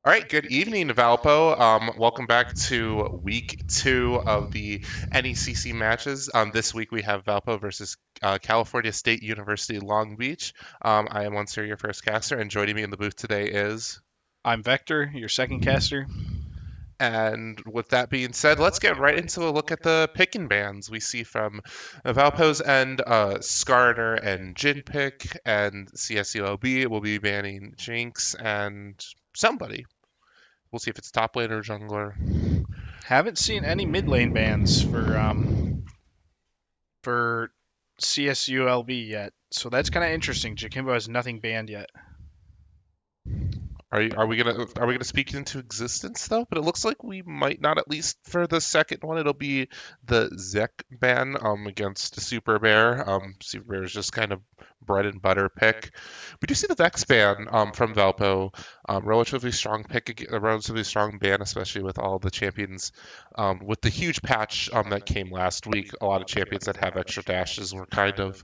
All right, good evening, Valpo. Welcome back to week 2 of the NECC matches. This week we have Valpo versus California State University Long Beach. I am once here, your first caster, and joining me in the booth today is... I'm Vector, your second caster. And with that being said, let's get right into a look at the picking bans we see from Valpo's end. Skarner and Jinpick, and CSULB will be banning Jinx and somebody. We'll see if it's top lane or jungler. Haven't seen any mid lane bans for CSULB yet, so that's kind of interesting. Jakimbo has nothing banned yet. Are we gonna speak into existence though? But it looks like we might not, at least for the second one. It'll be the Zek ban against Super Bear. Super Bear is just kind of bread and butter pick. We do see the Vex ban from Valpo. Relatively strong pick, a relatively strong ban, especially with all the champions. With the huge patch that came last week, a lot of champions that have extra dashes were kind of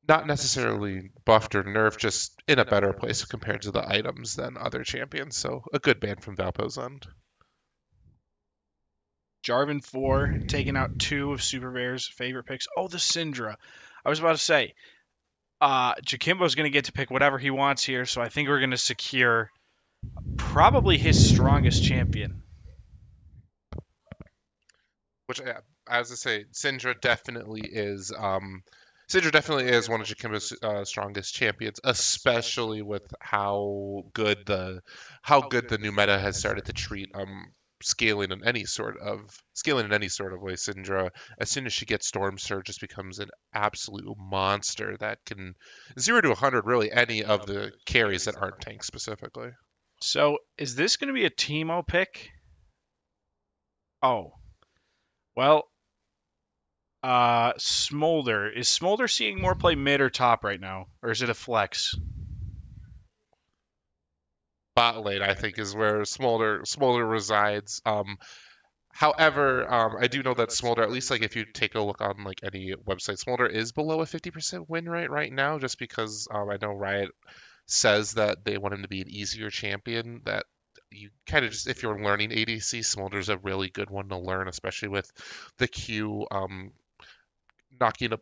not necessarily buffed or nerfed, just in a better place compared to the items than other champions. So a good ban from Valpo's end. Jarvan 4 taking out 2 of Super Bear's favorite picks. Oh, the Syndra. I was about to say, Jakimbo's going to get to pick whatever he wants here, so I think we're going to secure probably his strongest champion. Which, as I say, Syndra definitely is... Syndra definitely is one of Jakimbo's strongest champions, especially with how good the new meta has started to treat scaling in any sort of way. Syndra, as soon as she gets Storm Surge, just becomes an absolute monster that can 0 to 100 really any of the carries that aren't tanks specifically. So is this going to be a Teemo pick? Oh, well. Smolder. Is Smolder seeing more play mid or top right now? Or is it a flex? Bot lane, I think, is where Smolder resides. However, I do know that Smolder, at least like if you take a look on like any website, Smolder is below a 50% win rate right now, just because I know Riot says that they want him to be an easier champion, that you kind of just, if you're learning ADC, Smolder's a really good one to learn, especially with the Q knocking up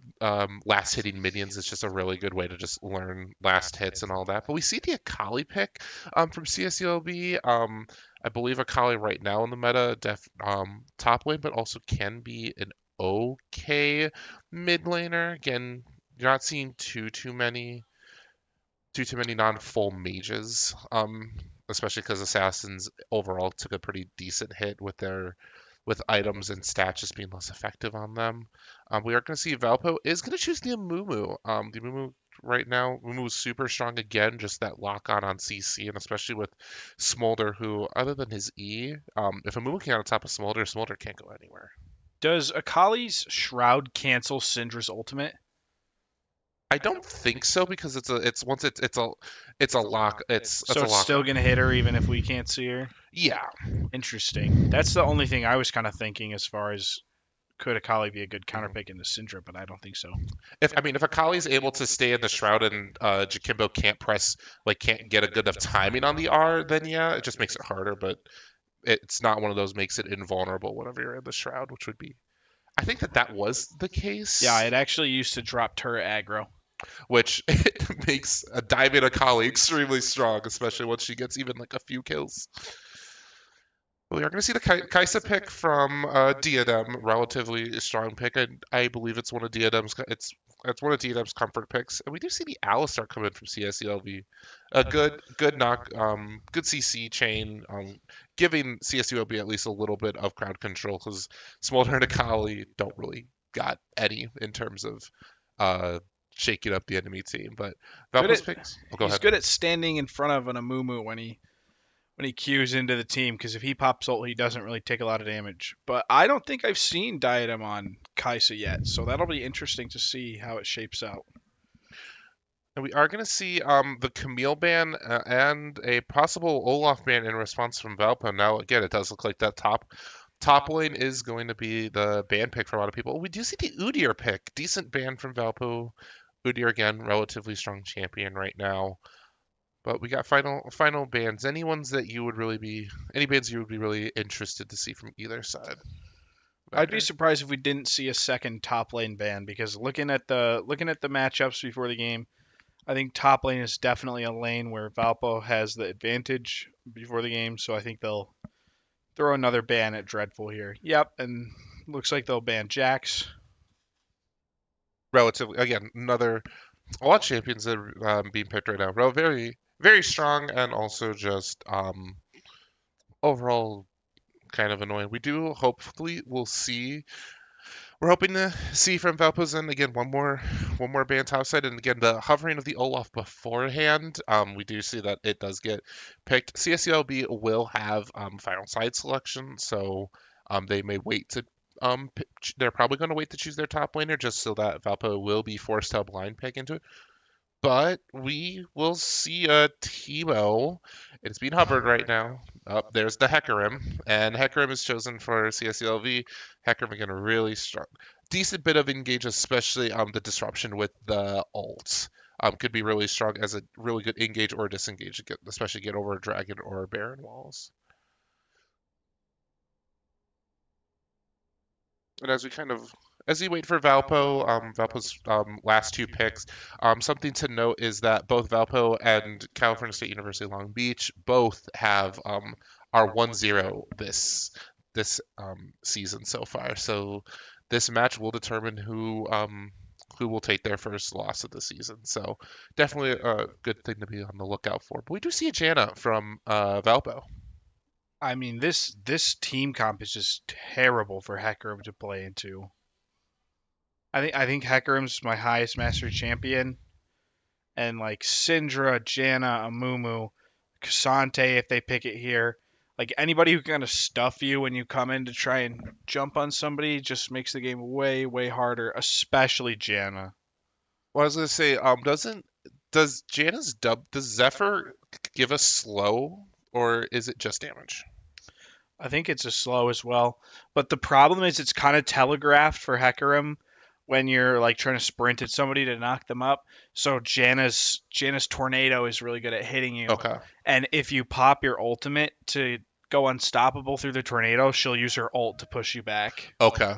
last hitting minions. Is just a really good way to just learn last hits and all that. But we see the Akali pick from CSULB. I believe Akali right now in the meta top lane, but also can be an okay mid laner. Again, you're not seeing too many non-full mages, especially because assassins overall took a pretty decent hit with items and stats just being less effective on them. We are going to see Valpo is going to choose the Amumu. The Amumu right now, Amumu is super strong again, just that lock-on CC, and especially with Smolder, who, other than his E, if Amumu can get on top of Smolder, Smolder can't go anywhere. Does Akali's Shroud cancel Syndra's ultimate? I don't think so, because it's a lock. It's still gonna hit her even if we can't see her. Yeah. Interesting. That's the only thing I was kind of thinking as far as could Akali be a good counter pick in the Syndra, but I don't think so. If Akali's able to stay in the Shroud and Jakimbo can't get a good enough timing on the R, then yeah, it just makes it harder. But it's not one of those makes it invulnerable whenever you're in the shroud, which would be. I think that was the Yeah, case, it actually used to drop turret aggro. which it makes a Diamond Akali extremely strong, especially once she gets even like a few kills. We are going to see the Kaisa pick from Diadem, relatively strong pick. I believe it's one of Diadem's. It's one of Diadem's comfort picks, and we do see the Alistar come in from CSULV. A good knock, good CC chain, giving CSULV at least a little bit of crowd control because Smolder and Akali don't really got any in terms of uh, shaking up the enemy team. But Good Valpo's at picks. Oh, go He's ahead. good at standing in front of an Amumu when he queues into the team because if he pops ult, he doesn't really take a lot of damage. But I don't think I've seen Diadem on Kaisa yet, so that'll be interesting to see how it shapes out. And we are going to see the Camille ban and a possible Olaf ban in response from Valpo. Now, again, it does look like that top lane is going to be the ban pick for a lot of people. We do see the Udyr pick. Decent ban from Valpo. Udyr, again, relatively strong champion right now. But we got final bans. Any bans you would be really interested to see from either side? I'd be Vendor. surprised if we didn't see a second top lane ban because looking at the matchups before the game, I think top lane is definitely a lane where Valpo has the advantage before the game, so I think they'll throw another ban at Dreadful here. Yep, and looks like they'll ban Jax. Relatively, again, a lot of champions that are being picked right now. Very, very strong and also just overall kind of annoying. We're hoping to see from Valpozen again one more ban topside, and again the hovering of the Olaf beforehand. We do see that it does get picked. CSULB will have final side selection, so they may wait to they're probably going to wait to choose their top laner just so that Valpo will be forced to blind pick into it. But we will see a Teemo. It's being hovered right now. Up there's the Hecarim, and Hecarim is chosen for CSLV. Hecarim again really strong, decent bit of engage, especially the disruption with the ults. Could be really strong as a really good engage or disengage, especially get over a dragon or a baron walls. And as we wait for Valpo's last two picks, something to note is that both Valpo and California State University Long Beach both have are 1-0 this season so far. So this match will determine who will take their first loss of the season. So definitely a good thing to be on the lookout for. But we do see a Janna from Valpo. I mean, this team comp is just terrible for Hecarim to play into. I think Hecarim's my highest mastery champion, and like Syndra, Janna, Amumu, Kasante if they pick it here. Like anybody who can kind of stuff you when you come in to try and jump on somebody just makes the game way, way harder, especially Janna. Well, I was gonna say, does Zephyr give us slow or is it just damage? I think it's a slow as well. But the problem is it's kind of telegraphed for Hecarim when you're like trying to sprint at somebody to knock them up. So Janna's tornado is really good at hitting you. Okay, And if you pop your ultimate to go unstoppable through the tornado, she'll use her ult to push you back. okay.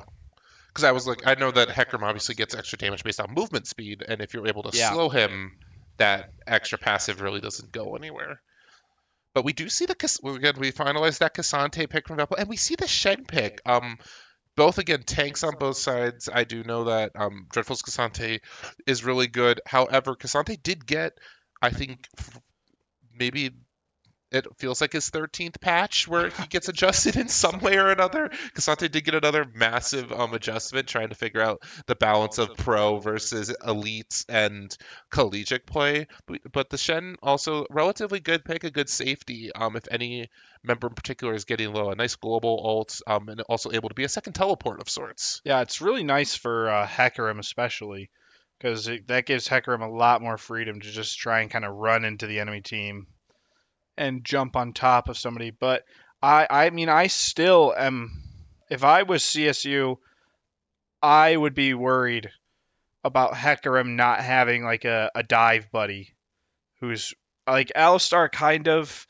Because I know that Hecarim obviously gets extra damage based on movement speed, and if you're able to Yeah. slow him, that extra passive really doesn't go anywhere. But we do see again we finalized that Cassante pick from Valpo, and we see the Shen pick. Both again tanks on both sides. I do know that Dreadful's Cassante is really good. However, Cassante did get, I think, maybe it feels like his 13th patch where he gets adjusted in some way or another. Cassante did get another massive adjustment trying to figure out the balance of pro versus elite and collegiate play. But the Shen also relatively good pick, a good safety. If any member in particular is getting low, a nice global ult, and also able to be a second teleport of sorts. Yeah, it's really nice for Hecarim especially because that gives Hecarim a lot more freedom to just try and kind of run into the enemy team and jump on top of somebody. But I mean, I still am. If I was CSU, I would be worried about Hecarim not having like a dive buddy who's like Alistar kind of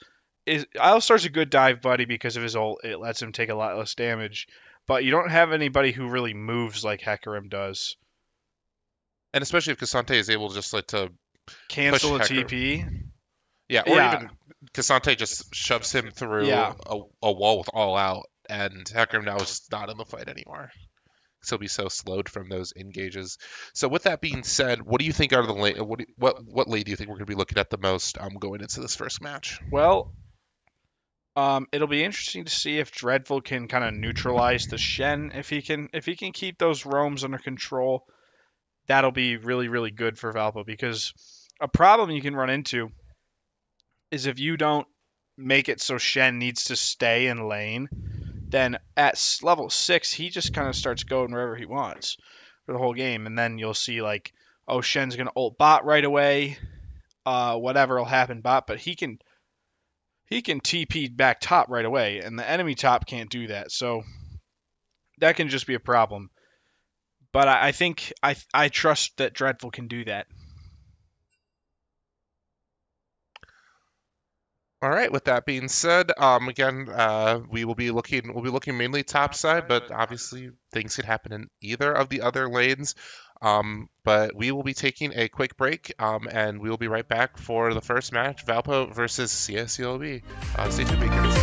Alistar's a good dive buddy because of his ult. It lets him take a lot less damage, but you don't have anybody who really moves like Hecarim does. And especially if Cassante is able just like to push Cancel a Hecarim. TP. Yeah, or Yeah, even Cassante just shoves him through yeah. a wall with all out, and Hecarim now is just not in the fight anymore. So he'll be so slowed from those engages. So with that being said, what do you think out of the lane? What lane do you think we're going to be looking at the most going into this first match? Well, it'll be interesting to see if Dreadful can kind of neutralize the Shen. If he can keep those roams under control, that'll be really really good for Valpo because a problem you can run into is if you don't make it so Shen needs to stay in lane, then at level 6 he just kind of starts going wherever he wants for the whole game, and then you'll see like, oh, Shen's gonna ult bot right away, whatever will happen bot, but he can TP back top right away, and the enemy top can't do that, so that can just be a problem. But I think I trust that Dreadful can do that. All right. With that being said, again, we'll be looking mainly top side, but obviously things could happen in either of the other lanes. But we will be taking a quick break, and we will be right back for the first match, Valpo versus CSULB. Stay tuned, Beacons.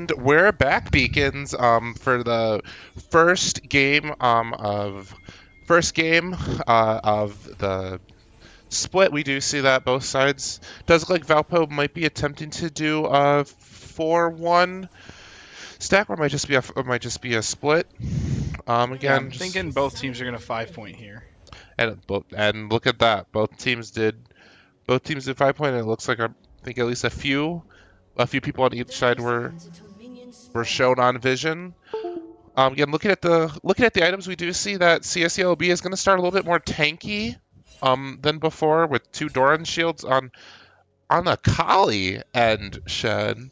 And we're back, Beacons, for the first game of the split. We do see that both sides does look like Valpo might be attempting to do a 4-1 stack, or it might just be a split. Yeah, I'm Again, thinking both teams are going to 5-point here. and look at that, both teams did 5-point, and it looks like I think at least a few people on each side were shown on vision. Again, looking at the items, we do see that CSELB is going to start a little bit more tanky than before, with 2 Doran shields on the Kali and Shen.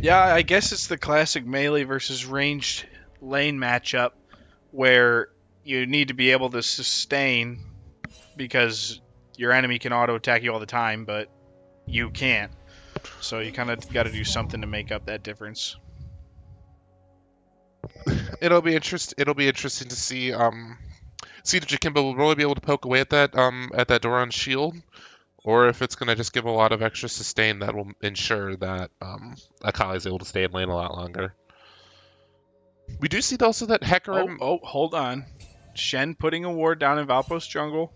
Yeah, I guess it's the classic melee versus ranged lane matchup where you need to be able to sustain because your enemy can auto attack you all the time, but you can't. So you kind of got to do something to make up that difference. It'll be interesting to see if Jakimbo will really be able to poke away at that Doran shield, or if it's going to just give a lot of extra sustain that will ensure that Akali is able to stay in lane a lot longer. We do see also that Hecarim... Oh, hold on. Shen putting a ward down in Valpo's jungle.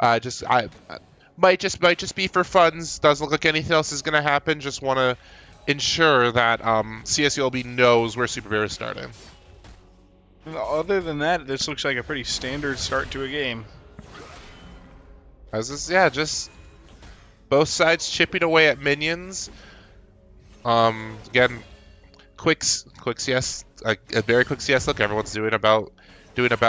Might just be for funds. Doesn't look like anything else is going to happen. Just want to ensure that CSULB knows where Super Bear is starting. Other than that, this looks like a pretty standard start to a game. Just both sides chipping away at minions. Again, quick CS, a very quick CS look. Everyone's doing about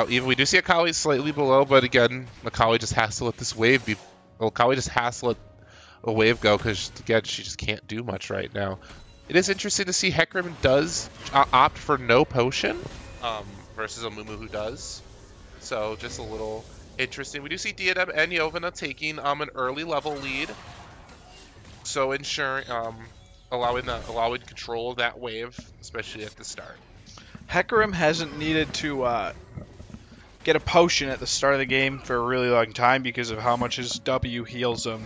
even. We do see Akali slightly below, but again, Akali just has to let this wave be. Well, Akali just has to let a wave go because again, she just can't do much right now. It is interesting to see Hecarim does opt for no potion versus a Mumu who does. So just a little interesting. We do see Diadem and Yovana taking an early level lead, so ensuring allowing control of that wave, especially at the start. Hecarim hasn't needed to get a potion at the start of the game for a really long time because of how much his W heals him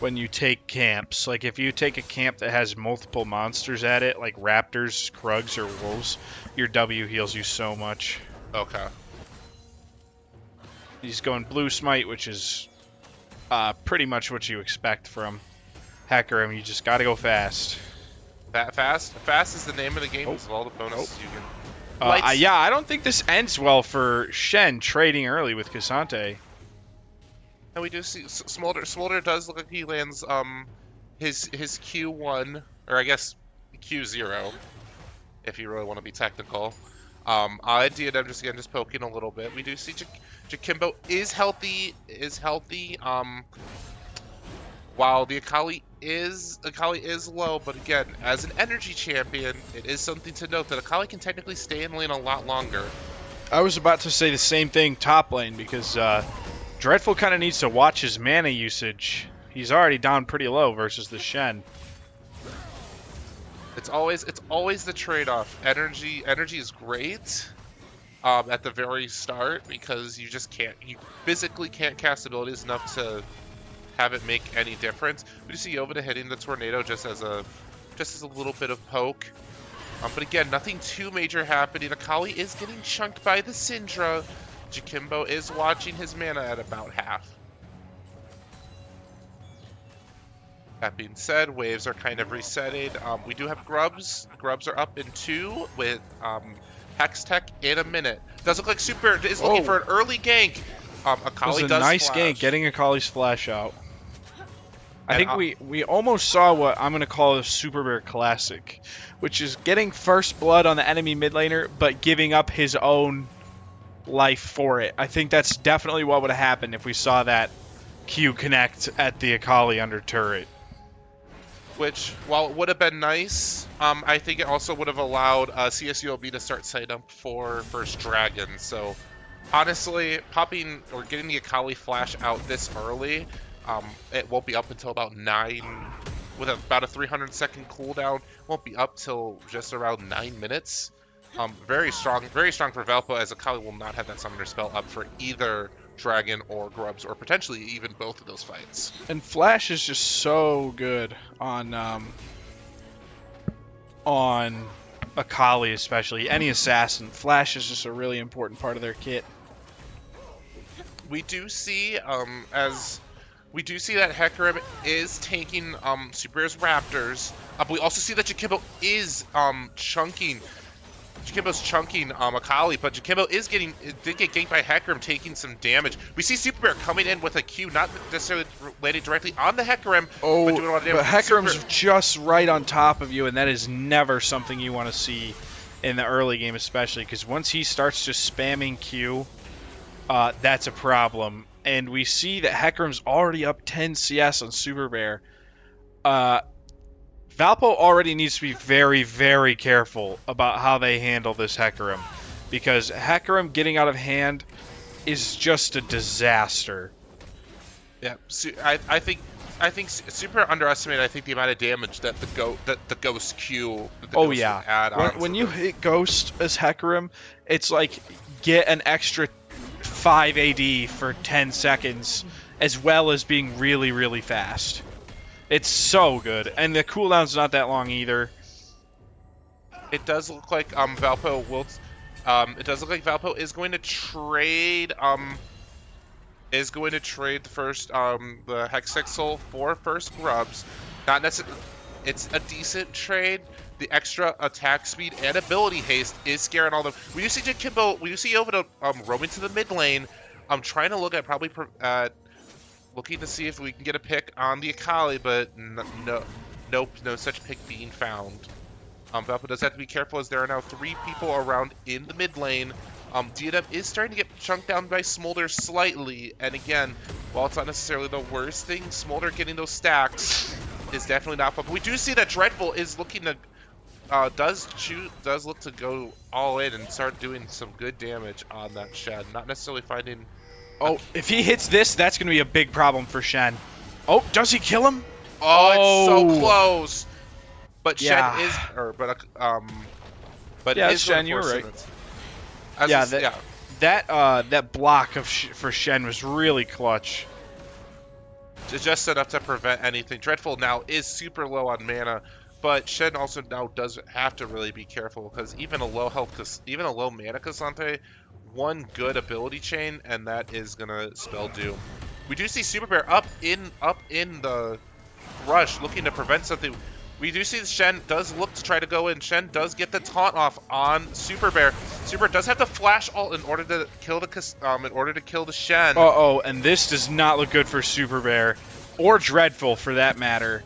when you take camps. Like if you take a camp that has multiple monsters at it, like raptors, krugs, or wolves, your W heals you so much. Okay. He's going blue smite, which is pretty much what you expect from Hecarim. You just gotta go fast. Fast is the name of the game. Of all the bonuses you can. Yeah, I don't think this ends well for Shen trading early with Cassante. And we do see Smolder. Smolder does look like he lands his Q1, or I guess Q0, if you really want to be technical. Diadem just poking a little bit. We do see Jakimbo is healthy. While the Akali is low, but again, as an energy champion, it is something to note that Akali can technically stay in lane a lot longer. I was about to say the same thing top lane because Dreadful kind of needs to watch his mana usage. He's already down pretty low versus the Shen. It's always the trade-off. Energy is great at the very start because you physically can't cast abilities enough to have it make any difference. We just see Yovana hitting the tornado just as a little bit of poke. But again, nothing too major happening. Akali is getting chunked by the Syndra. Jakimbo is watching his mana at about half. That being said, waves are kind of resetting. We do have Grubs. Grubs are up in 2 with Hex Tech in a minute. Does look like Super is looking for an early gank. Akali does does nice flash. gank, getting Akali's flash out. I think we almost saw what I'm going to call a Super Bear classic, which is getting first blood on the enemy mid laner, but giving up his own life for it. I think that's definitely what would have happened if we saw that Q connect at the Akali under turret. Which, while it would have been nice, I think it also would have allowed CSULB to start setting up for First Dragon. So, honestly, popping or getting the Akali flash out this early, it won't be up until about 9, with about a 300-second cooldown. Won't be up till just around 9 minutes. Very strong for Valpo, as Akali will not have that summoner spell up for either Dragon or Grubs, or potentially even both of those fights. And Flash is just so good on on Akali especially. Any assassin. Flash is just a really important part of their kit. We do see as we do see that Hecarim is taking Super's Raptors. But we also see that Jakimbo is chunking. Jakimbo's chunking Akali, but Jakimbo did get ganked by Hecarim, taking some damage. We see Super Bear coming in with a Q, not necessarily landing directly on the Hecarim, but doing a lot of damage. But Hecarim's just right on top of you, and that is never something you want to see in the early game, especially, because once he starts just spamming Q, that's a problem. And we see that Hecarim's already up 10 CS on Super Bear. Valpo already needs to be very, very careful about how they handle this Hecarim, because Hecarim getting out of hand is just a disaster. Yeah, I think Super underestimated. I think the amount of damage that the Ghost Q. Add on when you hit Ghost as Hecarim, it's like get an extra 5 AD for 10 seconds, as well as being really, really fast. It's so good, and the cooldown's not that long either. It does look like Valpo will. It does look like Valpo is going to trade the first the Hextech Soul for first grubs. Not necessarily. It's a decent trade. The extra attack speed and ability haste is scaring all of them. We do see Jakimbo. We do see Yovido roaming to the mid lane. I'm trying to look at looking to see if we can get a pick on the Akali, but no such pick being found. Valpo does have to be careful as there are now 3 people around in the mid lane. DNM is starting to get chunked down by Smolder slightly, and again, while it's not necessarily the worst thing, Smolder getting those stacks is definitely not fun. But we do see that Dreadful is looking to does look to go all in and start doing some good damage on that Shen. Not necessarily finding. Oh, if he hits this, that's going to be a big problem for Shen. Oh, does he kill him? Oh, it's so close. But yeah. Shen is, but yeah, is Shen, you were right. That block for Shen was really clutch. Just enough to prevent anything. Dreadful now is super low on mana, but Shen also now does have to really be careful, because even a low mana Cassante, one good ability chain, and that is gonna spell doom. We do see Super Bear up in the rush, looking to prevent something. We do see Shen does look to try to go in. Shen does get the taunt off on Super Bear. Super Bear does have to flash ult in order to kill the Shen. Uh-oh, and this does not look good for Super Bear, or Dreadful for that matter.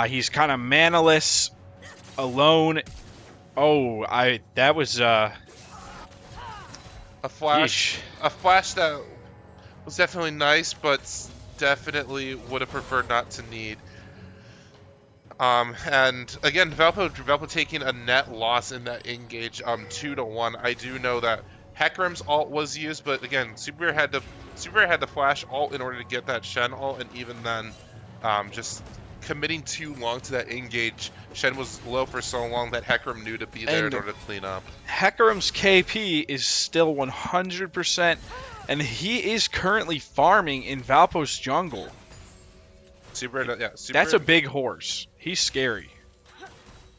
He's kind of manaless, alone. Oh, that was a flash. Yeesh. A flash that was definitely nice, but definitely would have preferred not to need. And again, Valpo taking a net loss in that engage, 2-1. I do know that Hecarim's ult was used, but again, Super Bear had to flash ult in order to get that Shen ult, and even then, just committing too long to that engage. Shen was low for so long that Hecarim knew to be there in order to clean up. Hecarim's KP is still 100%, and he is currently farming in Valpo's jungle. That's a big horse. He's scary.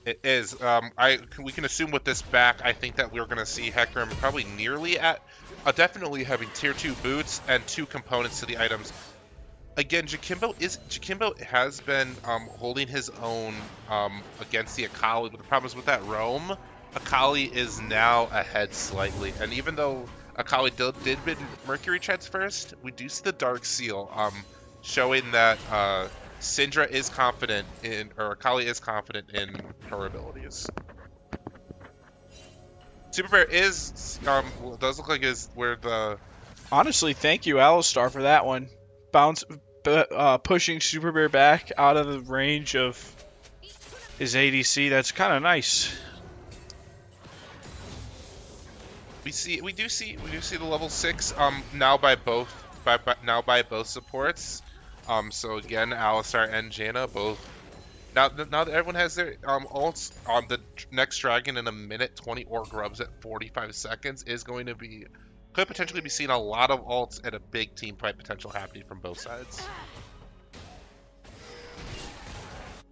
It is. We can assume with this back, I think that we're going to see Hecarim probably nearly at, definitely having tier 2 boots and 2 components to the items. Again, Jakimbo has been holding his own against the Akali, but the problem is with that roam, Akali is now ahead slightly. And even though Akali did win Mercury Treads first, we do see the Dark Seal, showing that Syndra is confident in, or Akali is confident in her abilities. Super Bear does look like is where the. Honestly, thank you, Alistar, for that one. Pushing Super Bear back out of the range of his ADC. That's kind of nice. We do see the level 6 now by both supports. So again, Alistar and Jaina both. Now that everyone has their ults, the next dragon in a minute 20 or grubs at 45 seconds is going to be. Could potentially be seeing a lot of ults and a big team fight potential happening from both sides.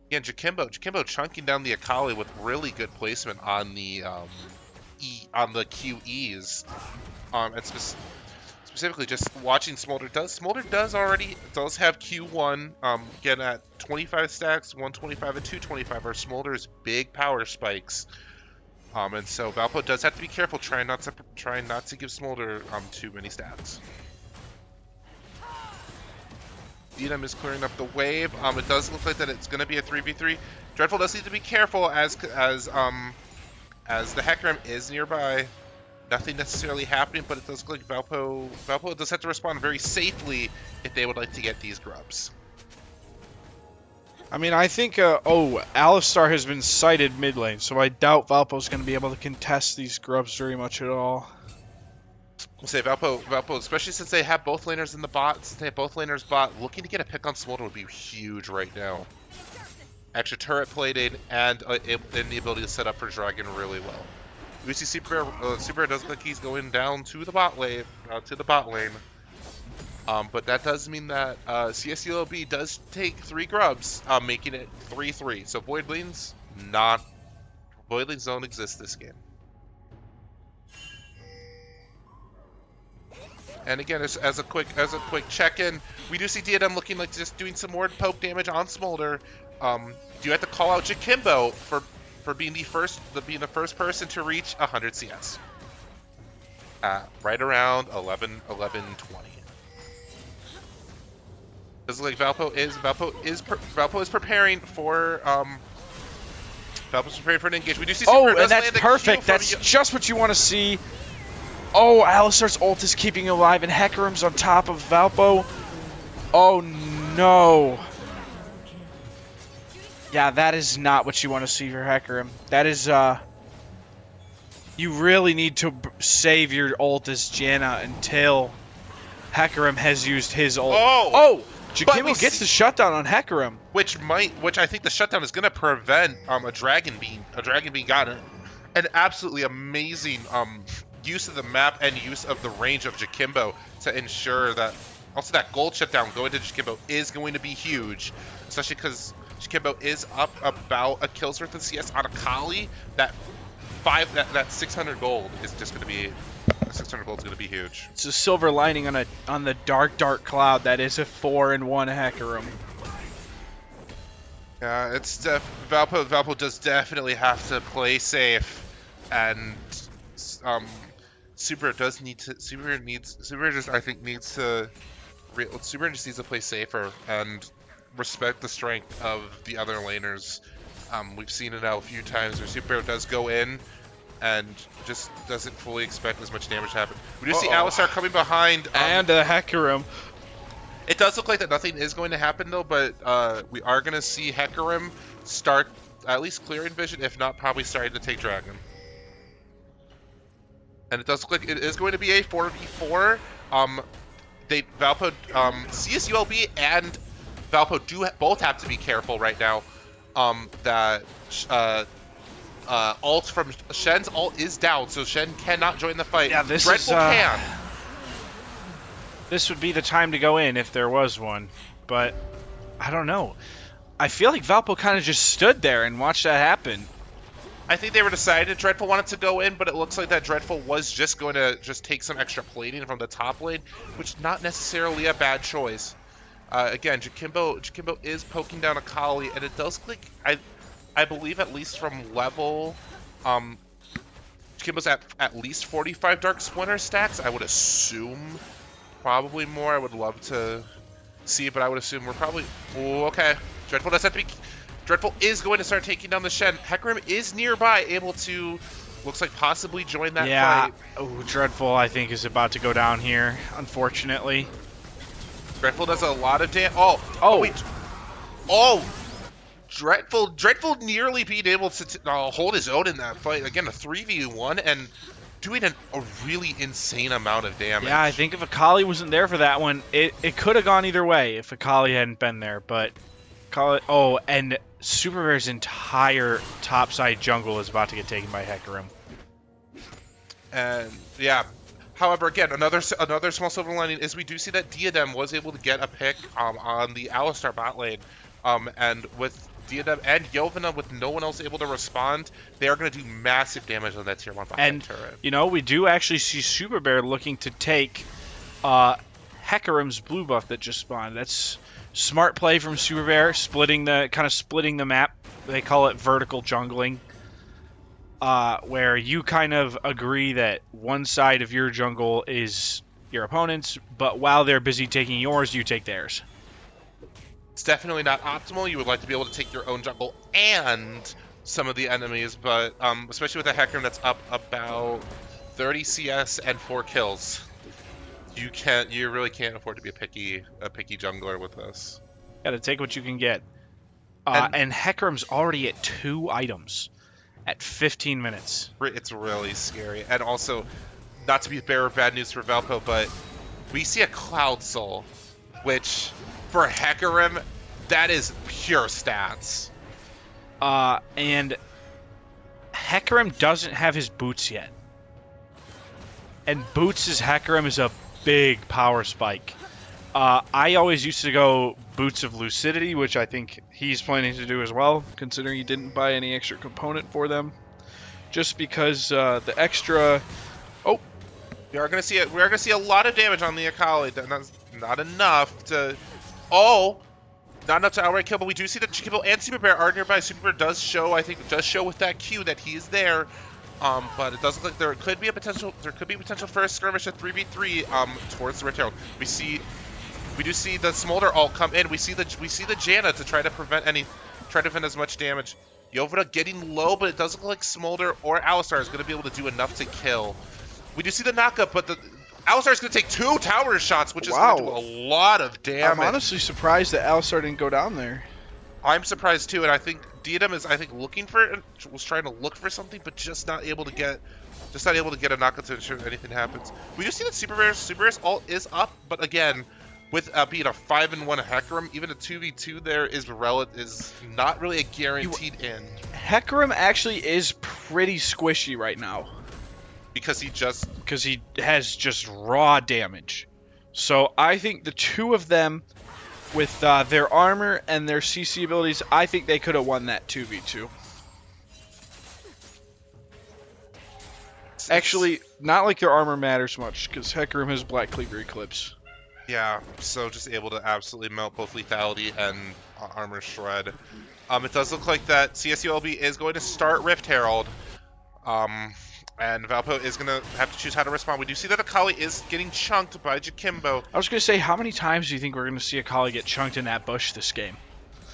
Yeah, Jakimbo chunking down the Akali with really good placement on the on the QEs. And specifically just watching Smolder does have Q1 again at 25 stacks, 125 and 225 are Smolder's big power spikes. And so Valpo does have to be careful trying not to give Smolder too many stacks. Diadem is clearing up the wave. It does look like that it's going to be a 3v3. Dreadful does need to be careful as the Hecarim is nearby. Nothing necessarily happening, but it does look like Valpo does have to respond very safely if they would like to get these grubs. I mean, I think, Alistar has been sighted mid lane, so I doubt Valpo's going to be able to contest these grubs very much at all. We'll say Valpo, especially since they have both laners in the bot, looking to get a pick on Smolder would be huge right now. Extra turret plating and the ability to set up for Dragon really well. We see Super does look like he's going down to the bot lane, but that does mean that CSULB does take 3 grubs, making it 3-3. So Void Lanes don't exist this game. And again, as a quick check-in, we do see Diadem looking like just doing some more poke damage on Smolder. Do have to call out Jakimbo for being the first person to reach 100 CS. Right around 11:20. Does look like Valpo is preparing for Valpo's preparing for an engage. We do see Super and that's perfect. That's just what you want to see. Oh, Alistar's ult is keeping alive, and Hecarim's on top of Valpo. Oh no. Yeah, that is not what you want to see for Hecarim. That is, you really need to save your ult as Janna until Hecarim has used his ult. Oh! Jakimbo gets the shutdown on Hecarim. Which I think the shutdown is going to prevent a dragon being gotten. An absolutely amazing use of the map and use of the range of Jakimbo to ensure that also that gold shutdown going to Jakimbo is going to be huge, especially because Jakimbo is up about a kill's worth of CS on Akali. That 600 gold is just going to be 600 gold is going to be huge. It's a silver lining on the dark cloud that is a 4-1 Hecarim. Yeah, it's Valpo does definitely have to play safe, and Super just needs to play safer and respect the strength of the other laners. We've seen it now a few times where Super does go in and just doesn't fully expect as much damage to happen. We do see Alistar coming behind. And a Hecarim. It does look like that nothing is going to happen though, but we are going to see Hecarim start at least clearing vision, if not probably starting to take Dragon. And it does look like it is going to be a 4v4. Valpo, CSULB and Valpo both have to be careful right now. That ult from Shen's ult is down, so Shen cannot join the fight. Yeah, Dreadful can. This would be the time to go in if there was one, but I don't know. I feel like Valpo kind of just stood there and watched that happen. I think they were decided Dreadful wanted to go in, but it looks like that Dreadful was just going to take some extra plating from the top lane, which is not necessarily a bad choice. Again, Jakimbo is poking down Akali, and it does look like, I believe at least from level, Jakimbo's at least 45 Dark Splinter stacks. I would assume probably more. I would love to see, but I would assume we're probably, okay. Dreadful does have to be, Dreadful is going to start taking down the Shen. Hecarim is nearby, able to, looks like possibly join that fight. Oh, Dreadful I think is about to go down here, unfortunately. Dreadful does a lot of damage. Wait. Dreadful nearly being able to hold his own in that fight. Again, a 3v1 and doing a really insane amount of damage. Yeah, I think if Akali wasn't there for that one, it could have gone either way if Akali hadn't been there, but and Super Bear's entire topside jungle is about to get taken by Hecarim. And yeah, however, again, another small silver lining is we do see that Diadem was able to get a pick on the Alistar bot lane, and with Diadem and Yovana with no one else able to respond, they are going to do massive damage on that tier 1 behind And, turret. you know, we do actually see Super Bear looking to take Hecarim's blue buff that just spawned. That's smart play from Super Bear, splitting the map. They call it vertical jungling, where you kind of agree that one side of your jungle is your opponent's, but while they're busy taking yours, you take theirs. It's definitely not optimal. You would like to be able to take your own jungle and some of the enemies, but especially with a Hecarim that's up about 30 CS and 4 kills, you really can't afford to be a picky jungler with this. Gotta take what you can get. And Hecarim's already at 2 items at 15 minutes. It's really scary. And also, not to be a bearer of bad news for Valpo, but we see a Cloud Soul, which for Hecarim, that is pure stats. And Hecarim doesn't have his boots yet. And Boots' Hecarim is a big power spike. I always used to go Boots of Lucidity, which I think he's planning to do as well, considering he didn't buy any extra component for them. Just because the extra... Oh! We are going to see a lot of damage on the Akali. That's not enough to... Oh! Not enough to outright kill, but we do see that Jikimbo and Super Bear are nearby. Super Bear does show, I think, with that Q that he is there. But it does look like there could be potential for a skirmish at 3v3 towards the Red Herald. We do see the Smolder ult come in. We see the Janna to try to prevent as much damage. Yovana getting low, but it doesn't look like Smolder or Alistar is going to be able to do enough to kill. We do see the knockup, but the Alistar is going to take 2 tower shots, which is going to do a lot of damage. I'm honestly surprised that Alistar didn't go down there. I'm surprised too, and I think Diadem is looking for it, was trying to look for something, but just not able to get a knockup to ensure that anything happens. We just see that Super Bear's ult is up, but again, with being a 5-in-1 Hecarim, even a 2v2 there is not really a guaranteed end. Hecarim actually is pretty squishy right now. Because he has just raw damage. So I think the two of them, with their armor and their CC abilities, I think they could have won that 2v2. Actually, not like their armor matters much, because Hecarim has Black Cleaver Eclipse. Yeah, so just able to absolutely melt both lethality and armor shred. It does look like that CSULB is going to start Rift Herald. And Valpo is going to have to choose how to respond. We do see that Akali is getting chunked by Jikimbo. I was going to say, how many times do you think we're going to see Akali get chunked in that bush this game?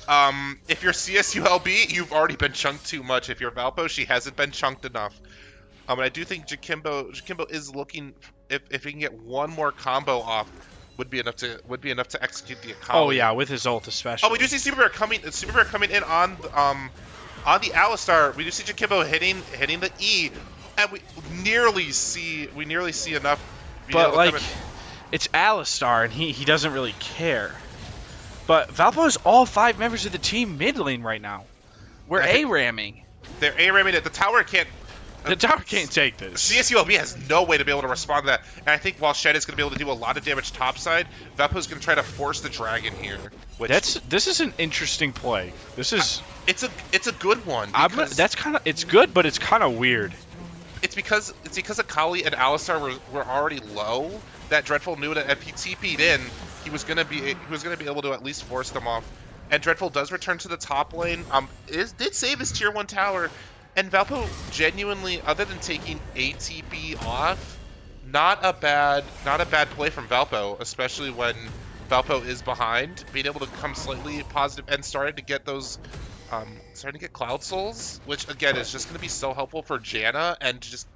If you're CSULB, you've already been chunked too much. If you're Valpo, she hasn't been chunked enough. And I do think Jikimbo is looking, if he can get one more combo off, would be enough to execute the Akali. Oh yeah, with his ult especially. Oh, we do see Super Bear coming in on the Alistar. We do see Jikimbo hitting the E. And we nearly see enough. But like, it's Alistar, and he doesn't really care. But Valpo has all 5 members of the team mid lane right now. We're A-ramming. They're A-ramming it. The tower can't. The tower can't take this. CSULB has no way to be able to respond to that. And I think while Shed is going to be able to do a lot of damage topside, Valpo's going to try to force the dragon here. This is an interesting play. This is. It's a good one. It's good, but it's kind of weird. It's because Akali and Alistar were already low that Dreadful knew that if he TP'd in, he was gonna be able to at least force them off. And Dreadful does return to the top lane. Did save his tier 1 tower, and Valpo genuinely, other than taking ATB off, not a bad play from Valpo, especially when Valpo is behind, being able to come slightly positive and starting to get Cloud Souls, which again is just going to be so helpful for Janna, and just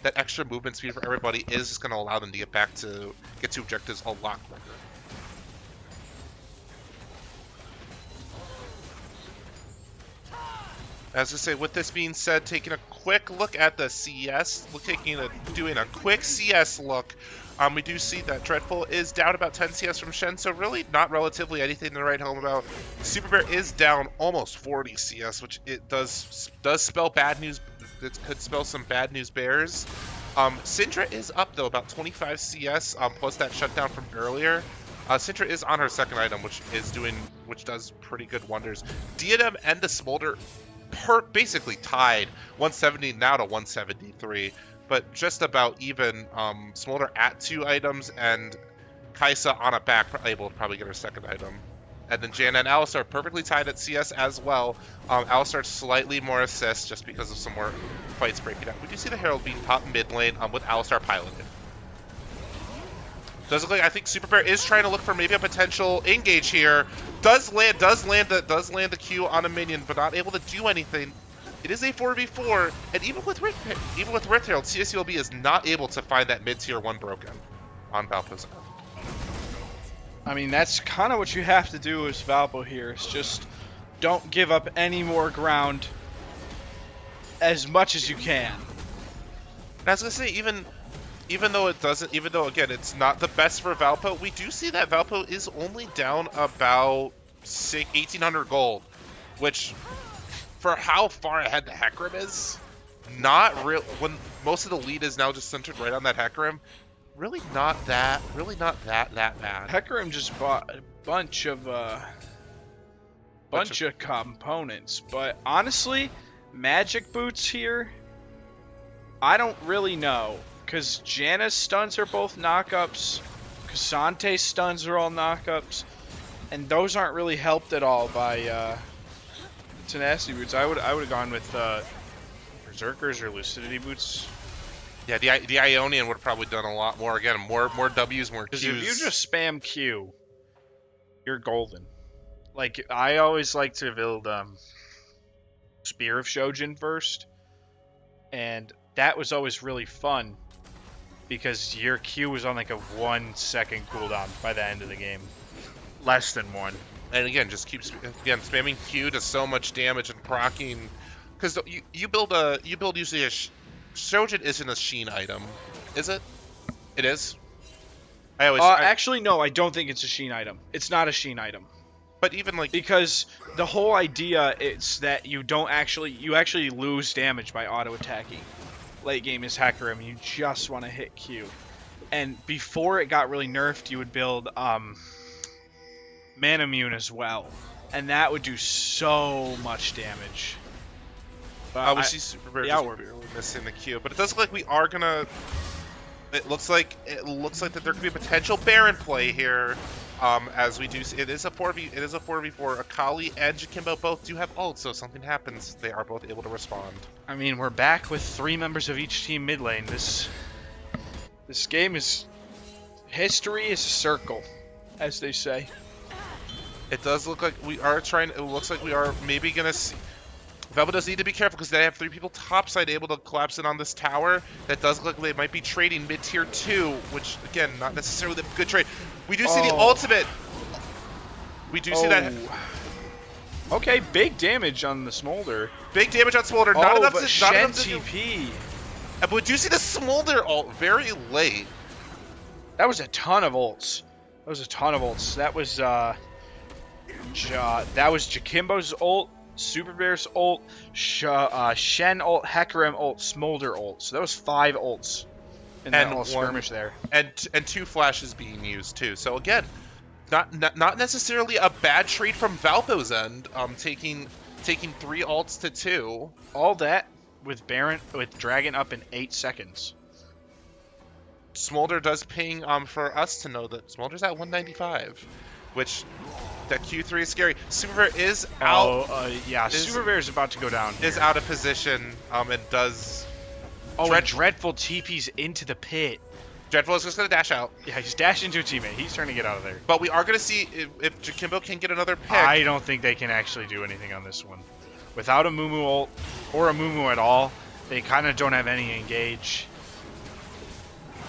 that extra movement speed for everybody is just going to allow them to get to objectives a lot quicker. As I say, with this being said, taking a quick look at the CS, doing a quick CS look, we do see that Dreadful is down about 10 CS from Shen, so really not relatively anything to write home about. Super Bear is down almost 40 CS, which it does spell bad news. It could spell some bad news bears. Syndra is up though, about 25 CS, plus that shutdown from earlier. Sintra is on her second item, which does pretty good wonders. Diadem and the Smolder basically tied, 170 now to 173, but just about even. Smolder at 2 items and Kaisa on a back, able to probably get her second item. And then Janna and Alistar perfectly tied at CS as well. Alistar slightly more assists just because of some more fights breaking out. We do see the Herald being popped mid lane with Alistar piloted. Does look like, I think Super Bear is trying to look for maybe a potential engage here. Does land the Q on a minion, but not able to do anything. It is a 4v4, and even with Rift Herald, CSULB is not able to find that mid-tier 1 broken on Valpo's end. I mean, that's kind of what you have to do as Valpo here. Is just don't give up any more ground as much as you can. And I was gonna say, even though again it's not the best for Valpo, we do see that Valpo is only down about 1,800 gold, which for how far ahead the Hecarim is, not real. When most of the lead is now just centered right on that Hecarim, really not that bad. Hecarim just bought a bunch of components, but honestly, magic boots here, I don't really know. Because Janna's stuns are both knockups, Casante's stuns are all knockups, and those aren't really helped at all by Tenacity boots. I would have gone with Berserkers or Lucidity boots. Yeah, the Ionian would have probably done a lot more. Again, more W's, more Q's. Because if you just spam Q, you're golden. Like, I always like to build Spear of Shojin first, and that was always really fun. Because your Q was on like a 1 second cooldown by the end of the game. Less than 1. And again, just keep spamming Q does so much damage and proccing. Because you build usually a Shojin isn't a Sheen item, is it? It is. Actually no, I don't think it's a Sheen item. It's not a Sheen item. But even like because the whole idea is that you actually lose damage by auto attacking. Late game is Hecarim, you just want to hit Q. And before it got really nerfed, you would build Manamune as well. And that would do so much damage. But we see Super Bear just barely missing the Q. But it does look like we are gonna... It looks like that there could be a potential Baron play here. As we do see, it is a 4v4. Akali and Jakimbo both do have ults, so if something happens, they are both able to respond. I mean, we're back with 3 members of each team mid lane. This game is... History is a circle, as they say. It does look like we are trying... It looks like we are maybe going to see... Velva does need to be careful because they have 3 people topside able to collapse in on this tower. That does look like they might be trading mid-tier 2, which, again, not necessarily a good trade. We do see the ultimate. We do see that... Okay, big damage on the Smolder. Big damage on Smolder. Not enough to TP. But we do see the Smolder ult very late. That was a ton of ults. That was Jakimbo's ult, Super Bear's ult, Shen ult, Hecarim ult, Smolder ult. So that was 5 ults in that little skirmish there. And 2 flashes being used too. So again, not necessarily a bad trade from Valpo's end. Taking 3 ults to 2. All that with Dragon up in 8 seconds. Smolder does ping for us to know that Smolder's at 195, which that Q3 is scary. Super Bear is out. Super Bear is about to go down. Is out of position and does. Dreadful TP's into the pit. Dreadful is just going to dash out. Yeah, he's dashed into a teammate. He's trying to get out of there. But we are going to see if Jakimbo can get another pick. I don't think they can actually do anything on this one. Without a Mumu ult, or a Mumu at all, they kind of don't have any engage.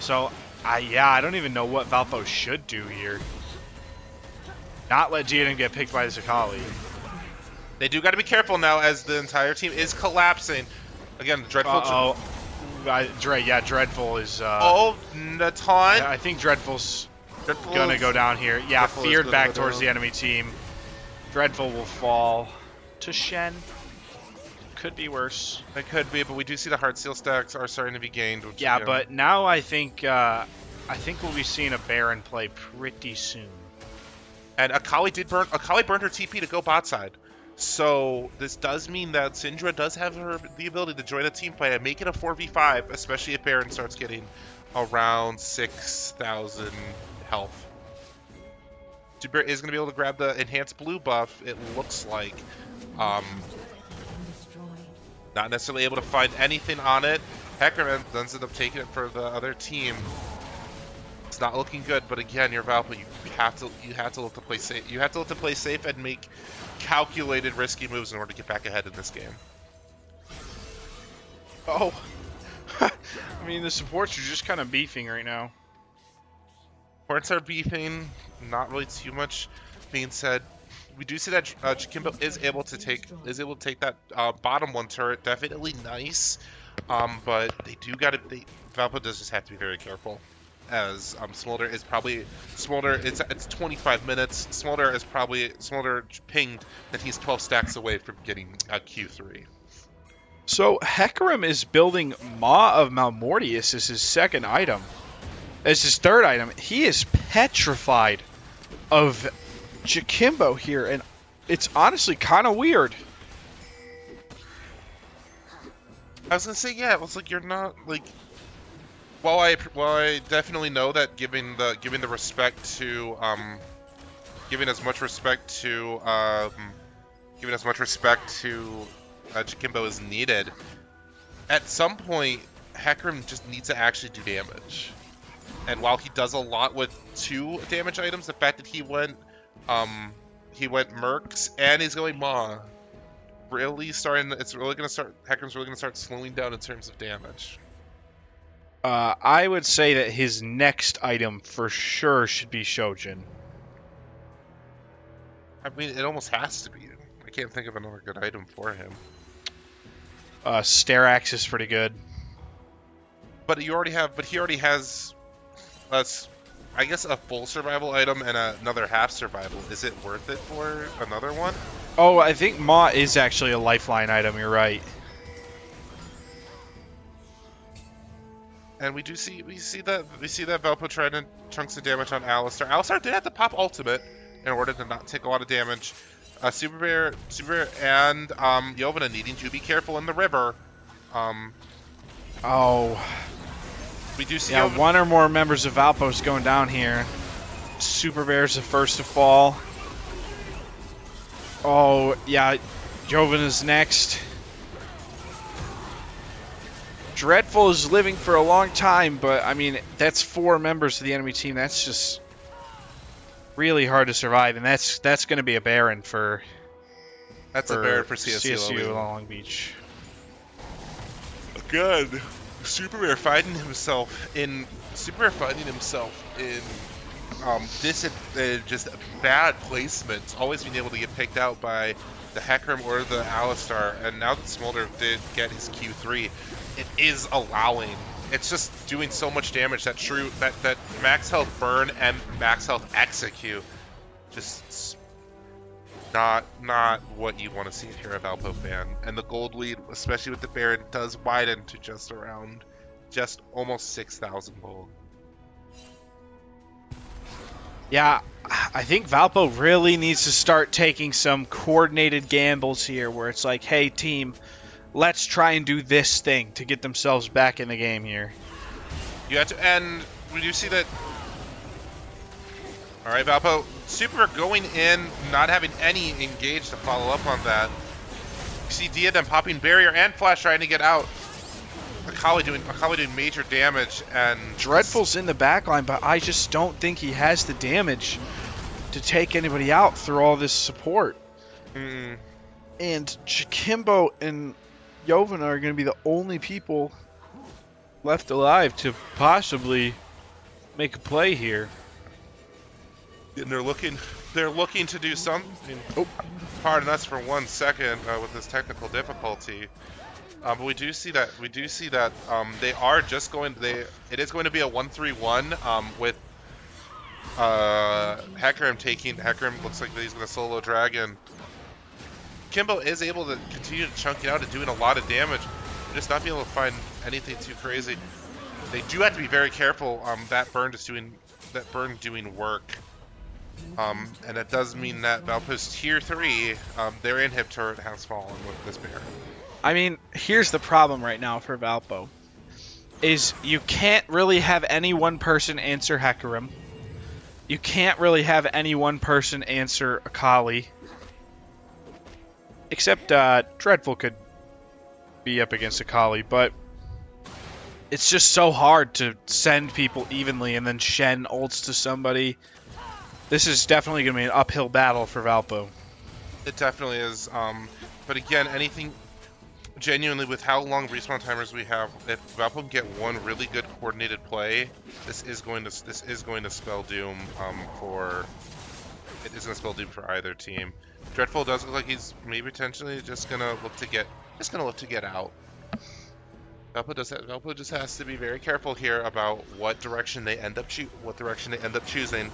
So, I don't even know what Valpo should do here. Not let Diadem get picked by the Akali. They do got to be careful now as the entire team is collapsing. Again, Dreadful... Dreadful is... Natan? Yeah, I think Dreadful's gonna go down here. Yeah, feared back towards the enemy team. Dreadful will fall to Shen. Could be worse. It could be, but we do see the Heartsteel stacks are starting to be gained. Yeah, but now I think we'll be seeing a Baron play pretty soon. And Akali burned her TP to go bot side. So this does mean that Syndra does have the ability to join a team play and make it a 4v5, especially if Baron starts getting around 6,000 health. Super is going to be able to grab the enhanced blue buff, it looks like. Not necessarily able to find anything on it. Hecarim ends up taking it for the other team. It's not looking good, but again, you're Valpo. You have to look to play safe. You have to look to play safe and make calculated, risky moves in order to get back ahead in this game. Oh, I mean the supports are just kind of beefing right now. Supports are beefing. Not really too much being said. We do see that Jakimbo is able to take that bottom one turret. Definitely nice, but they do Valpo does just have to be very careful. As Smolder it's 25 minutes. Smolder pinged that he's 12 stacks away from getting Q3. So Hecarim is building Maw of Malmortius as his second item. As his third item, he is petrified of Jakimbo here, and it's honestly kind of weird. I was gonna say, yeah, it was like you're not like. While I definitely know that giving the respect to giving as much respect to Jakimbo is needed, at some point Hecarim just needs to actually do damage. And while he does a lot with 2 damage items, the fact that he went Mercs and he's going Maw, Hecarim's really gonna start slowing down in terms of damage. I would say that his next item for sure should be Shojin. I mean, it almost has to be. I can't think of another good item for him. Sterax is pretty good. But he already has, I guess, a full survival item and another half survival. Is it worth it for another one? Oh, I think Maw is actually a lifeline item. You're right. And we see that Valpo tried to chunk some damage on Alistar. Alistar did have to pop ultimate in order to not take a lot of damage. Super Bear, and Yovana needing to be careful in the river. We do see one or more members of Valpo's going down here. Super Bear's the first to fall. Oh yeah, Jovana's next. Dreadful is living for a long time, but I mean that's 4 members of the enemy team. That's just really hard to survive, and that's going to be a Baron for. That's a Baron for CSU Long Beach. Good. Super Rare finding himself in just bad placements, always being able to get picked out by the Hecarim or the Alistar, and now that Smolder did get his Q3, it is allowing. It's just doing so much damage that that max health burn and max health execute, just not what you want to see if you're a Valpo fan. And the gold lead, especially with the Baron, does widen to just almost 6,000 gold. Yeah, I think Valpo really needs to start taking some coordinated gambles here where it's like, hey team, let's try and do this thing to get themselves back in the game here. You have to, and we do see that. All right, Valpo, Super going in, not having any engage to follow up on that. You see Diadem popping barrier and flash trying to get out. Akali doing major damage, and Dreadful's in the backline, but I just don't think he has the damage to take anybody out through all this support. And Jakimbo and Yovana are going to be the only people left alive to possibly make a play here. And they're looking to do something. Oh, pardon us for 1 second with this technical difficulty. But we do see that they are just going. It is going to be a 1-3-1 with Hecarim looks like he's going to solo dragon. Kimbo is able to continue to chunk it out and doing a lot of damage, just not being able to find anything too crazy. They do have to be very careful. That burn doing work. And it does mean that Valpo's tier 3, their inhib turret has fallen with this bear. I mean, here's the problem right now for Valpo. Is you can't really have any one person answer Hecarim. You can't really have any one person answer Akali. Except Dreadful could be up against Akali, but it's just so hard to send people evenly and then Shen ults to somebody. This is definitely going to be an uphill battle for Valpo. It definitely is. But again, anything genuinely with how long respawn timers we have, if Valpo can get one really good coordinated play, this is going to spell doom for either team. Dreadful does look like he's maybe potentially just gonna look to get out. Valpo just has to be very careful here about what direction they end up choosing.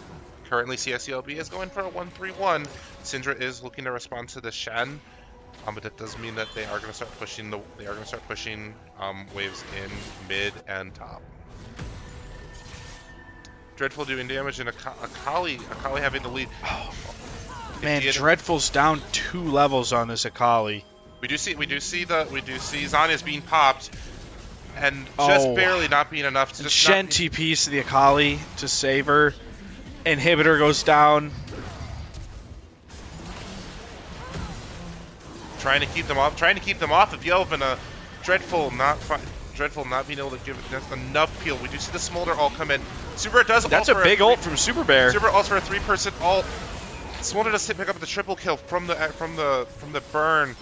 Currently, CSULB is going for a 1-3-1. Syndra is looking to respond to the Shen, but that does mean that they are going to start pushing waves in mid and top. Dreadful doing damage and Akali having the lead. Man, Dreadful's down 2 levels on this Akali. We do see Zanya's being popped, and just barely not being enough to just Shen TPs to the Akali to save her. Inhibitor goes down. Trying to keep them off of Yelvin. Dreadful not being able to give it enough peel. We do see the Smolder ult come in. Super does. That's a big ult from Super Bear. Super ults for a 3-person ult. Smolder does pick up the triple kill from the burn,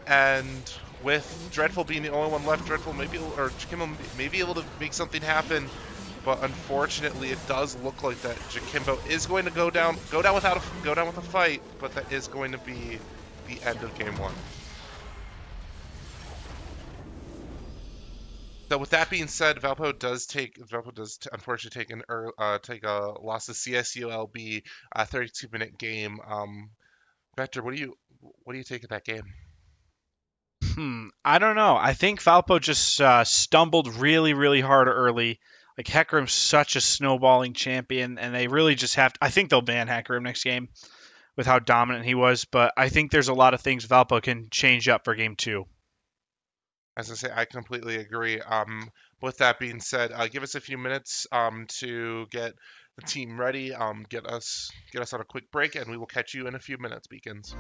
and with Dreadful being the only one left, Dreadful Jakimbo may be able to make something happen. But unfortunately, it does look like that Jakimbo is going to go down with a fight. But that is going to be the end of game 1. So with that being said, Valpo does unfortunately take a loss to CSULB, 32-minute game. Vector, what do you take of that game? I don't know. I think Valpo just stumbled really, really hard early. Like, Hecarim's such a snowballing champion, and they really just have to... I think they'll ban Hecarim next game with how dominant he was, but I think there's a lot of things Valpo can change up for game 2. As I say, I completely agree. With that being said, give us a few minutes to get the team ready, get us on a quick break, and we will catch you in a few minutes, Beacons.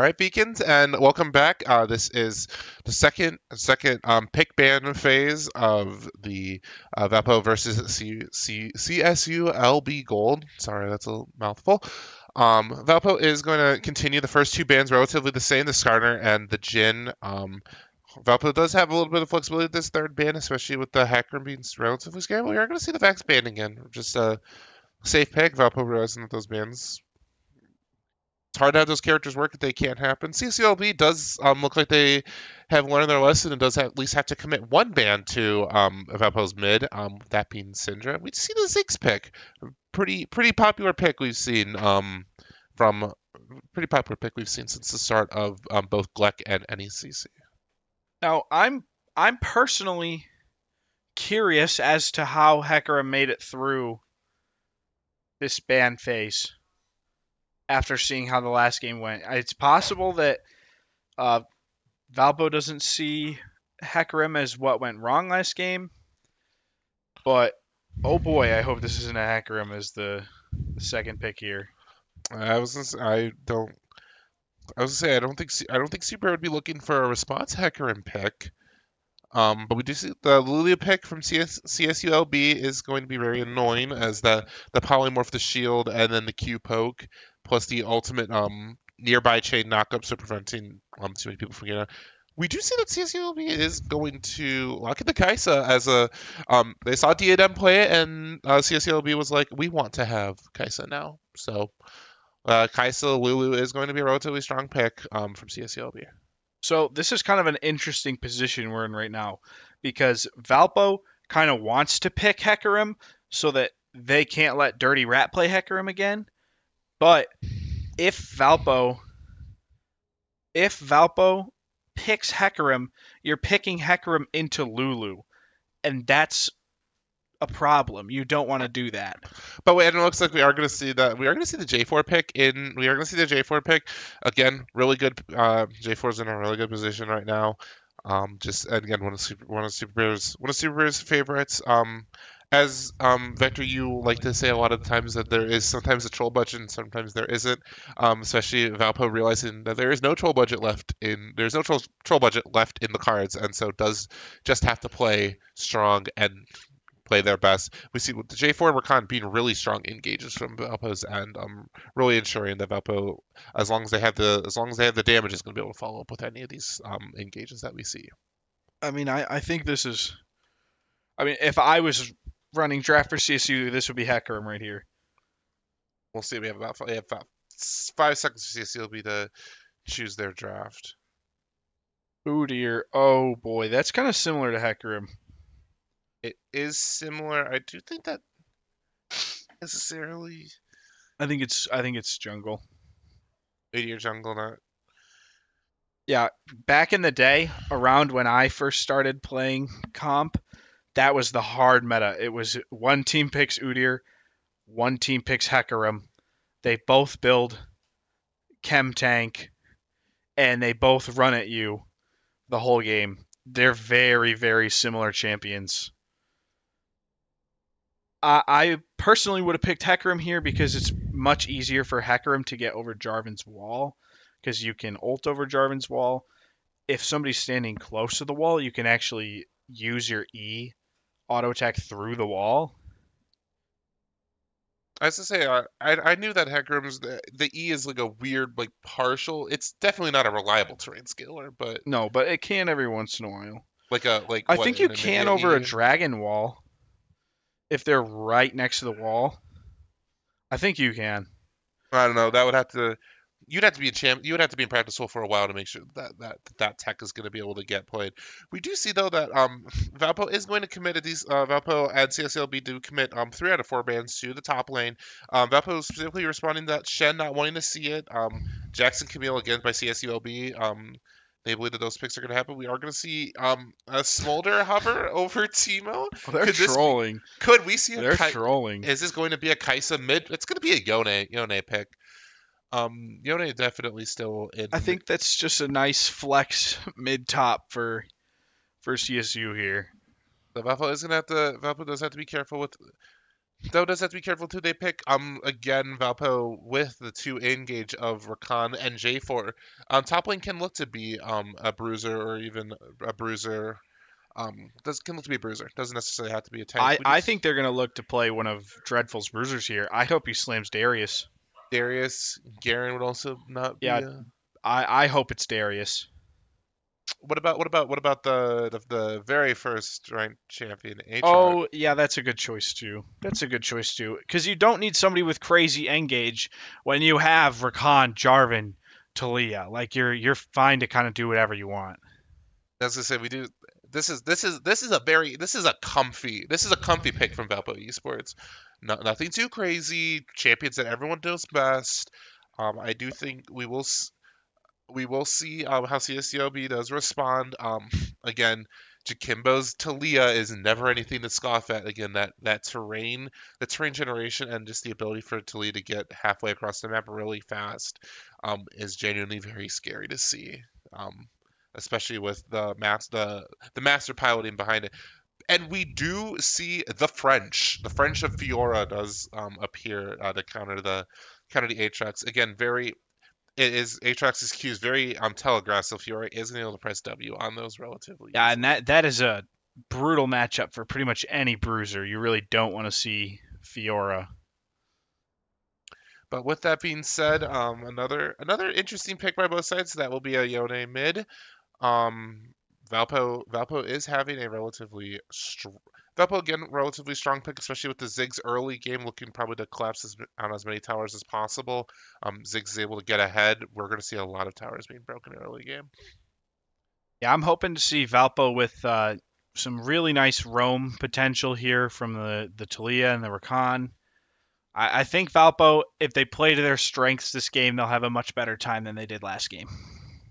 right, Beacons, and welcome back. This is the second pick ban phase of the Valpo versus CSULB Gold. Sorry, that's a mouthful. Valpo is going to continue the first two bans relatively the same, the Skarner and the Jin. Valpo does have a little bit of flexibility with this third ban, especially with the Hacker being relatively scalable. You're going to see the Vax ban again. Just a safe pick. Valpo realizing that those bans, it's hard to have those characters work if they can't happen. CCLB does look like they have learned their lesson and does at least have to commit one ban to Valpo's mid, that being Syndra. We see the Ziggs pick. Pretty popular pick we've seen from pretty popular pick we've seen since the start of both Gleck and NECC. Now, I'm personally curious as to how Hecarim made it through this ban phase after seeing how the last game went. It's possible that Valpo doesn't see Hecarim as what went wrong last game, but oh boy, I hope this isn't a Hecarim as the second pick here. I was gonna say, I don't think Super would be looking for a response Hecarim pick. But we do see the Lulia pick from CSULB is going to be very annoying as the polymorph, the shield, and then the Q poke, plus the ultimate nearby chain knockup, so preventing too many people from getting out. We do see that CSULB is going to lock in the Kaisa as a they saw DADM play it, and CSULB was like, we want to have Kaisa now. So Kaisa Lulu is going to be a relatively strong pick from CSULB. So this is kind of an interesting position we're in right now because Valpo kind of wants to pick Hecarim so that they can't let Dirty Rat play Hecarim again. But if Valpo picks Hecarim, you're picking Hecarim into Lulu, and that's a problem. You don't want to do that. But wait, and it looks like we are going to see that. We are going to see the J4 pick in. We are going to see the J4 pick again. Really good. J4's in a really good position right now. Just again, one of Superbear's favorites. As Vector, you like to say a lot of times that there is sometimes a troll budget and sometimes there isn't. Especially Valpo realizing that there is no troll budget left in. There's no troll budget left in the cards, and so does just have to play strong and play their best. We see with the J4 and Rakan being really strong engages from Valpo's end, really ensuring that Valpo, as long as they have the damage, is going to be able to follow up with any of these engages that we see. I mean, I think this is. I mean, if I was running draft for CSU, this would be Hecarim right here. We'll see. We have about 5 seconds for CSU to choose their draft. Oh dear. Oh boy, that's kind of similar to Hecarim. It is similar. I do think that necessarily. I think it's jungle. Meteor jungle, not. Yeah, back in the day, around when I first started playing comp, that was the hard meta. It was one team picks Udyr, one team picks Hecarim. They both build Chem Tank, and they both run at you the whole game. They're very, very similar champions. I personally would have picked Hecarim here because it's much easier for Hecarim to get over Jarvan's wall because you can ult over Jarvan's wall. If somebody's standing close to the wall, you can actually use your E auto attack through the wall. As I say, I knew that Hecarim's the E is like a weird like partial. It's definitely not a reliable terrain scaler, but no, but it can every once in a while. I think you can over a dragon wall if they're right next to the wall. I think you can. I don't know. That would have to. You'd have to be a champ. You would have to be in practice hole for a while to make sure that tech is going to be able to get played. We do see though that Valpo is going to commit these. Valpo and CSLB do commit 3 out of 4 bans to the top lane. Valpo is specifically responding to that Shen not wanting to see it. Jackson Camille again by CSULB. They believe that those picks are going to happen. We are going to see a Smolder hover over Teemo. Oh, they're trolling. Could we see They're trolling. Is this going to be a Kaisa mid? It's going to be a Yone pick. Yone definitely still in. I think that's just a nice flex mid top for CSU here. The Valpo is gonna have to. Valpo does have to be careful with Though does have to be careful too. They pick again Valpo with the two engage of Rakan and J4. Top lane can look to be a bruiser or even a bruiser. Does can look to be a bruiser. Doesn't necessarily have to be a tank. I think they're gonna look to play one of Dreadful's bruisers here. I hope he slams Darius. Darius Garen would also not be Yeah, a. I hope it's Darius. What about the very first ranked champion Aatrox? Oh, yeah, that's a good choice too. That's a good choice too. Because you don't need somebody with crazy engage when you have Rakan, Jarvan, Talia. Like you're fine to kind of do whatever you want. As I say, we do. This is a comfy pick from Valpo Esports. Nothing too crazy. Champions that everyone does best. I do think we will see how CSCOB does respond. Again, Jakimbo's Talia is never anything to scoff at. Again, the terrain generation, and just the ability for Talia to get halfway across the map really fast, is genuinely very scary to see. Especially with the master piloting behind it. And we do see the French. The French of Fiora does appear to counter the Aatrox. Again, it is Aatrox's Q is very telegraphed, so Fiora is going to be able to press W on those relatively Yeah, and easily. that is a brutal matchup for pretty much any bruiser. You really don't want to see Fiora. But with that being said, another interesting pick by both sides. That will be a Yone mid. Um, Valpo is having a Valpo again relatively strong pick, especially with the Ziggs early game looking probably to collapse on as many towers as possible. Ziggs is able to get ahead. We're going to see a lot of towers being broken early game. Yeah, I'm hoping to see Valpo with some really nice roam potential here from the Talia and the Rakan. I think Valpo, if they play to their strengths this game, they'll have a much better time than they did last game.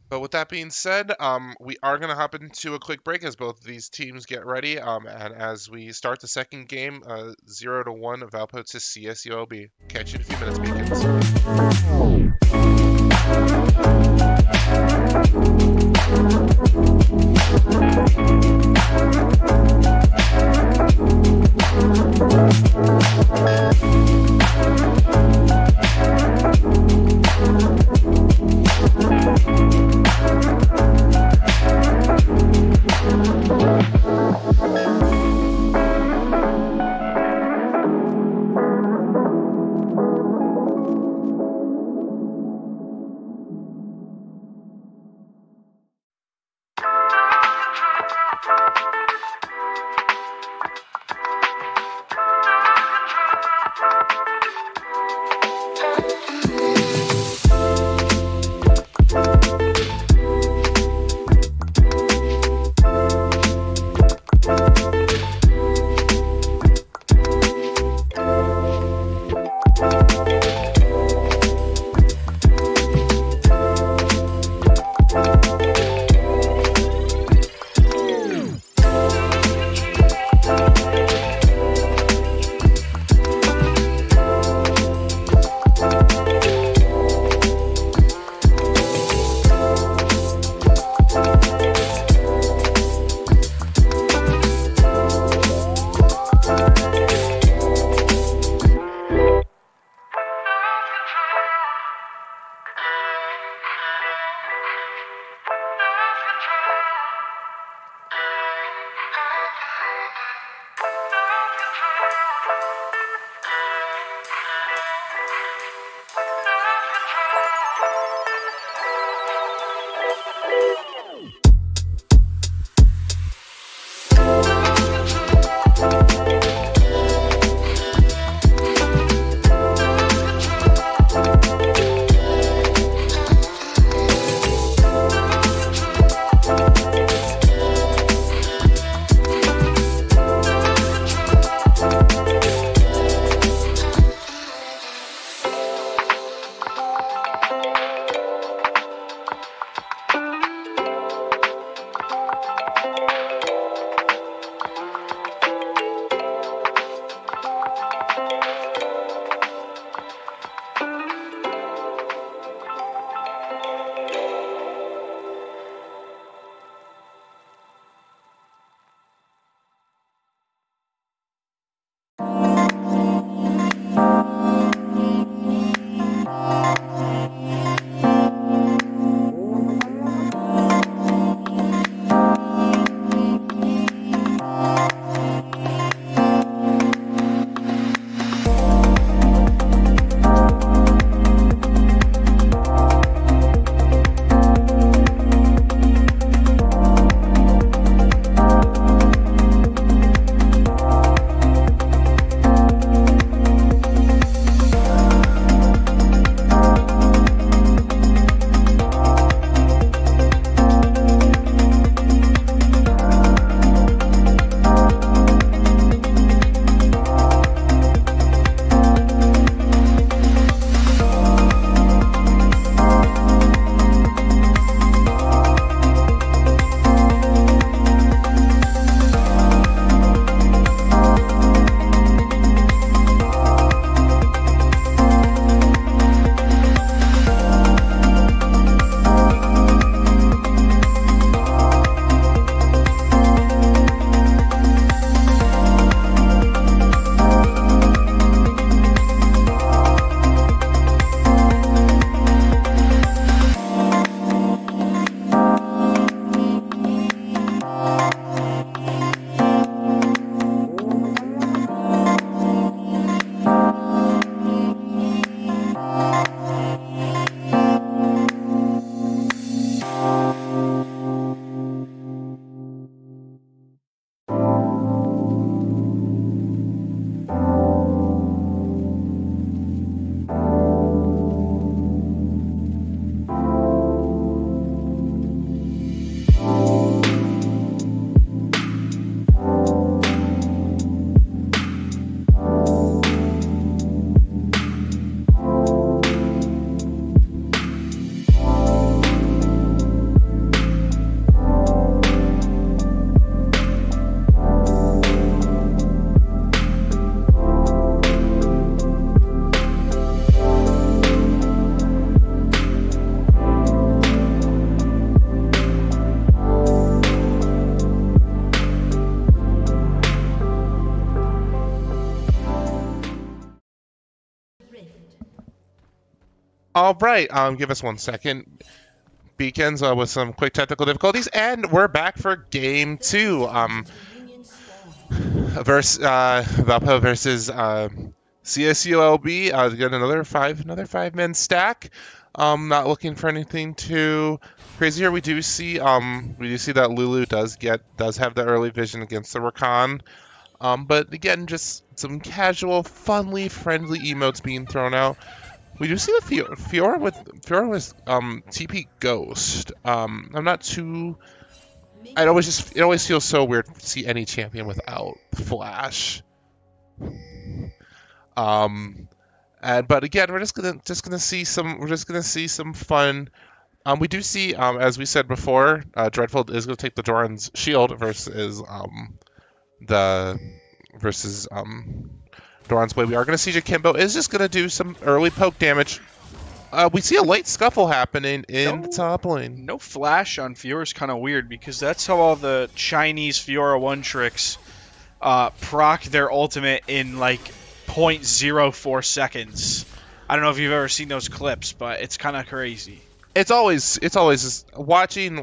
But with that being said, we are going to hop into a quick break as both of these teams get ready. And as we start the second game, 0-1 Valpo to CSULB. Catch you in a few minutes, Beacons. All right, give us 1 second. Beacons with some quick technical difficulties, and we're back for game two. Valpo versus CSULB. Got another five-man stack. Not looking for anything too crazy here. We do see that Lulu does have the early vision against the Rakan. But again, just some casual, friendly emotes being thrown out. We do see the Fiora with TP Ghost. I'm not too. It always feels so weird to see any champion without Flash. But again, we're just gonna see some fun. We do see, as we said before, Dreadful is gonna take the Doran's shield the versus Doran's Blade. We are gonna see Jakimbo is just gonna do some early poke damage. We see a late scuffle happening in the top lane. No flash on Fiora's kind of weird because that's how all the Chinese Fiora 1 tricks proc their ultimate in like 0.04 seconds. I don't know if you've ever seen those clips, but it's kind of crazy. It's always just watching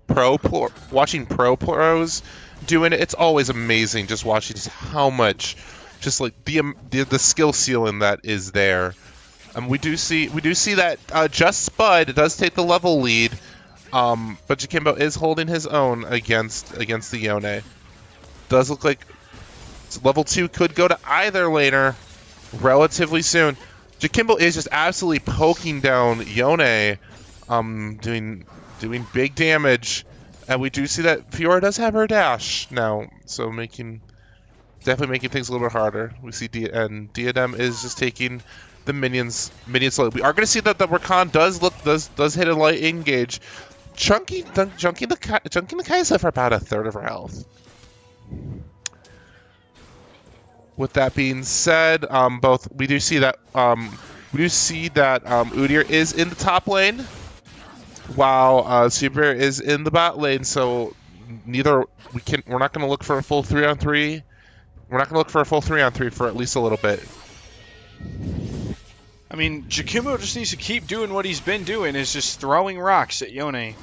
pro pros doing it. It's always amazing just watching just how much just like the skill ceiling that is there. We do see that just Spud does take the level lead, but Jakimbo is holding his own against the Yone. Does look like level 2 could go to either laner relatively soon. Jakimbo is just absolutely poking down Yone, doing big damage, and we do see that Fiora does have her dash now, so definitely making things a little bit harder. We see Diadem is just taking the minions slowly. We are going to see that the Rakan does hit a light engage, chunking the Kai'Sa for about a third of her health. With that being said, we do see that Udyr is in the top lane, while Super is in the bot lane. So we're not going to look for a full 3-on-3. We're not going to look for a full 3-on-3 for at least a little bit. I mean, Jakimbo just needs to keep doing what he's been doing, is just throwing rocks at Yone.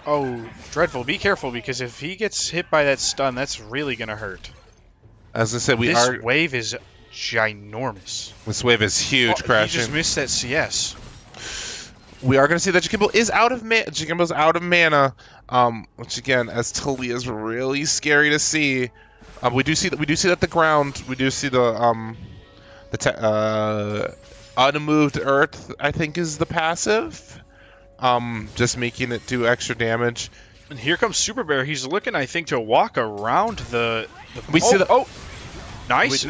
Oh, Dreadful, be careful, because if he gets hit by that stun, that's really going to hurt. As I said, this wave is ginormous. This wave is huge, crashing. He just missed that CS. We are going to see that Jakimbo is out of mana. Jakimbo's out of mana, which again, as Talia, is really scary to see. We do see that the ground. We do see the unmoved Earth, I think, is the passive. Just making it do extra damage. And here comes Super Bear. He's looking, I think, to walk around the nice.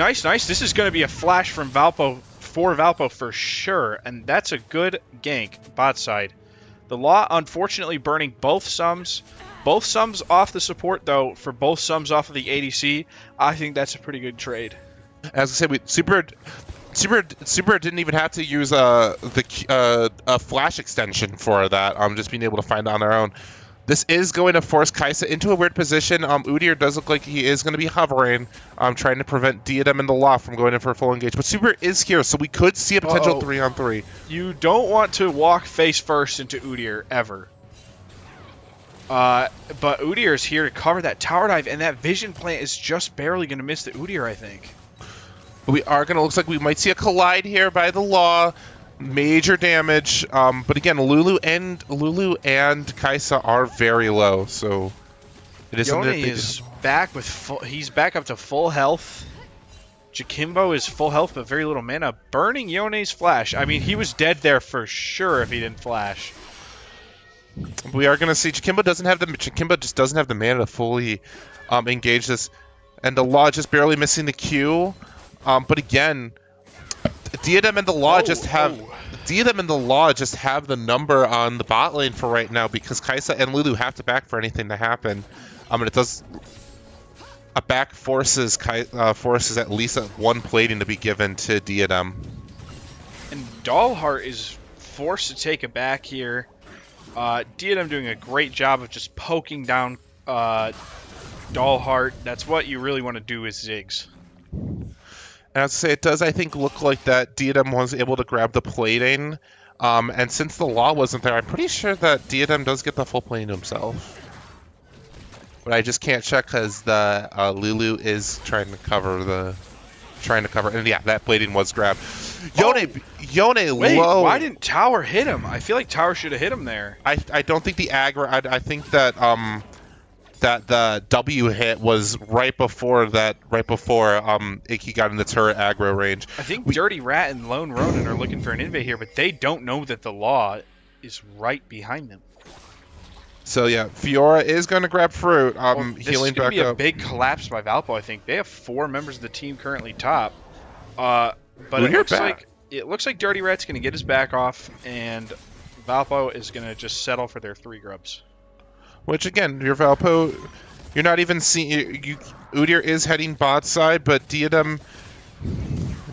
This is going to be a flash from Valpo for Valpo for sure, and that's a good gank bot side. The Law unfortunately burning both sums. Both sums off the support, though, for both sums off of the ADC. I think that's a pretty good trade. As I said, Super didn't even have to use a flash extension for that. Just being able to find it on their own. This is going to force Kai'Sa into a weird position. Udyr does look like he is going to be hovering, trying to prevent Diadem and the Law from going in for a full engage. But Super is here, so we could see a potential 3-on-3. You don't want to walk face first into Udyr, ever. But Udyr is here to cover that tower dive, and that vision plant is just barely going to miss the Udyr, I think. We are going to, looks like we might see a collide here by the Law. Major damage, but again, Lulu and Kai'Sa are very low, so it is Yone is back with he's back up to full health. Jakimbo is full health but very little mana, burning Yone's flash. I mean, he was dead there for sure if he didn't flash. We are going to see Jakimbo just doesn't have the mana to fully engage this, and the Law just barely missing the Q. But again, Diadem and the Law just have the number on the bot lane for right now, because Kai'Sa and Lulu have to back for anything to happen. And it does a back forces at least one plating to be given to Diadem. And Dollheart is forced to take a back here. Diadem doing a great job of just poking down Dollheart. That's what you really want to do with Ziggs. And I'd say it does, I think, look like that Diadem was able to grab the plating. And since the law wasn't there, I'm pretty sure that Diadem does get the full plating himself. But I just can't check because the Lulu is trying to cover and yeah, that plating was grabbed. Yone Wait, low. why didn't Tower hit him? I feel like Tower should have hit him there. I don't think the aggro. I think that that the W hit was right before Icky got in the turret aggro range. I think Dirty Rat and Lone Ronin are looking for an invade here, but they don't know that the law is right behind them. So yeah, Fiora is going to grab fruit. This Healing is going back to be a up. big collapse by Valpo, I think. They have 4 members of the team currently top. But it looks like Dirty Rat's going to get his back off, and Valpo is going to just settle for their 3 grubs. Which again, your Valpo, you're not even seeing. Udyr is heading bot side, but Diadem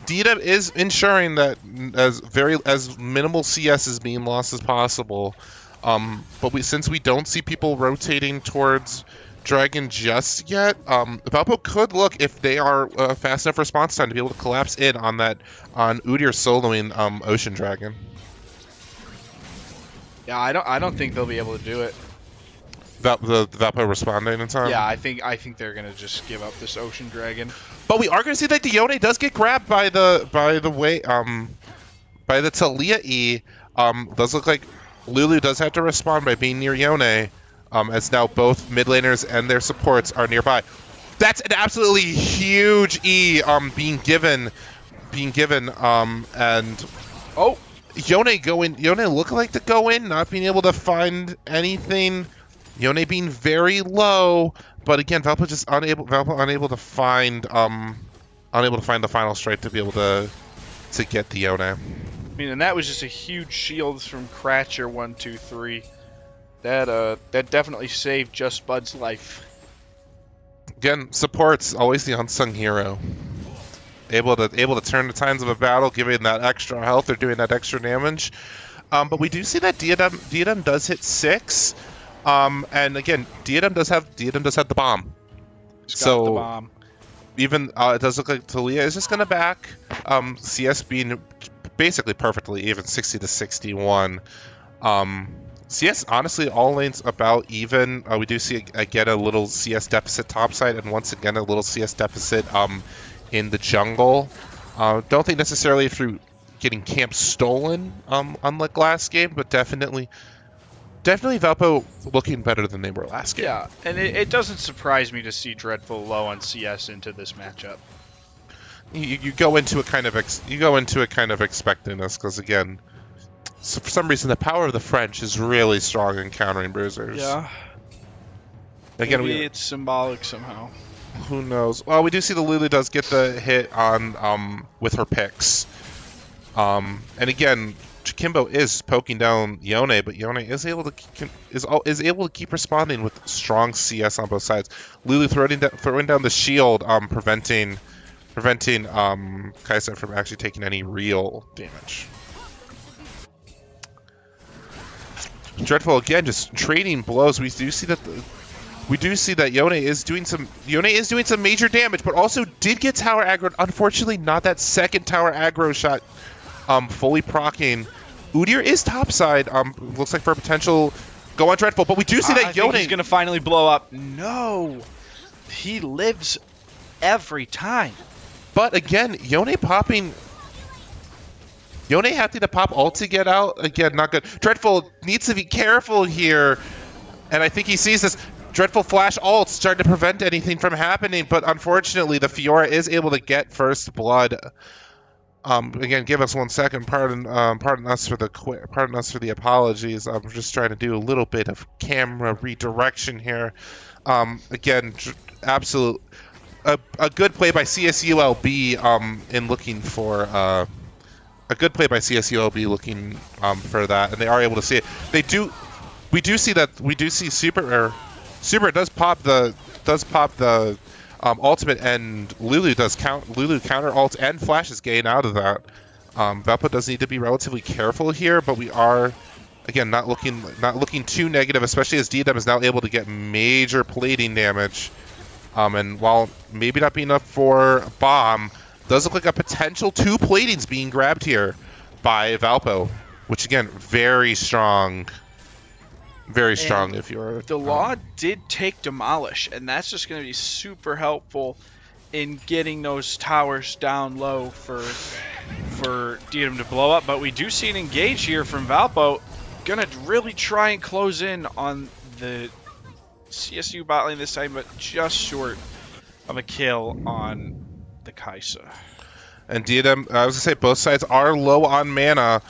is ensuring that as minimal CS is being lost as possible. But since we don't see people rotating towards Dragon just yet, Valpo could look, if they are fast enough response time, to be able to collapse in on Udyr soloing Ocean Dragon. Yeah, I don't think they'll be able to do it. The Valpo responding in time. Yeah, I think they're gonna just give up this Ocean Dragon. But we are gonna see that the Yone does get grabbed by the Talia E. Does look like Lulu does have to respond by being near Yone, as now both mid laners and their supports are nearby. That's an absolutely huge E being given, and oh, Yone look like to go in, not being able to find anything. Yone being very low, but again, Valpo just unable to find the final strike to be able to get the Yone. I mean, and that was just a huge shield from Cratcher 1-2-3. That definitely saved Just Bud's life. Again, support's always the unsung hero. Able to turn the tides of a battle, giving that extra health or doing that extra damage. But we do see that Diadem does hit 6. And again, Diadem does have the bomb. So the bomb. Even it does look like Talia is just gonna back. CS being basically perfectly even, 60 to 61. CS honestly all lanes about even. We do see again a little CS deficit topside, and once again a little CS deficit in the jungle. Don't think necessarily through getting camp stolen, unlike last game, but definitely Valpo looking better than they were last game. Yeah, and it doesn't surprise me to see Dreadful low on CS into this matchup. You go into it kind of expecting this, because again, so for some reason the power of the French is really strong in countering bruisers. Yeah. Again, maybe it's symbolic somehow. Who knows? Well, we do see the Lulu does get the hit on with her picks. And again, Kimbo is poking down Yone, but Yone is able to keep responding with strong CS on both sides. Lulu throwing down the shield, preventing Kai'Sa from actually taking any real damage. Dreadful again, just trading blows. We do see that Yone is doing some major damage, but also did get tower aggroed. Unfortunately, not that second tower aggro shot fully proccing. Udyr is topside. Looks like for a potential go on Dreadful, but we do see that Yone is going to finally blow up. No, he lives every time. But again, Yone having to pop ult to get out. Again, not good. Dreadful needs to be careful here, and I think he sees this. Dreadful flash ults trying to prevent anything from happening, but unfortunately the Fiora is able to get first blood. Again, give us 1 second. Pardon us for the apologies. I'm just trying to do a little bit of camera redirection here. Again, absolute a good play by CSULB in looking for a good play by CSULB looking for that, and they are able to see it. We do see Super does pop the ultimate, and Lulu counter ult and flashes gain out of that. Valpo does need to be relatively careful here, but we are again not looking too negative, especially as Diadem is now able to get major plating damage. And while maybe not being enough for bomb, Does look like a potential 2 platings being grabbed here by Valpo, which again, very strong. Very strong if you're... The Law did take Demolish, and that's just going to be super helpful in getting those towers down low for Diadem to blow up. But we do see an engage here from Valpo. Going to really try and close in on the CSU bot lane this time, but just short of a kill on the Kai'Sa. And Diadem, I was going to say, both sides are low on mana.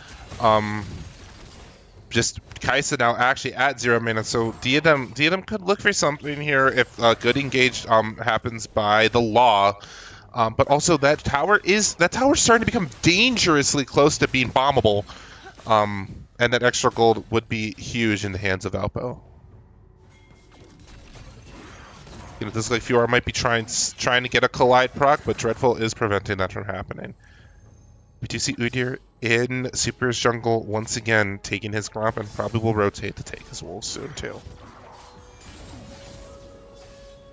Just Kai'Sa now actually at 0 mana, so Diadem could look for something here if good engage happens by the Law. But also that tower's starting to become dangerously close to being bombable. And that extra gold would be huge in the hands of Valpo. You know, this looks like Fiora might be trying to get a collide proc, but Dreadful is preventing that from happening. We do see Udyr in Super's jungle once again, taking his Gromp, and probably will rotate to take his Wolves soon too.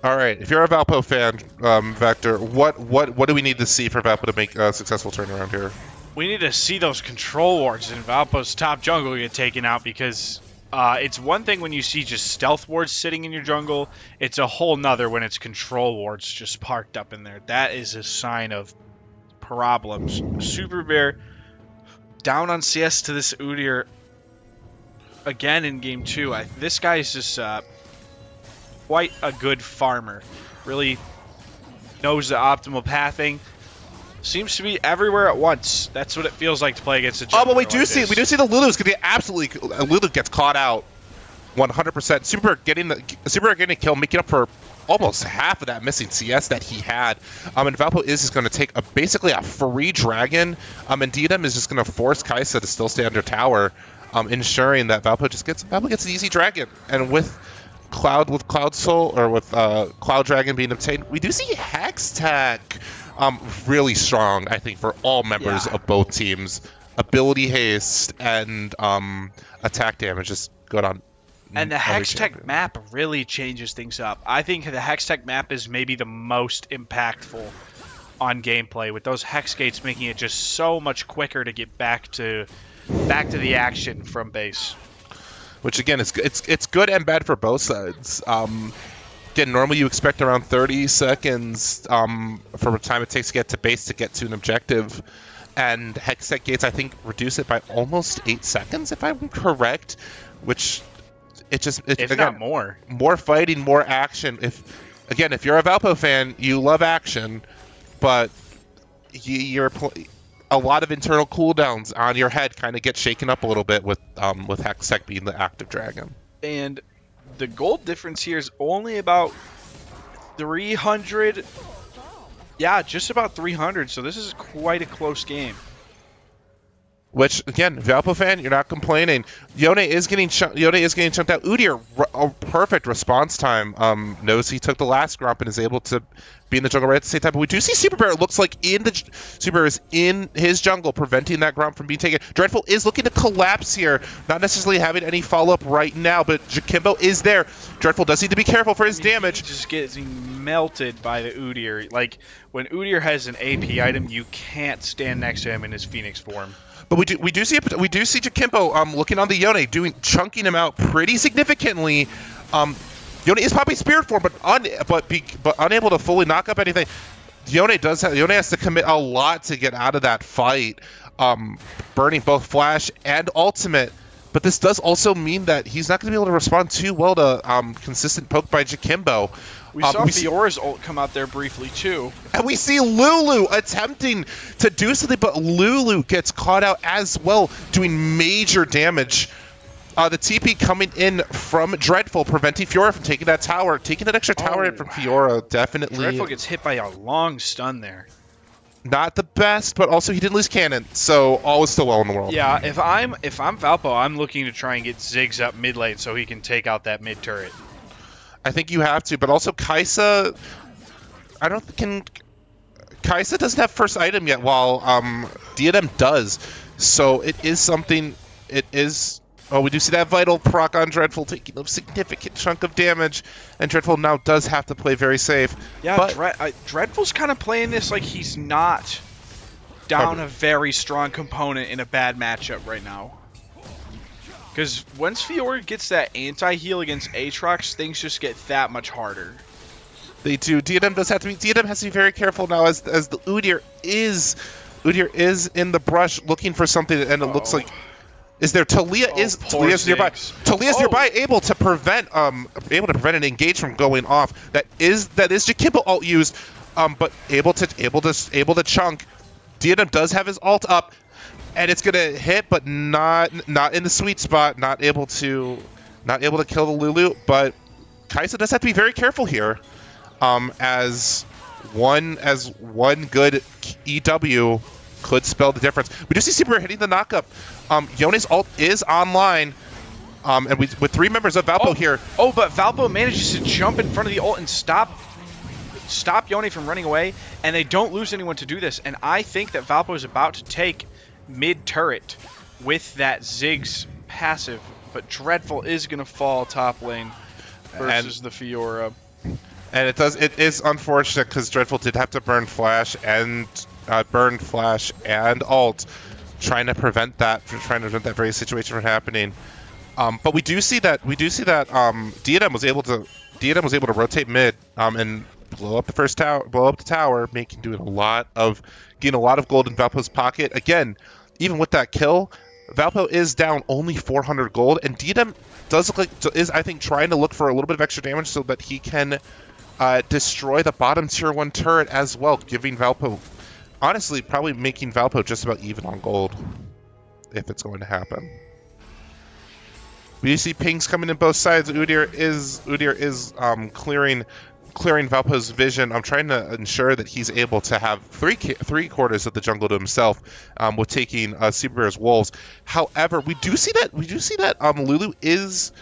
All right, if you're a Valpo fan, Vector, what do we need to see for Valpo to make a successful turnaround here? We need to see those control wards in Valpo's top jungle get taken out, because it's one thing when you see just stealth wards sitting in your jungle. It's a whole nother when it's control wards just parked up in there. That is a sign of problems. Super Bear down on CS to this Udyr again in game 2. This guy is just quite a good farmer. Really knows the optimal pathing. Seems to be everywhere at once. That's what it feels like to play against a jungler. Oh, but we do see the Lulu's gonna get absolutely. Lulu gets caught out 100%. Super getting a kill, making up for almost half of that missing CS that he had. And Valpo is just going to take basically a free dragon. And Diadem is just going to force Kai'Sa to still stay under tower, ensuring that Valpo gets an easy dragon. And with Cloud Soul, or with Cloud Dragon being obtained, we do see Hex Tech really strong, I think, for all members of both teams. Ability haste and attack damage is good on. And the Hextech map really changes things up. I think the Hextech map is maybe the most impactful on gameplay, with those Hex gates making it just so much quicker to get back to the action from base. Which again, it's good and bad for both sides. Again, normally you expect around 30 seconds from the time it takes to get to base to get to an objective. And Hextech gates, I think, reduce it by almost 8 seconds, if I'm correct. Which... if again, not more fighting, more action. If you're a Valpo fan, you love action, but you're a lot of internal cooldowns on your head kind of get shaken up a little bit with Hextech being the active dragon. And the gold difference here is only about 300. Yeah, just about 300. So this is quite a close game. Which, again, Valpo fan, you're not complaining. Yone is getting chunked out. Udyr, a perfect response time. Knows he took the last Gromp and is able to be in the jungle right at the same time. But we do see Super Bear. It looks like Super Bear is in his jungle, preventing that Gromp from being taken. Dreadful is looking to collapse here. Not necessarily having any follow-up right now, but Jakimbo is there. Dreadful does need to be careful for his damage. He just getting melted by the Udyr. Like, when Udyr has an AP item, you can't stand next to him in his Phoenix form. But we do see Jakimbo looking on the Yone, chunking him out pretty significantly. Yone is probably spirit form, but unable to fully knock up anything. Yone has to commit a lot to get out of that fight, burning both flash and ultimate. But this does also mean that he's not going to be able to respond too well to consistent poke by Jakimbo. We saw Fiora's ult come out there briefly, too. And we see Lulu attempting to do something, but Lulu gets caught out as well, doing major damage. The TP coming in from Dreadful, preventing Fiora from taking that tower. Taking that extra tower in from Fiora, definitely. Dreadful gets hit by a long stun there. Not the best, but also he didn't lose cannon, so all is still well in the world. Yeah, if I'm Valpo, I'm looking to try and get Ziggs up mid lane so he can take out that mid turret. I think you have to, but also Kai'Sa, Kai'Sa doesn't have first item yet, while Diadem does. So it is something. It is Oh, we do see that vital proc on Dreadful taking a significant chunk of damage, and Dreadful now does have to play very safe. Yeah, but Dreadful's kind of playing this like he's not down a very strong component in a bad matchup right now. Because once Fiora gets that anti-heal against Aatrox, things just get that much harder. They do. Diadem has to be very careful now as the Udyr is in the brush looking for something, and it looks like is there Talia Talia's nearby. Talia's nearby, able to prevent an engage from going off. That is Jakimbo ult used, but able to chunk. Diadem does have his ult up, and it's gonna hit, but not in the sweet spot. Not able to kill the Lulu, but Kai'Sa does have to be very careful here. As one good EW could spell the difference. We do see Super hitting the knockup. Yone's ult is online, and with 3 members of Valpo here. Oh, but Valpo manages to jump in front of the ult and stop Yone from running away, and they don't lose anyone to do this. And I think that Valpo is about to take mid turret with that Ziggs passive, but Dreadful is going to fall top lane versus the Fiora. And it is unfortunate because Dreadful did have to burn flash and ult, trying to prevent that very situation from happening. But we do see that Diadem was able to rotate mid and blow up the tower, getting a lot of gold in Valpo's pocket. Again, even with that kill, Valpo is down only 400 gold, and Diadem does look like is I think trying to look for a little bit of extra damage so that he can destroy the bottom tier 1 turret as well, giving Valpo, honestly, probably making Valpo just about even on gold, if it's going to happen. We see pings coming in both sides. Udyr is clearing Valpo's vision. I'm trying to ensure that he's able to have three quarters of the jungle to himself, with taking Super Bear's wolves. However, we do see that Lulu is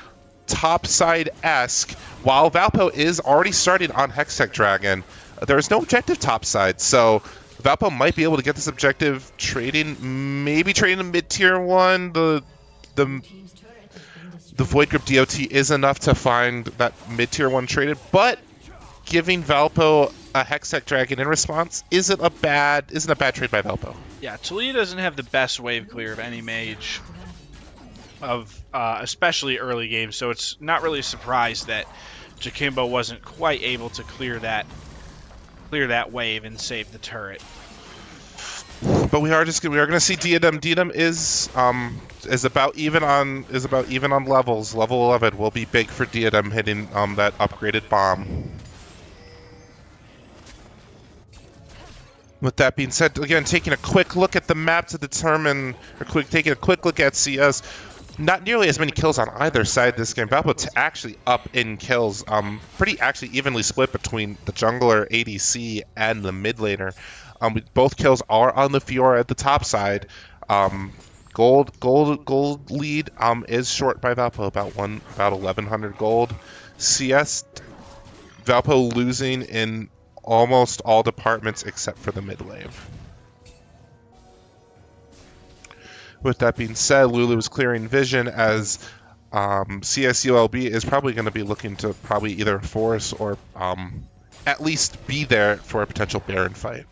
topside-esque, while Valpo is already starting on Hextech Dragon. There is no objective topside, so Valpo might be able to get this objective maybe trading a mid-tier 1. The Void Grip DOT is enough to find that mid-tier 1 traded, but giving Valpo a Hextech Dragon in response isn't a bad trade by Valpo. Yeah, Talia doesn't have the best wave clear of any mage of especially early games, so it's not really a surprise that Jakimbo wasn't quite able to clear that wave and save the turret. But we are going to see Diadem. Diadem is about even on levels. Level 11 will be big for Diadem, hitting that upgraded bomb. With that being said, again, taking a quick look at the map to determine, taking a quick look at CS. Not nearly as many kills on either side this game. Valpo actually up in kills, pretty actually evenly split between the jungler, ADC, and the mid laner. Both kills are on the Fiora at the top side. Gold lead is short by Valpo, about 1,100 gold. CS, Valpo losing in almost all departments except for the mid wave. With that being said, Lulu is clearing vision as CSULB is probably going to be looking to either force or at least be there for a potential Baron fight.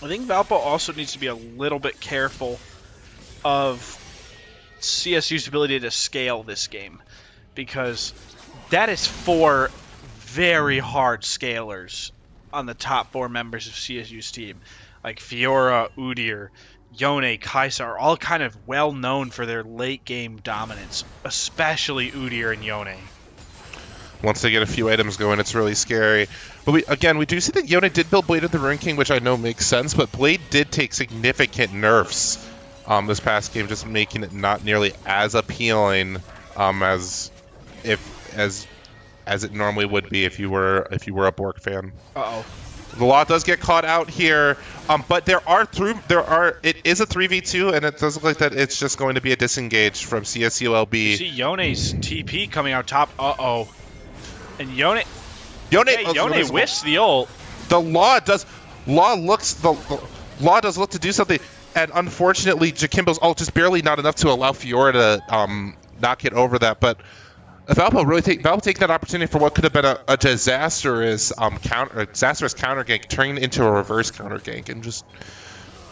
I think Valpo also needs to be a little bit careful of CSU's ability to scale this game, because that is 4 very hard scalers on the top 4 members of CSU's team. Like Fiora, Udyr, Yone, Kai'Sa are all kind of well known for their late game dominance, especially Udyr and Yone. Once they get a few items going, it's really scary. But we do see that Yone did build Blade of the Ruin King, which I know makes sense, but Blade did take significant nerfs this past game, just making it not nearly as appealing as it normally would be if you were a Bork fan. Uh-oh. The law does get caught out here, but it is a 3v2, and it does look like that it's just going to be a disengage from CSULB. You see Yone's TP coming out top. Uh-oh. And Yone whiffs the ult. The law Law does look to do something, and unfortunately, Jakimbo's ult just barely not enough to allow Fiora to not get over that. But Valpo really take that opportunity for what could have been a disastrous counter gank, turning into a reverse counter gank, and just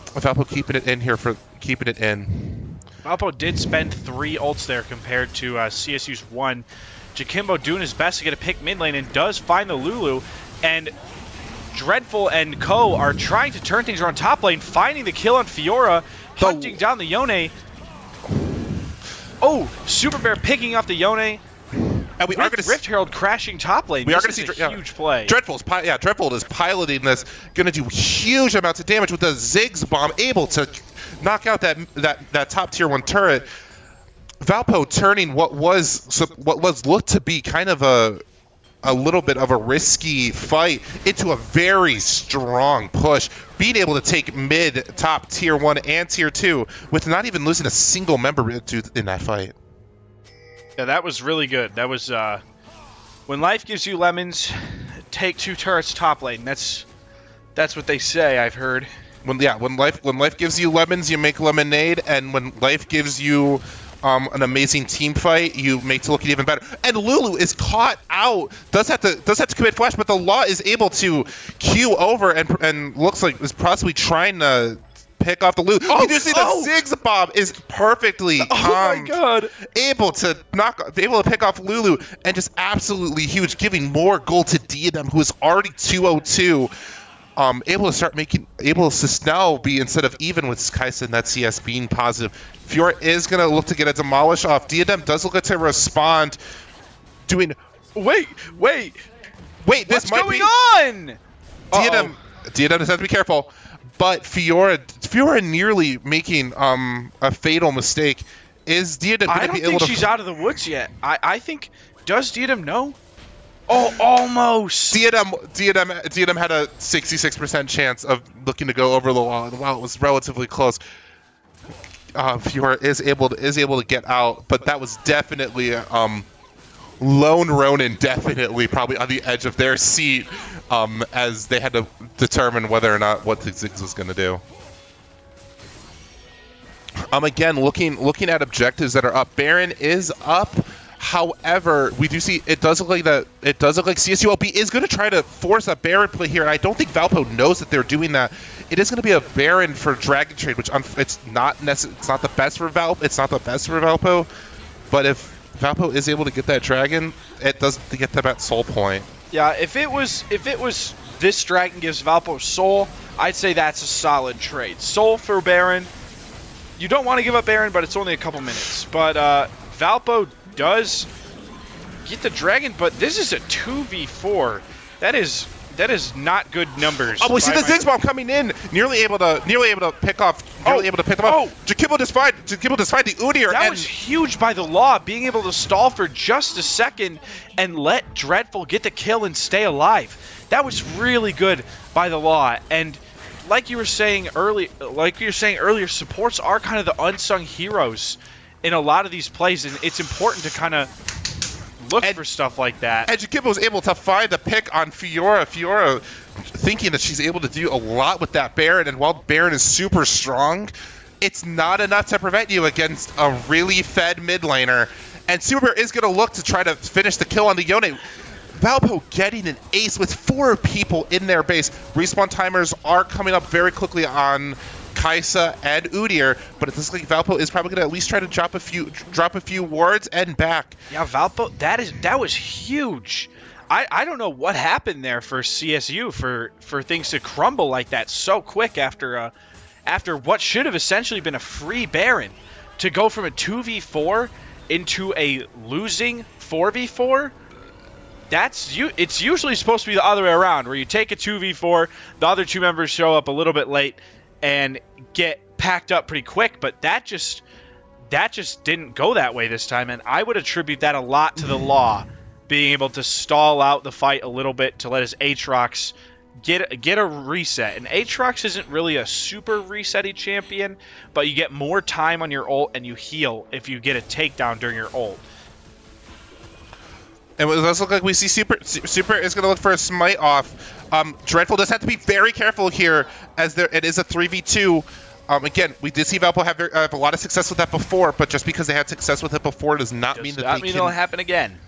Valpo keeping it in here for keeping it in. Valpo did spend 3 ults there compared to CSU's 1. Jakimbo doing his best to get a pick mid lane and does find the Lulu, and Dreadful and Co are trying to turn things around top lane, finding the kill on Fiora, hunting down the Yone. Oh, Super Bear picking off the Yone. And we are going to Rift Herald crashing top lane. We this are going to see a huge play. Dreadful is piloting this, going to do huge amounts of damage with the Ziggs bomb, able to knock out that top tier 1 turret. Valpo turning what was looked to be kind of a little bit of a risky fight into a very strong push, being able to take mid, top tier 1 and tier 2 with not even losing a single member in that fight. Yeah, that was really good. That was when life gives you lemons, take 2 turrets top lane. That's what they say, I've heard. When life gives you lemons, you make lemonade, and when life gives you an amazing team fight, you make to look even better. And Lulu is caught out. Does have to commit flash, but the Law is able to queue over and looks like is possibly trying to pick off the Lulu. Oh, you see the Ziggs bomb is perfectly my god, able to pick off Lulu, and just absolutely huge, giving more gold to Diadem, who is already 202. Able to now be instead of even with Kaisa and that CS being positive. Fiora is going to look to get a demolish off. Diadem does look to respond, doing. Wait! This might be. What's going on? Diadem has to be careful, but Fiora nearly making a fatal mistake. Is Diadem going to be able to? I don't think she's out of the woods yet. I think. Does Diadem know? Oh, almost. Diadem had a 66% chance of looking to go over the wall, and while it was relatively close, Fiora is able to get out. But that was definitely Lone Ronin, definitely probably on the edge of their seat as they had to determine whether or not what the Ziggs was going to do. Again, looking at objectives that are up, Baron is up. However, we do see it does look like CSULB is going to try to force a Baron play here, and I don't think Valpo knows that they're doing that. It is going to be a Baron for Dragon Trade, which it's not the best for Valpo, but if Valpo is able to get that Dragon, it does get them at Soul Point. Yeah, if it was this Dragon gives Valpo Soul, I'd say that's a solid trade. Soul for Baron. You don't want to give up Baron, but it's only a couple minutes. But Valpo does get the Dragon, but this is a 2v4. That is not good numbers. Oh, we see the Ziggs bomb coming in, nearly able to pick off. Jakimbo just find the Udyr. That was huge by the Law, being able to stall for just a second and let Dreadful get the kill and stay alive. That was really good by the Law. And like you were saying earlier, supports are kind of the unsung heroes in a lot of these plays, and it's important to kind of look for stuff like that. And Jakimbo was able to find the pick on Fiora. Fiora thinking that she's able to do a lot with that Baron, and while Baron is super strong, it's not enough to prevent you against a really fed mid laner. And Super Bear is going to look to try to finish the kill on the Yone. Valpo getting an ace with 4 people in their base. Respawn timers are coming up very quickly on Kaisa and Udyr, but it looks like Valpo is probably going to at least try to drop a few wards and back. Yeah, Valpo, that was huge. I don't know what happened there for CSU for things to crumble like that so quick after what should have essentially been a free Baron to go from a 2v4 into a losing 4v4. It's usually supposed to be the other way around, where you take a 2v4, the other 2 members show up a little bit late and get packed up pretty quick, but that just didn't go that way this time, and I would attribute that a lot to the Law being able to stall out the fight a little bit to let his Aatrox get a reset. And Aatrox isn't really a super resetty champion, but you get more time on your ult and you heal if you get a takedown during your ult. And it does look like we see Super is going to look for a smite off. Dreadful does have to be very careful here, as it is a 3v2. Again, we did see Valpo have a lot of success with that before, but just because they had success with it before does not mean that it'll happen again.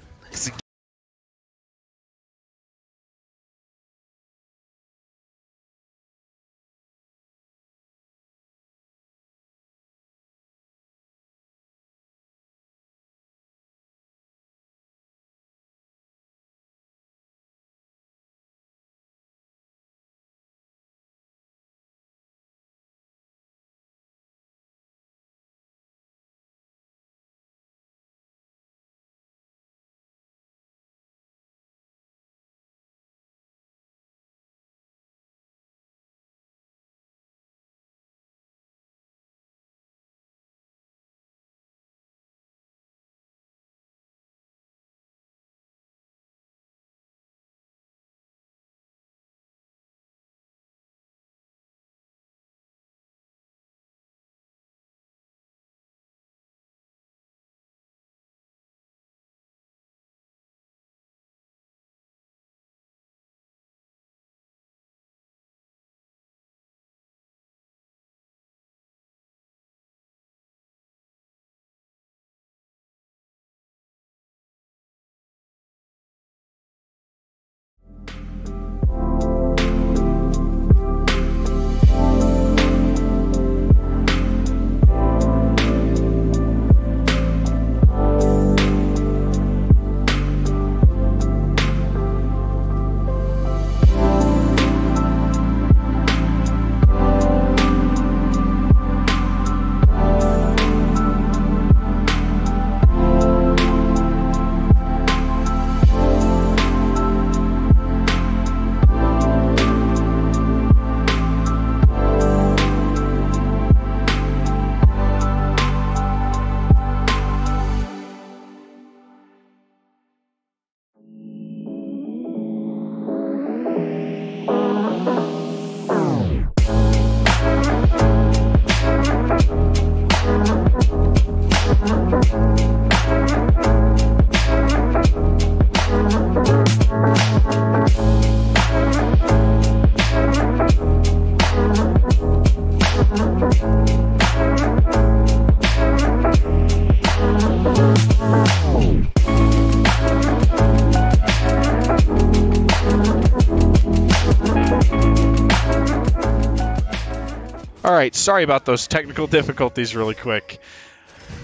All right, sorry about those technical difficulties really quick.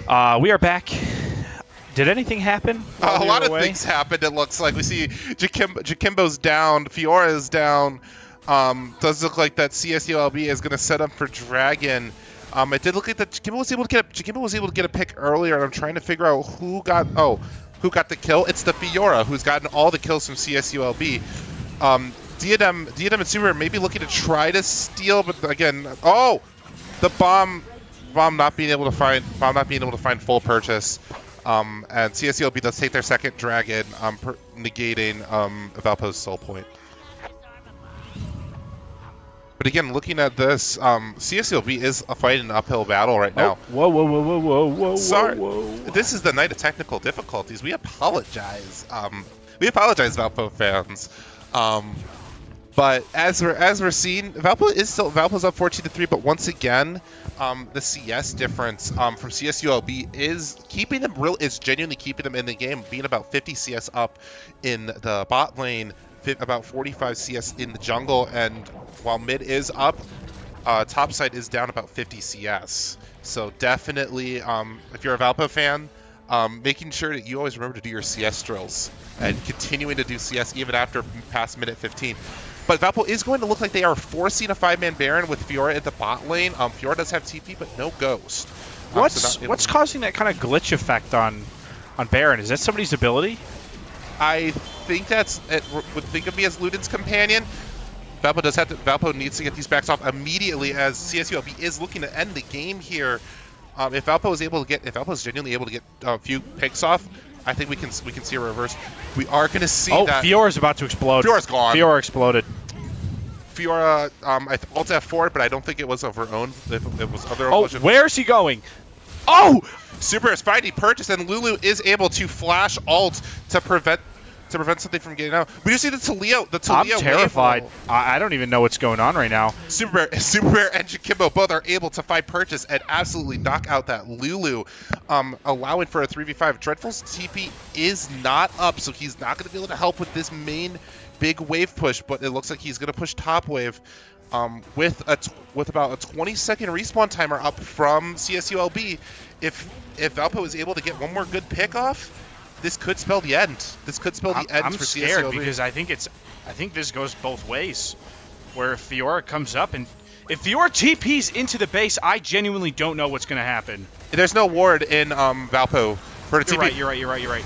We are back. Did anything happen? A lot of things happened, it looks like. We see Jakimbo's down, Fiora's down. Does look like that CSULB is going to set up for Dragon. It did look like that Jakimbo was able to get a pick earlier, and I'm trying to figure out who got the kill. It's the Fiora who's gotten all the kills from CSULB. Diadem and Super may be looking to try to steal, but again, the bomb not being able to find full purchase. And CSULB does take their second dragon, negating Valpo's soul point. But again, looking at this, CSULB is fighting an uphill battle right now. Whoa! Sorry, whoa. This is the night of technical difficulties. We apologize. We apologize, Valpo fans. But as we're seeing, Valpo's up 14-3. But once again, the CS difference from CSULB is genuinely keeping them in the game, being about 50 CS up in the bot lane, about 45 CS in the jungle, and while mid is up, top side is down about 50 CS. So definitely, if you're a Valpo fan, making sure that you always remember to do your CS drills and continuing to do CS even after past minute 15. But Valpo is going to look like they are forcing a 5-man Baron with Fiora at the bot lane. Fiora does have TP, but no Ghost. What's causing that kind of glitch effect on Baron? Is that somebody's ability? I think would think of me as Luden's companion. Valpo needs to get these backs off immediately, as CSULB is looking to end the game here. If Valpo is genuinely able to get a few picks off, I think we can see a reverse. We are going to see that. Fiora's about to explode. Fiora's gone. Fiora exploded. Fiora, I ult F4, but I don't think it was of her own. It was other. Where's he going? Oh! Super is finding purchase, and Lulu is able to flash ult to prevent to prevent something from getting out. We do see the Talia I'm wave terrified. roll. I don't even know what's going on right now. Super Bear and Jakimbo both are able to find purchase and absolutely knock out that Lulu, allowing for a 3v5. Dreadful's TP is not up, so he's not going to be able to help with this main big wave push, but it looks like he's going to push top wave with about a 20-second respawn timer up from CSULB. If Valpo is able to get one more good pick off, this could spell the end. This could spell the end I'm for scared CSULB. because I think this goes both ways. Where if Fiora comes up and if Fiora TPs into the base, I genuinely don't know what's going to happen. There's no ward in Valpo for the TP. You're right.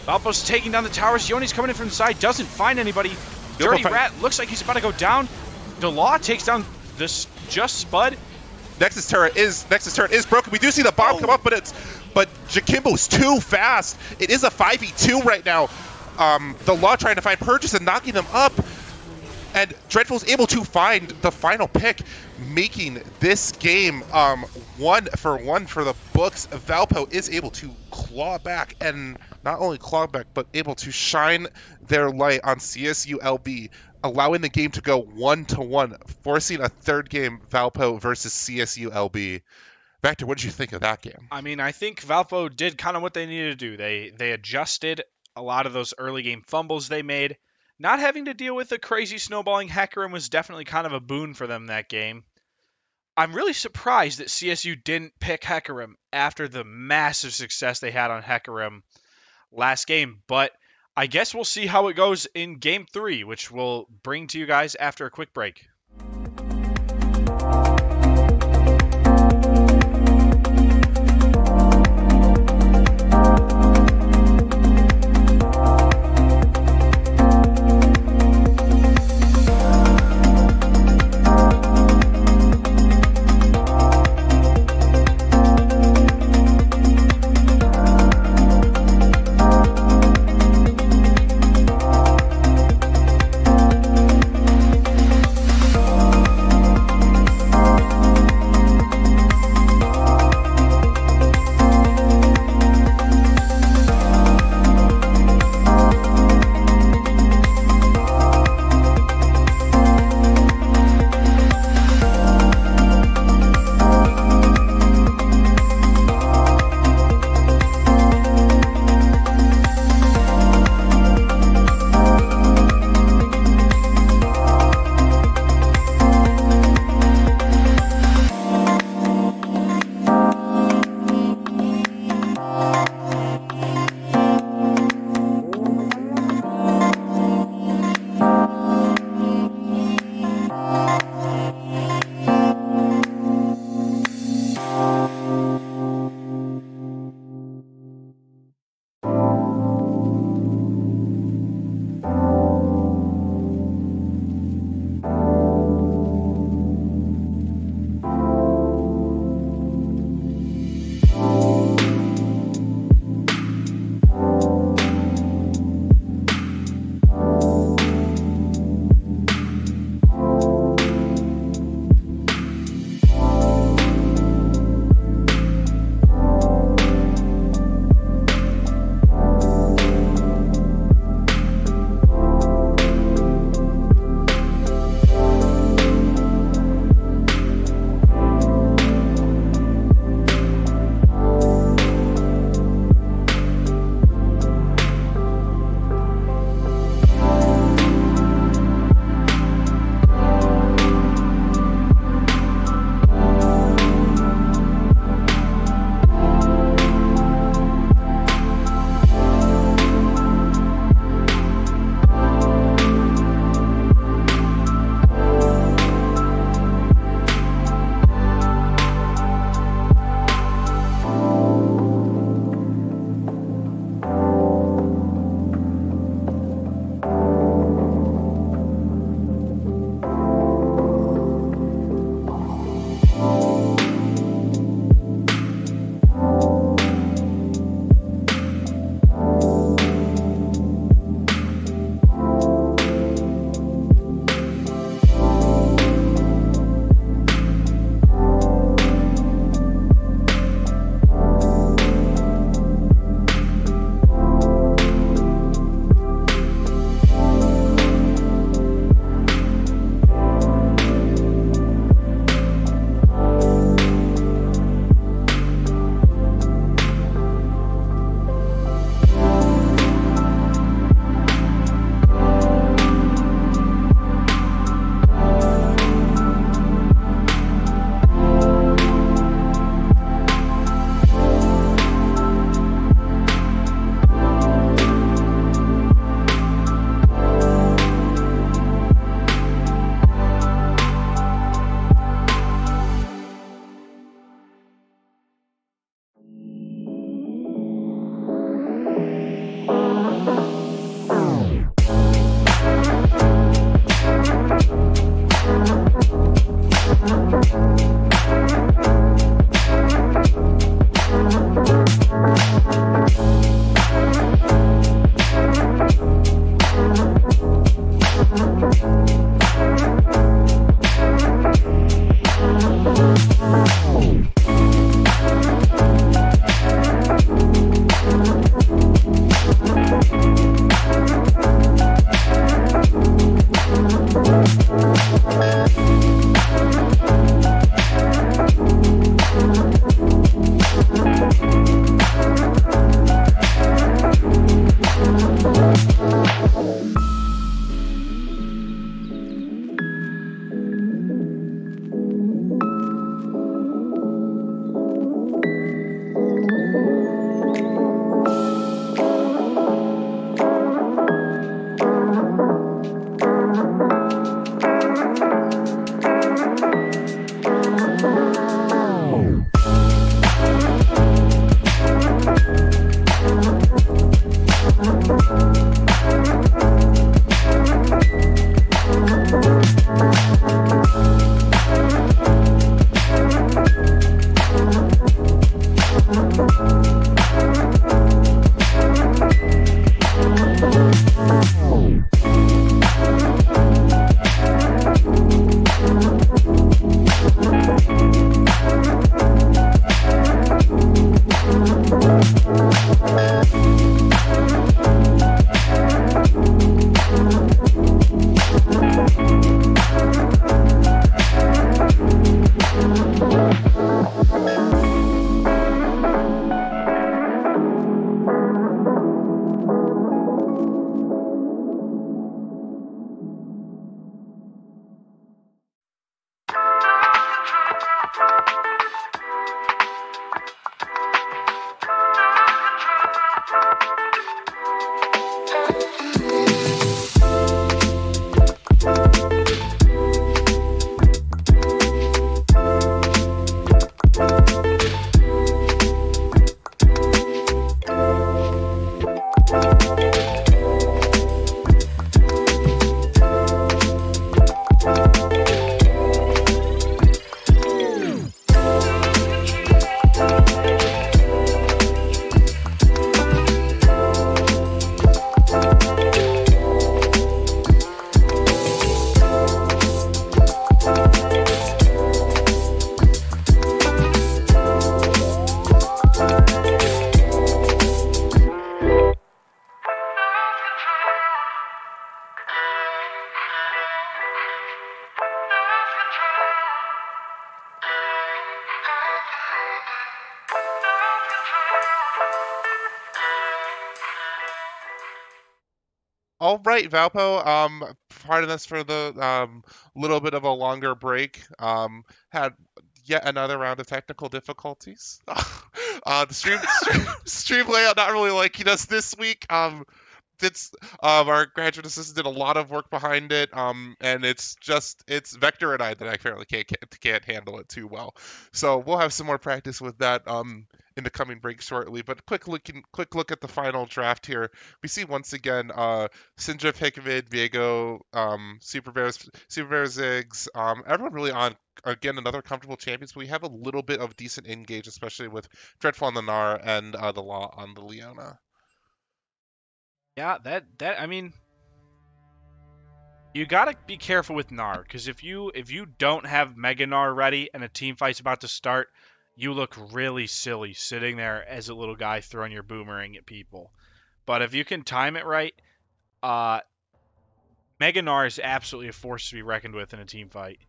Valpo's taking down the towers. Yoni's coming in from the side, doesn't find anybody. Dirty Rat looks like he's about to go down. The Law takes down this just Spud. Nexus turret is broken. We do see the bomb come up, but Jakimbo's too fast. It is a 5v2 right now. The Law trying to find purchase and knocking them up. And Dreadful's able to find the final pick, making this game 1-for-1 for the books. Valpo is able to claw back, and not only claw back, but able to shine their light on CSULB, allowing the game to go 1-1, forcing a third game, Valpo versus CSULB. Vector, what did you think of that game? I mean, I think Valpo did kind of what they needed to do. They adjusted a lot of those early game fumbles they made. Not having to deal with a crazy snowballing Hecarim was definitely kind of a boon for them that game. I'm really surprised that CSU didn't pick Hecarim after the massive success they had on Hecarim last game, but I guess we'll see how it goes in Game 3, which we'll bring to you guys after a quick break. all right, Valpo. Pardon us for the little bit of a longer break. Had yet another round of technical difficulties. The stream layout not really liking us this week. It's our graduate assistant did a lot of work behind it, and it's Vector and I that I apparently can't handle it too well. So we'll have some more practice with that in the coming break shortly. But quick look at the final draft here. We see once again Syndra, Pikmin, Viego, Super Bears, Ziggs, everyone really on again another comfortable champions. But we have a little bit of decent engage, especially with Dreadful on the Gnar and the Law on the Leona. Yeah, that I mean, you gotta be careful with Gnar, because if you don't have Mega Gnar ready and a team fight's about to start, you look really silly sitting there as a little guy throwing your boomerang at people. But if you can time it right, Mega Gnar is absolutely a force to be reckoned with in a team fight.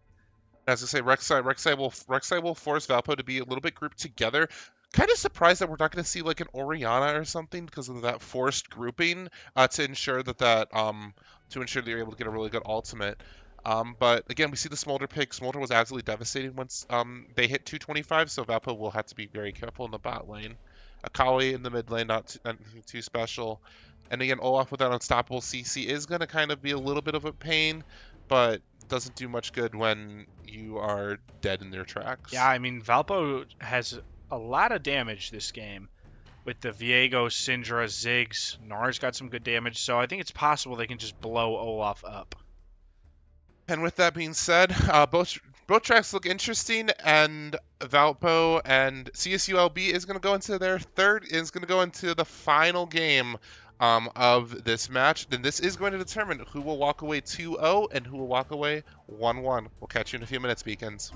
As I say, Rek'Sai will force Valpo to be a little bit grouped together. Kind of surprised that we're not going to see like an Orianna or something because of that forced grouping to ensure that you're able to get a really good ultimate. But again, we see the Smolder pick. Smolder was absolutely devastating once they hit 225, so Valpo will have to be very careful in the bot lane. Akali in the mid lane, not too special. And again, Olaf with that unstoppable CC is going to kind of be a little bit of a pain, but doesn't do much good when you are dead in their tracks. Yeah, I mean, Valpo has a lot of damage this game with the Viego, Syndra, Ziggs. Gnar's got some good damage, so I think it's possible they can just blow Olaf up. And with that being said, both tracks look interesting, and Valpo and CSULB is going to go into the final game of this match. Then this is going to determine who will walk away 2-0 and who will walk away 1-1. We'll catch you in a few minutes, Beacons.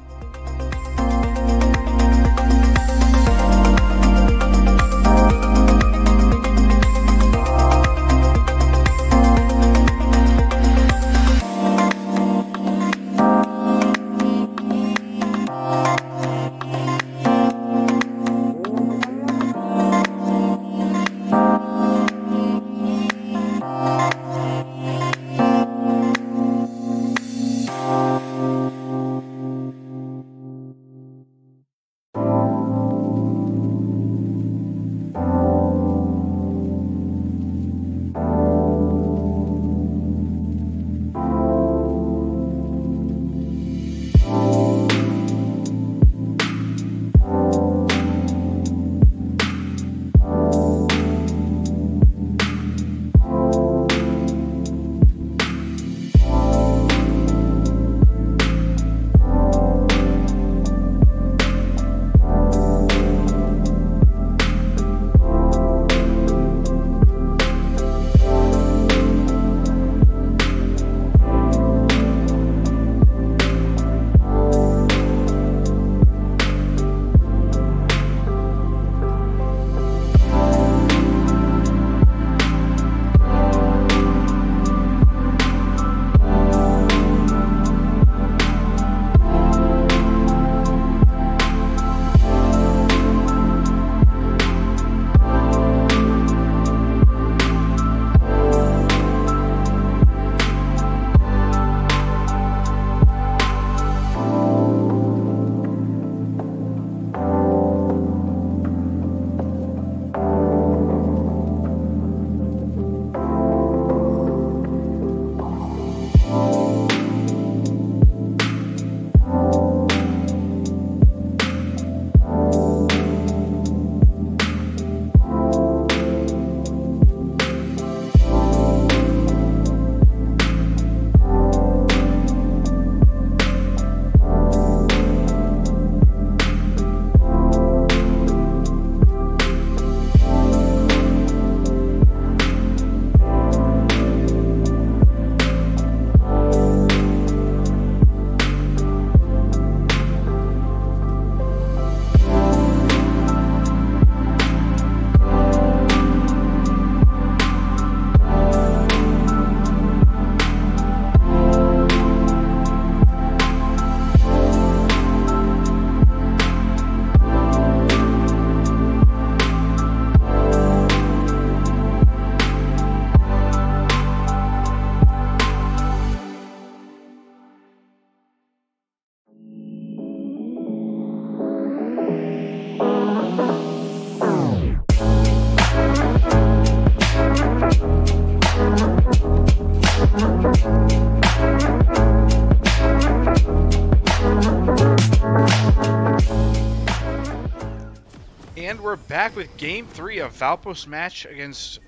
And we're back with Game 3 of Valpo's match against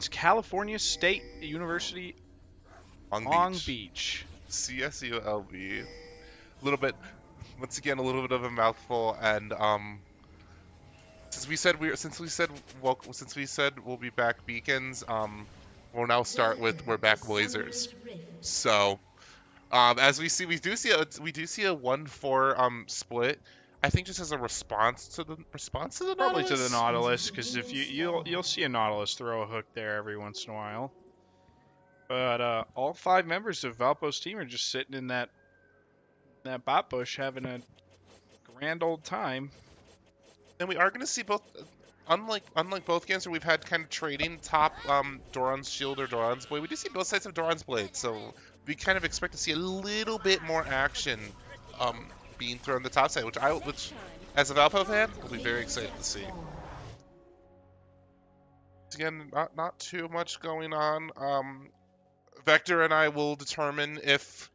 California State University Long Beach. CSULB. A little bit, once again, a little bit of a mouthful, and since we said we'll be back Beacons, we'll now start with we're back Blazers. So, as we see, we do see a 1-4 split. I think just as a response to the Nautilus. Probably to the Nautilus, because if you'll see a Nautilus throw a hook there every once in a while. But all 5 members of Valpo's team are just sitting in that bot bush having a grand old time. And we are going to see both, unlike both games where we've had kind of trading top Doran's shield or Doran's blade, we do see both sides of Doran's blade, so we kind of expect to see a little bit more action being thrown the top side, which as a Valpo fan, will be very excited to see. Again, not too much going on. Vector and I will determine if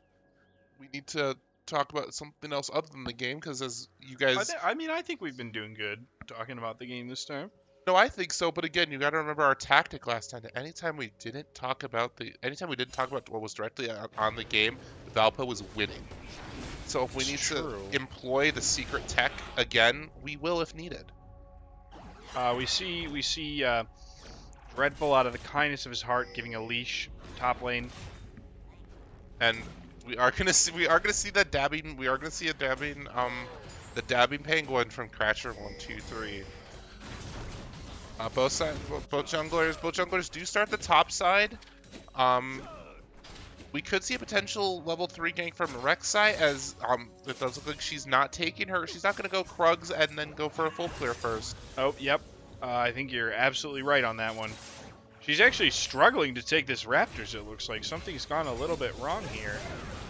we need to talk about something else other than the game, because as you guys... I think we've been doing good talking about the game this time. No, I think so, but again, you got to remember our tactic last time. Anytime we didn't talk about what was directly on the game, Valpo was winning. So if we need to employ the secret tech again, we will if needed. We see Dreadful, out of the kindness of his heart, giving a leash top lane, and we are gonna see the dabbing. We are gonna see the dabbing penguin from Crasher 1-2-3. Both junglers do start the top side. We could see a potential level 3 gank from Rek'Sai, as it does look like she's not taking her. She's not gonna go Krugs and then go for a full clear first. Oh, yep. I think you're absolutely right on that one. She's actually struggling to take this Raptors, it looks like. Something's gone a little bit wrong here.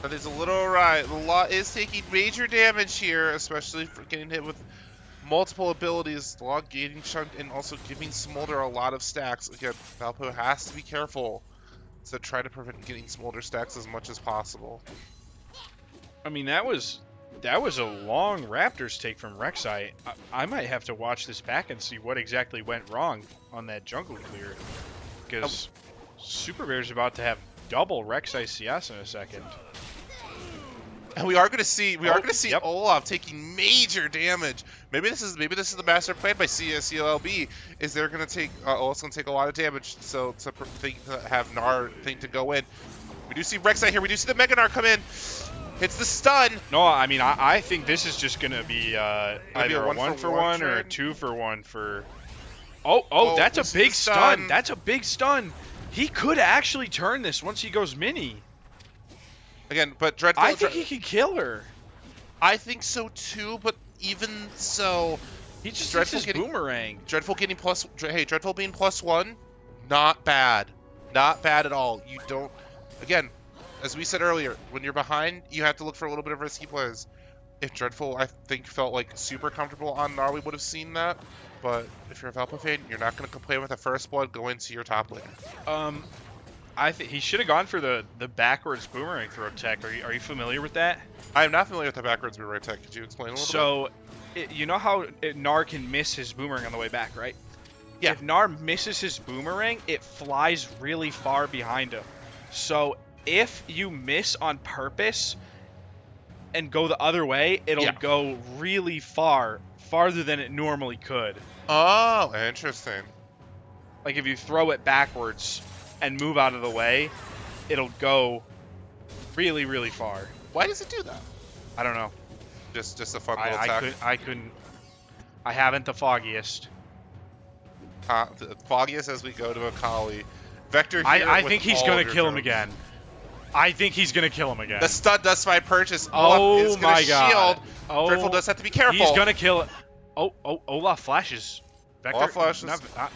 That is a little right. The Law is taking major damage here, especially for getting hit with multiple abilities. The Law getting chunked and also giving Smolder a lot of stacks. Again, Valpo has to be careful to try to prevent getting Smolder stacks as much as possible. I mean, that was a long Raptors take from Rek'Sai. I might have to watch this back and see what exactly went wrong on that jungle clear, because Super Bear's about to have double Rek'Sai CS in a second. And we are going to see Yep. Olaf taking major damage. Maybe this is the master plan by CSULB. Is they're going to take Olaf's going to take a lot of damage, so to have Gnar think to go in. We do see Rek'Sai here. We do see the Mega Gnar come in. It's the stun. No, I mean, I think this is just going to be either a 1-for-1 or a 2-for-1 for... Oh, that's a big stun. That's a big stun. He could actually turn this once he goes mini. Again, but Dreadful... I think he can kill her. I think so too, but even so... He just Dreadful getting boomerang. Dreadful getting Dreadful being +1, not bad. Not bad at all. You don't... Again, as we said earlier, when you're behind, you have to look for a little bit of risky plays. If Dreadful, I think, felt like super comfortable on Gnar, we would have seen that. But if you're a Valpo fan, you're not going to complain with a first blood go into your top lane. I think he should have gone for the backwards boomerang throw tech. Are you familiar with that? I am not familiar with the backwards boomerang tech. Could you explain a little bit? You know how Gnar can miss his boomerang on the way back, right? Yeah. If Gnar misses his boomerang, it flies really far behind him. So if you miss on purpose and go the other way, it'll go really far, farther than it normally could. Oh, interesting. Like if you throw it backwards and move out of the way, it'll go really, really far. Why does it do that? I don't know. Just a fun little attack. I haven't the foggiest. The foggiest as we go to Akali. Vector here I think he's going to kill him again. I think he's going to kill him again. The stun does my purchase. Oh is my god. Shield. Dreadful does have to be careful. He's going to kill it. Oh, Olaf flashes. Vector, Olaf flashes.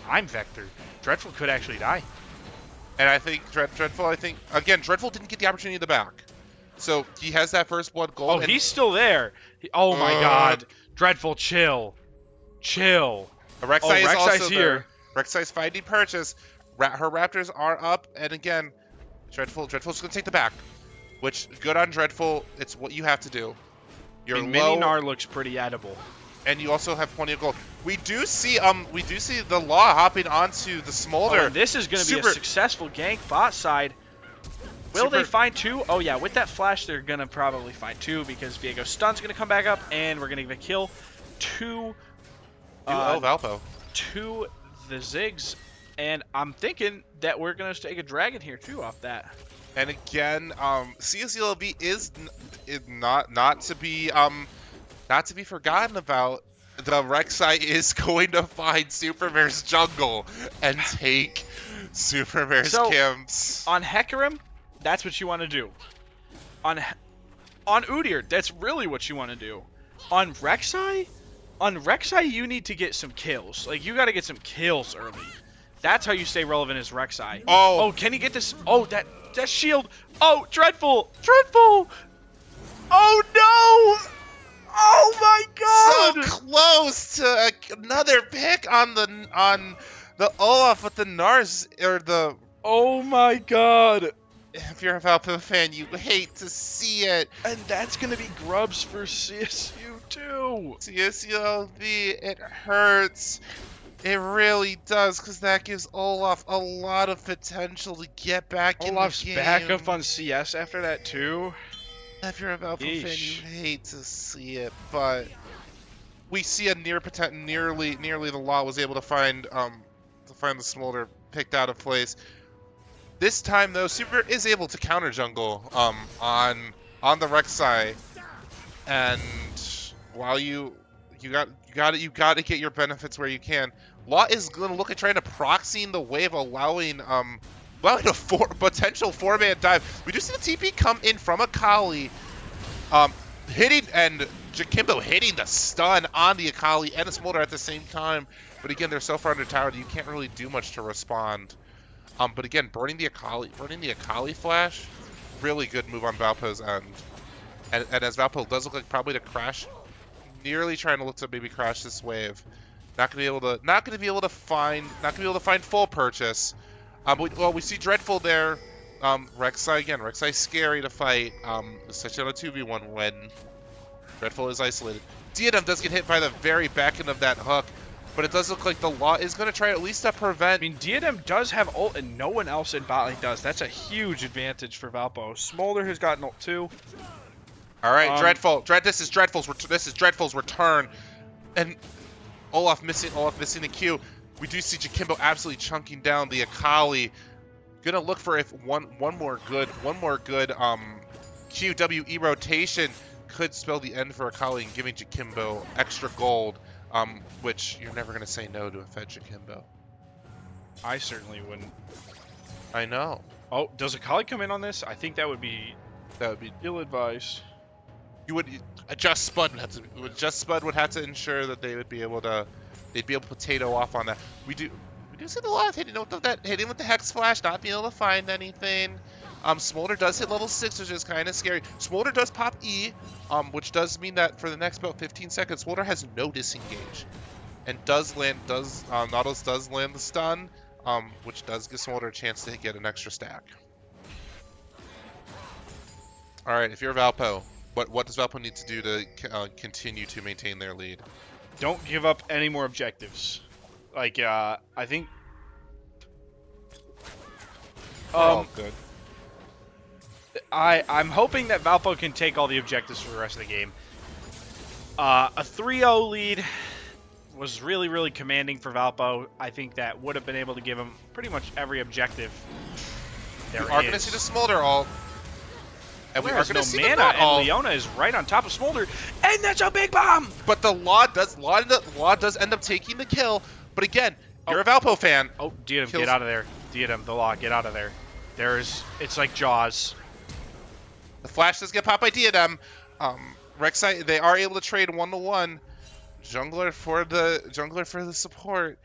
I'm Vector. Dreadful could actually die. And I think Dreadful, again, Dreadful didn't get the opportunity in the back. So he has that first blood gold. Oh, he's still there. Oh my god. Dreadful, chill. Chill. Rek'Sai is also here. There. Rek'Sai's finding purchase. Her Raptors are up. And again, Dreadful's going to take the back. Which, good on Dreadful. It's what you have to do. Mini Gnar looks pretty edible. And you also have plenty of gold. We do see the Law hopping onto the Smolder. Oh, and this is going to be a successful gank bot side. Will they find 2? Oh yeah, with that flash, they're going to probably find 2 because Viego's stun's going to come back up, and we're going to get a kill. 2 Valpo. 2 the Ziggs, and I'm thinking that we're going to take a dragon here too off that. And again, CSULB is not to be forgotten about. The Rek'Sai is going to find Super Bear's jungle and take Super Bear's camps. On Hecarim, that's what you want to do. On Udyr, that's really what you want to do. On Rek'Sai, you need to get some kills. Like, you got to get some kills early. That's how you stay relevant as Rek'Sai. Oh, can he get this? Oh, that shield. Oh, Dreadful. Oh, no. Oh, my God. So close to another pick on the Olaf with the Nars, or the... Oh, my God. If you're a Valpo fan, you hate to see it. And that's going to be grubs for CSU, too. CSULB, it hurts. It really does, because that gives Olaf a lot of potential to get back in the game. Back up on CS after that, too. If you're a Valpo fan, you hate to see it, but we see a nearly the Law was able to find the Smolder picked out of place. This time though, Super is able to counter jungle on the Rek'Sai, and while you got to get your benefits where you can. Law is going to look at trying to proxy the wave, allowing a potential 4-man dive. We do see the TP come in from Akali, hitting, and Jakimbo hitting the stun on the Akali and the Smolder at the same time. But again, they're so far under tower that you can't really do much to respond. But again, burning the Akali flash, really good move on Valpo's end. And as Valpo does look like probably to crash, nearly trying to look to maybe crash this wave. Not gonna be able to find full purchase. Well, we see Dreadful there. Rek'Sai again. Rek'Sai's scary to fight. Especially on a 2v1 when Dreadful is isolated. Diadem does get hit by the very back end of that hook, but it does look like the Law is going to try at least to prevent. I mean, Diadem does have ult, and no one else in bot lane does. That's a huge advantage for Valpo. Smolder has gotten ult too. All right, Dreadful. This is Dreadful's return, and Olaf missing the Q. We do see Jakimbo absolutely chunking down the Akali. Gonna look for if one more good QWE rotation could spell the end for Akali and giving Jakimbo extra gold, which you're never gonna say no to a fed Jakimbo. I certainly wouldn't. I know. Oh, does Akali come in on this? I think that would be ill-advised. You would Just Spud would have to ensure that they'd be able to potato off on that. We do see the Law hitting with the Hex Flash, not being able to find anything. Smolder does hit level 6, which is kind of scary. Smolder does pop E, which does mean that for the next about 15 seconds, Smolder has no disengage, and Nautilus does land the stun, which does give Smolder a chance to get an extra stack. All right, if you're Valpo, what does Valpo need to do to continue to maintain their lead? Don't give up any more objectives. Like, I think... good. I'm hoping that Valpo can take all the objectives for the rest of the game. A 3-0 lead was really, really commanding for Valpo. I think that would have been able to give him pretty much every objective there is. We are going to see the Smolder ult. And we are going to see mana, and Leona is right on top of Smolder, and that's a big bomb! But the Law does end up taking the kill. But again, you're a Valpo fan. Oh, Diadem, get out of there. Diadem, the Law, get out of there. It's like Jaws. The flash does get popped by Diadem. Rek'Sai, they are able to trade 1-to-1. Jungler for the support.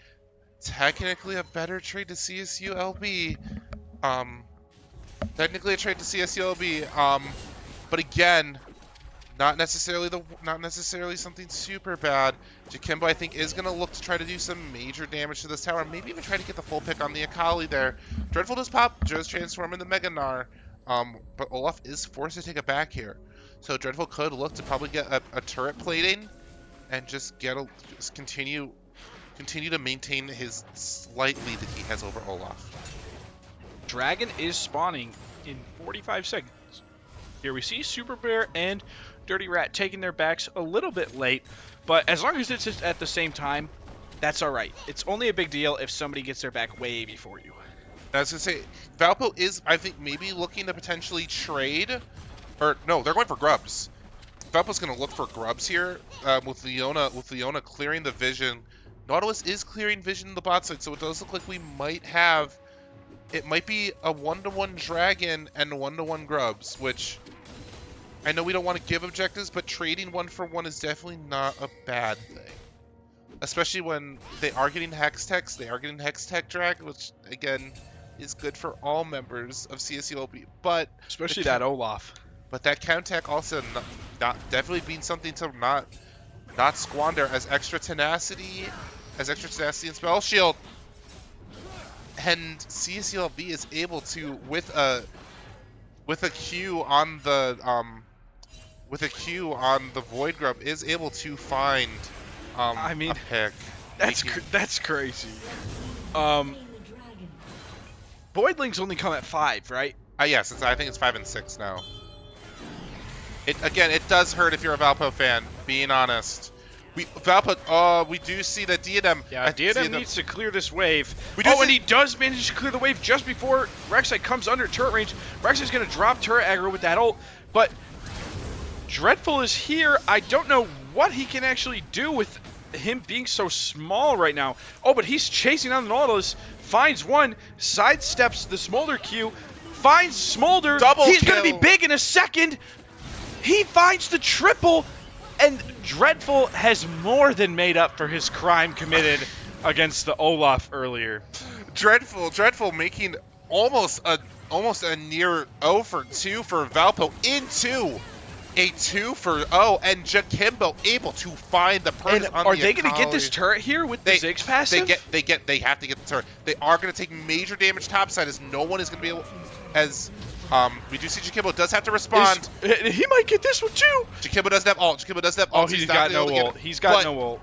Technically a better trade to CSULB. But again, not necessarily something super bad. Jakimbo, I think, is going to look to try to do some major damage to this tower. Maybe even try to get the full pick on the Akali there. Dreadful does pop, just transform in the Mega Gnar. But Olaf is forced to take it back here. So Dreadful could look to probably get a turret plating and just just continue to maintain his slight lead that he has over Olaf. Dragon is spawning in 45 seconds. Here we see Super Bear and Dirty Rat taking their backs a little bit late, but as long as it's just at the same time, that's all right. It's only a big deal if somebody gets their back way before you. I was gonna say, Valpo is, I think, maybe looking to potentially trade, or no, they're going for grubs. Valpo's gonna look for grubs here with Leona clearing the vision. Nautilus is clearing vision in the bot side, so it does look like we might have. It might be a 1-to-1 dragon and 1-to-1 grubs, which I know we don't want to give objectives, but trading 1-for-1 is definitely not a bad thing. Especially when they are getting Hextechs, they are getting Hextech drag, which again is good for all members of CSULB, but especially that Olaf. But that Countech also not definitely being something to not squander as extra tenacity and spell shield. And CSULB is able to with a Q on the Void Grub is able to find I mean, a pick. That's crazy. Voidlings only come at 5, right? Yes, I think it's 5 and 6 now. It does hurt if you're a Valpo fan, being honest. We do see that Diadem. Yeah, Diadem needs to clear this wave. And he does manage to clear the wave just before Rek'Sai comes under turret range. Rek'Sai's going to drop turret aggro with that ult, but Dreadful is here. I don't know what he can actually do with him being so small right now. Oh, but he's chasing on the Nautilus, finds one, sidesteps the Smolder Q, finds Smolder. He's going to be big in a second. He finds the triple, and Dreadful has more than made up for his crime committed against the Olaf earlier. Dreadful making almost a near 0 for 2 for Valpo into a 2 for 0, and Jakimbo able to find the person on the Are they going to get this turret here with the Ziggs passive? They have to get the turret. They are going to take major damage topside, as no one is going to be able, as we do see Jakimbo does have to respond. He might get this one too. Jakimbo doesn't have ult. Oh, he's got no ult. He's got no ult.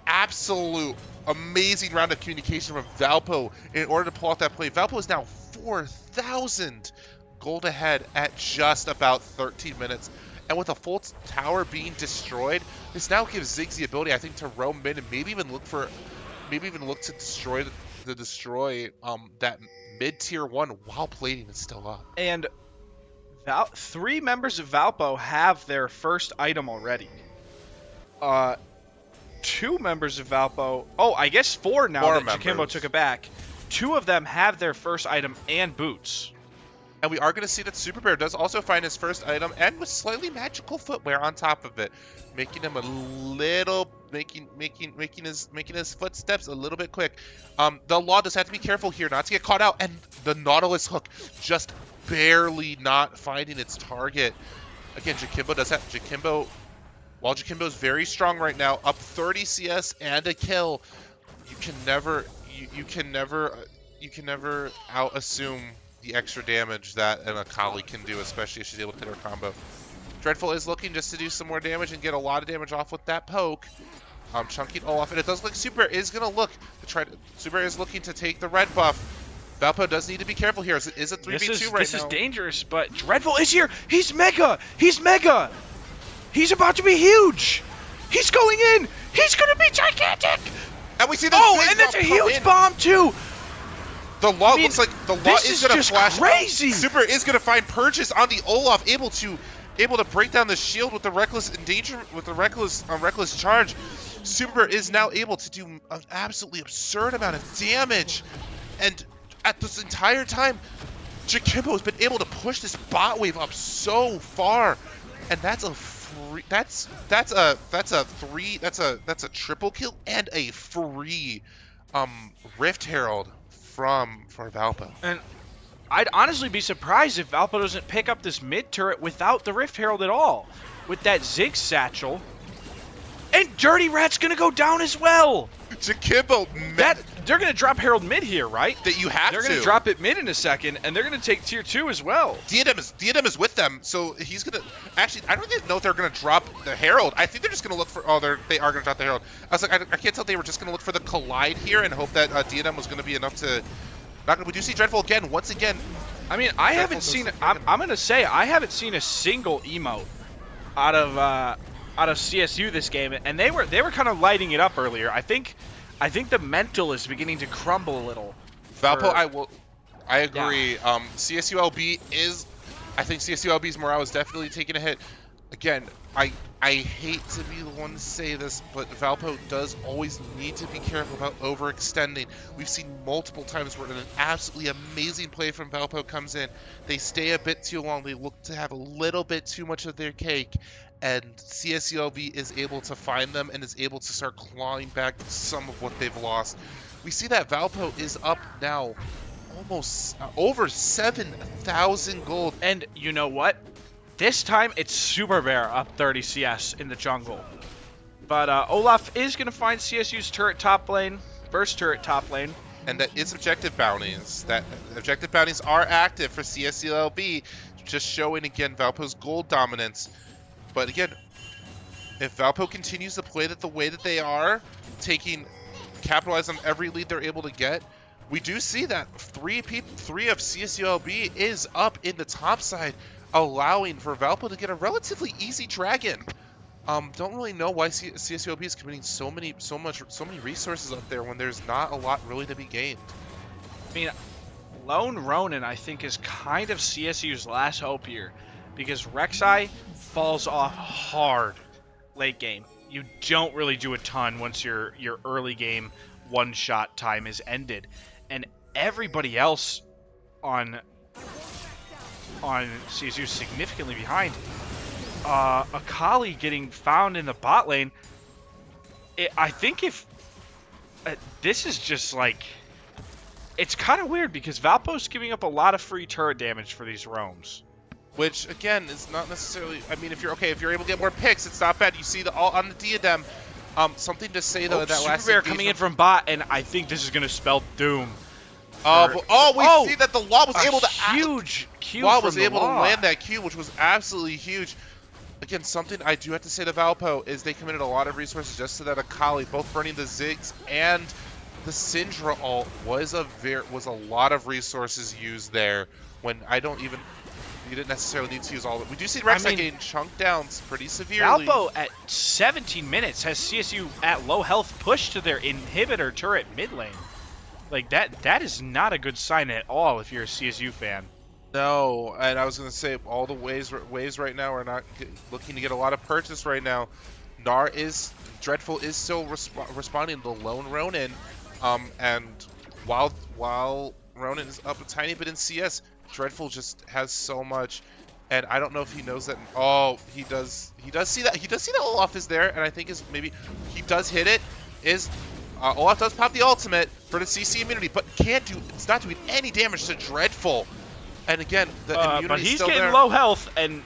Absolute amazing round of communication from Valpo in order to pull off that play. Valpo is now 4,000 gold ahead at just about 13 minutes. And with a full tower being destroyed, this now gives Ziggs the ability, I think, to roam mid and maybe even look to destroy that mid-tier 1 while plating is still up. And 3 members of Valpo have their first item already. 2 members of Valpo... Oh, I guess 4 now that Jakimbo took it back. 2 of them have their first item and boots. And we are going to see that Super Bear does also find his first item, and with slightly magical footwear on top of it, making him a little, making his footsteps a little bit quick. The Law does have to be careful here not to get caught out, and the Nautilus hook just barely not finding its target. Again, while Jakimbo is very strong right now, up 30 CS and a kill, you can never out assume the extra damage that an Akali can do, especially if she's able to hit her combo. Dreadful is looking just to do some more damage and get a lot of damage off with that poke. Chunking Olaf, and it does look like Super is going to look to try to. Super is looking to take the red buff. Valpo does need to be careful here. It is a 3v2 right now. This is dangerous, but Dreadful is here. He's mega. He's mega. He's about to be huge. He's going in. He's going to be gigantic. And we see the and that's a huge bomb too. The Law looks like the Law is going to flash. Crazy. Super is going to find purchase on the Olaf, able to break down the shield with the reckless reckless charge. Super is now able to do an absolutely absurd amount of damage, and at this entire time, Jakimbo has been able to push this bot wave up so far, and that's a free. That's a triple kill and a free Rift Herald for Valpo. And I'd honestly be surprised if Valpo doesn't pick up this mid turret without the Rift Herald at all. With that Ziggs satchel. And Dirty Rat's gonna go down as well. Jakimbo, they're going to drop Herald mid here, right? That you have They're to. going to drop it mid in a second, and they're going to take tier 2 as well. Diadem is with them, so he's gonna actually. I don't even know if they're gonna drop the Herald. I think they're just gonna look for. Oh, they are gonna drop the Herald. I was like, I can't tell. They were just gonna look for the collide here and hope that Diadem was gonna be enough to. Not gonna. We do see Dreadful again. Once again. I mean, I haven't seen. I'm gonna say I haven't seen a single emote out of CSU this game, and they were kind of lighting it up earlier. I think the mental is beginning to crumble a little. Valpo, I agree. Yeah. CSULB is, I think CSULB's morale is definitely taking a hit. Again, I hate to be the one to say this, but Valpo does always need to be careful about overextending. We've seen multiple times where an absolutely amazing play from Valpo comes in. They stay a bit too long. They look to have a little bit too much of their cake. And CSULB is able to find them and is able to start clawing back some of what they've lost. We see that Valpo is up now almost over 7,000 gold. And you know what? This time it's Super Bear up 30 CS in the jungle. But Olaf is going to find CSU's turret top lane, first turret top lane. And that is objective bounties. That objective bounties are active for CSULB, just showing again Valpo's gold dominance. But again, if Valpo continues to play the way that they are, capitalize on every lead they're able to get, we do see that three of CSULB is up in the top side, allowing for Valpo to get a relatively easy dragon. Don't really know why CSULB is committing so many resources up there when there's not a lot really to be gained. I mean, Lone Ronin I think is kind of CSU's last hope here, because Rek'Sai falls off hard late game. You don't really do a ton once your early game one-shot time is ended. And everybody else on CSU significantly behind. Akali getting found in the bot lane. I think if this is just like, it's kind of weird because Valpo's giving up a lot of free turret damage for these roams. Which again is not necessarily. I mean, if you're able to get more picks, it's not bad. You see all on the Diadem. Something to say though, that last Super Bear coming in from bot, and I think this is gonna spell doom. We see that the Law was able to huge Q. Law was able to land that Q, which was absolutely huge. Again, something I do have to say to Valpo is they committed a lot of resources just to that Akali, both burning the Ziggs and the Syndra ult was a lot of resources used there. When you didn't necessarily need to use all of it. We do see Rek'Sai getting chunked down pretty severely. Valpo at 17 minutes has CSU at low health pushed to their inhibitor turret mid lane. Like that is not a good sign at all if you're a CSU fan. No, and I was going to say all the waves right now are not looking to get a lot of purchase right now. Dreadful is still responding to Lone Ronin, and while Ronin is up a tiny bit in CS, Dreadful just has so much, and I don't know if he knows that. Oh, he does see that. He does see that Olaf is there, and I think maybe he does hit it. Olaf does pop the ultimate for the CC immunity, but it's not doing any damage to Dreadful. And again, the immunity but he's still getting there. Low health, and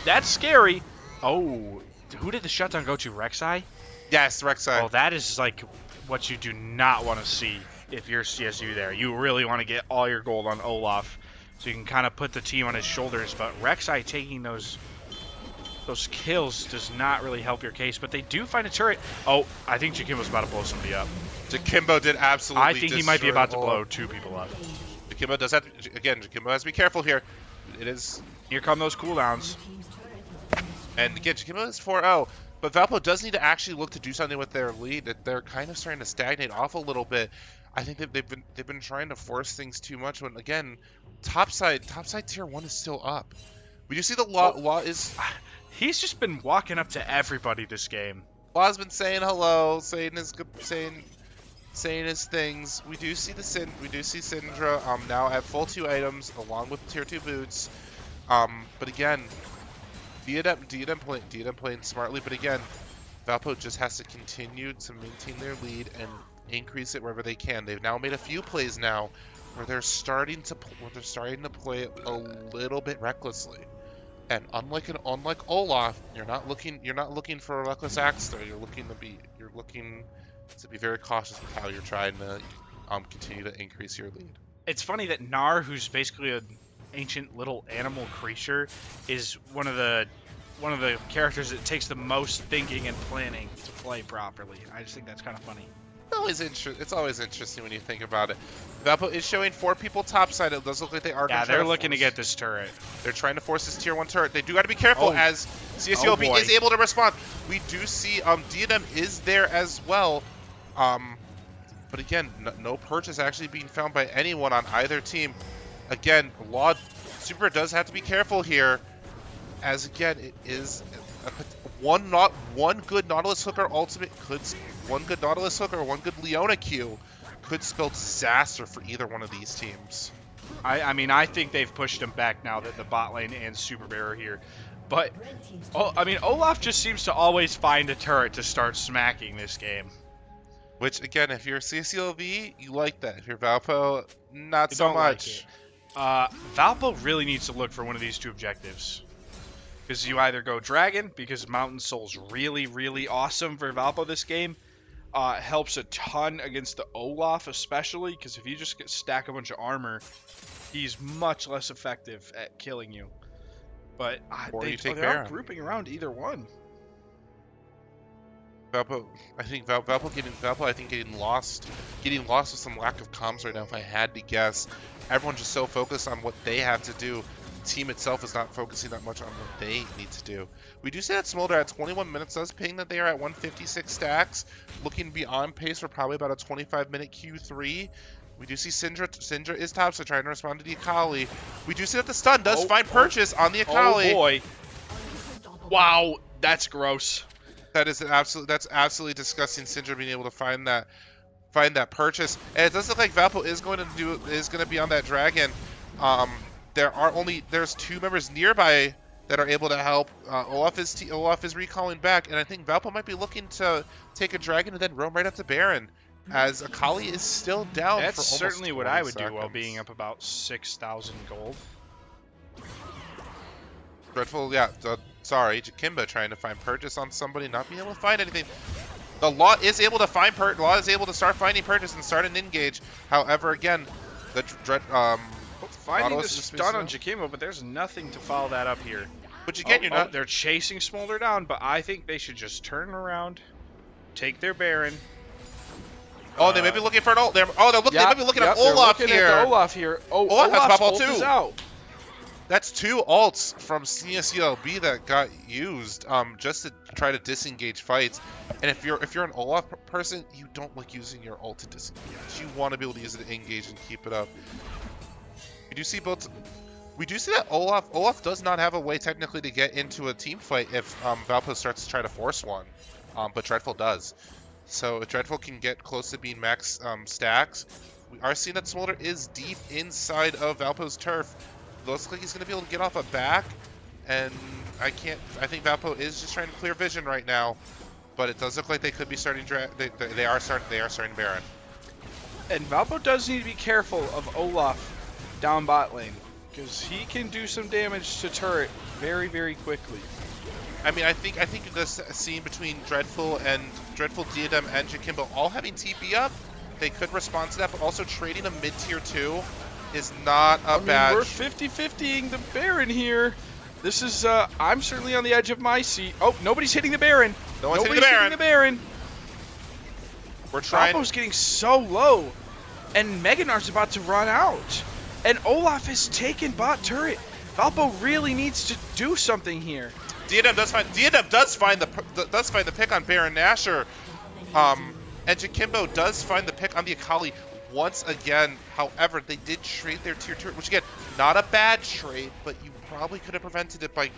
that's scary. Oh, who did the shutdown go to? Rek'Sai? Yes, Rek'Sai. Oh, that is like what you do not want to see if you're CSU there. You really want to get all your gold on Olaf, so you can kind of put the team on his shoulders. But Rek'Sai taking those kills does not really help your case. But they do find a turret. Oh, I think Jakimbo's about to blow somebody up. Jakimbo did absolutely. I think he might be about to blow 2 people up. Jakimbo does have to, again. Jakimbo has to be careful here. It is. Here come those cooldowns. And again, Jakimbo is 4-0. But Valpo does need to actually look to do something with their lead. That they're kind of starting to stagnate off a little bit. I think that they've been trying to force things too much. When again, topside tier 1 is still up. We do see the Law is. He's just been walking up to everybody this game. Law's been saying hello, saying his things. We do see Syndra now at full 2 items along with tier 2 boots. But again, Diadem playing smartly. But again, Valpo just has to continue to maintain their lead and increase it wherever they can. They've now made a few plays now where they're starting to play a little bit recklessly. And unlike Olaf, you're not looking for a reckless axe there. You're looking to be very cautious with how you're trying to continue to increase your lead. It's funny that Nar, who's basically an ancient little animal creature, is one of the characters that takes the most thinking and planning to play properly. I just think that's kind of funny. It's always interesting when you think about it. Valpo is showing 4 people topside. It does look like they are. Yeah, they're looking to get this turret. They're trying to force this tier 1 turret. They do got to be careful as CSULB is able to respond. We do see Diadem is there as well. But again, no purchase actually being found by anyone on either team. Again, Law Super does have to be careful here, as again it is one good Nautilus hook or ultimate one good Nautilus hook or one good Leona Q could spell disaster for either one of these teams. I mean, I think they've pushed him back now that the bot lane and Super Bear are here. But, I mean, Olaf just seems to always find a turret to start smacking this game. Which, again, if you're CCLV, you like that. If you're Valpo, not so much. Like Valpo really needs to look for one of these 2 objectives. Because you either go Dragon, because Mountain Soul's really, really awesome for Valpo this game. Helps a ton against the Olaf especially, because if you just stack a bunch of armor, he's much less effective at killing you. But they're all grouping around either one. Valpo, I think Valpo getting lost with some lack of comms right now. If I had to guess, everyone's just so focused on what they have to do. The team itself is not focusing that much on what they need to do. We do see that Smolder at 21 minutes does ping that they are at 156 stacks, looking to be on pace for probably about a 25-minute Q3. We do see Syndra is top, so trying to respond to the Akali. We do see that the stun does find purchase on the Akali. Oh boy! Wow, that's gross. That's absolutely disgusting. Syndra being able to find that purchase, and it does look like Valpo is going to be on that dragon. There's 2 members nearby that are able to help. Olaf is recalling back, and I think Valpo might be looking to take a dragon and then roam right up to Baron, as Akali is still down. That's for almost certainly what I would seconds. do while being up about 6,000 gold. Dreadful, yeah. Sorry, Jakimba trying to find purchase on somebody, not being able to find anything. The Law is able to find Law is able to start finding purchase and start an engage. However, again, the finding the stun on Jakimba, but there's nothing to follow that up here. But again, they're chasing Smolder down, but I think they should just turn around, take their Baron. Oh, they may be looking for an ult. They may be looking at Olaf here. At Olaf here. Oh, Olaf has pop ult too. Is out. That's 2 ults from CSULB that got used just to try to disengage fights. And if you're an Olaf person, you don't like using your ult to disengage. You want to be able to use it to engage and keep it up. We do see that Olaf does not have a way technically to get into a team fight if Valpo starts to try to force one, but Dreadful does. So if Dreadful can get close to being max stacks, we are seeing that Smolder is deep inside of Valpo's turf. Looks like he's going to be able to get off a back, and I think Valpo is just trying to clear vision right now, but it does look like they could be starting they are starting Baron. And Valpo does need to be careful of Olaf down bot lane, because he can do some damage to turret very, very quickly. I mean, I think the scene between Dreadful Diadem and Jakimbo all having TP up, they could respond to that, but also trading a mid-tier 2 is not a bad. We're 50-50ing the Baron here. This is, I'm certainly on the edge of my seat. Oh, nobody's hitting the Baron. Nobody's hitting the Baron. We're trying. Valpo's getting so low, and Meganar's about to run out. And Olaf has taken bot turret. Valpo really needs to do something here. Diadem does find the pick on Baron Nashor, and Jakimbo does find the pick on the Akali once again. However, they did trade their tier 2, which again, not a bad trade, but you probably could have prevented it by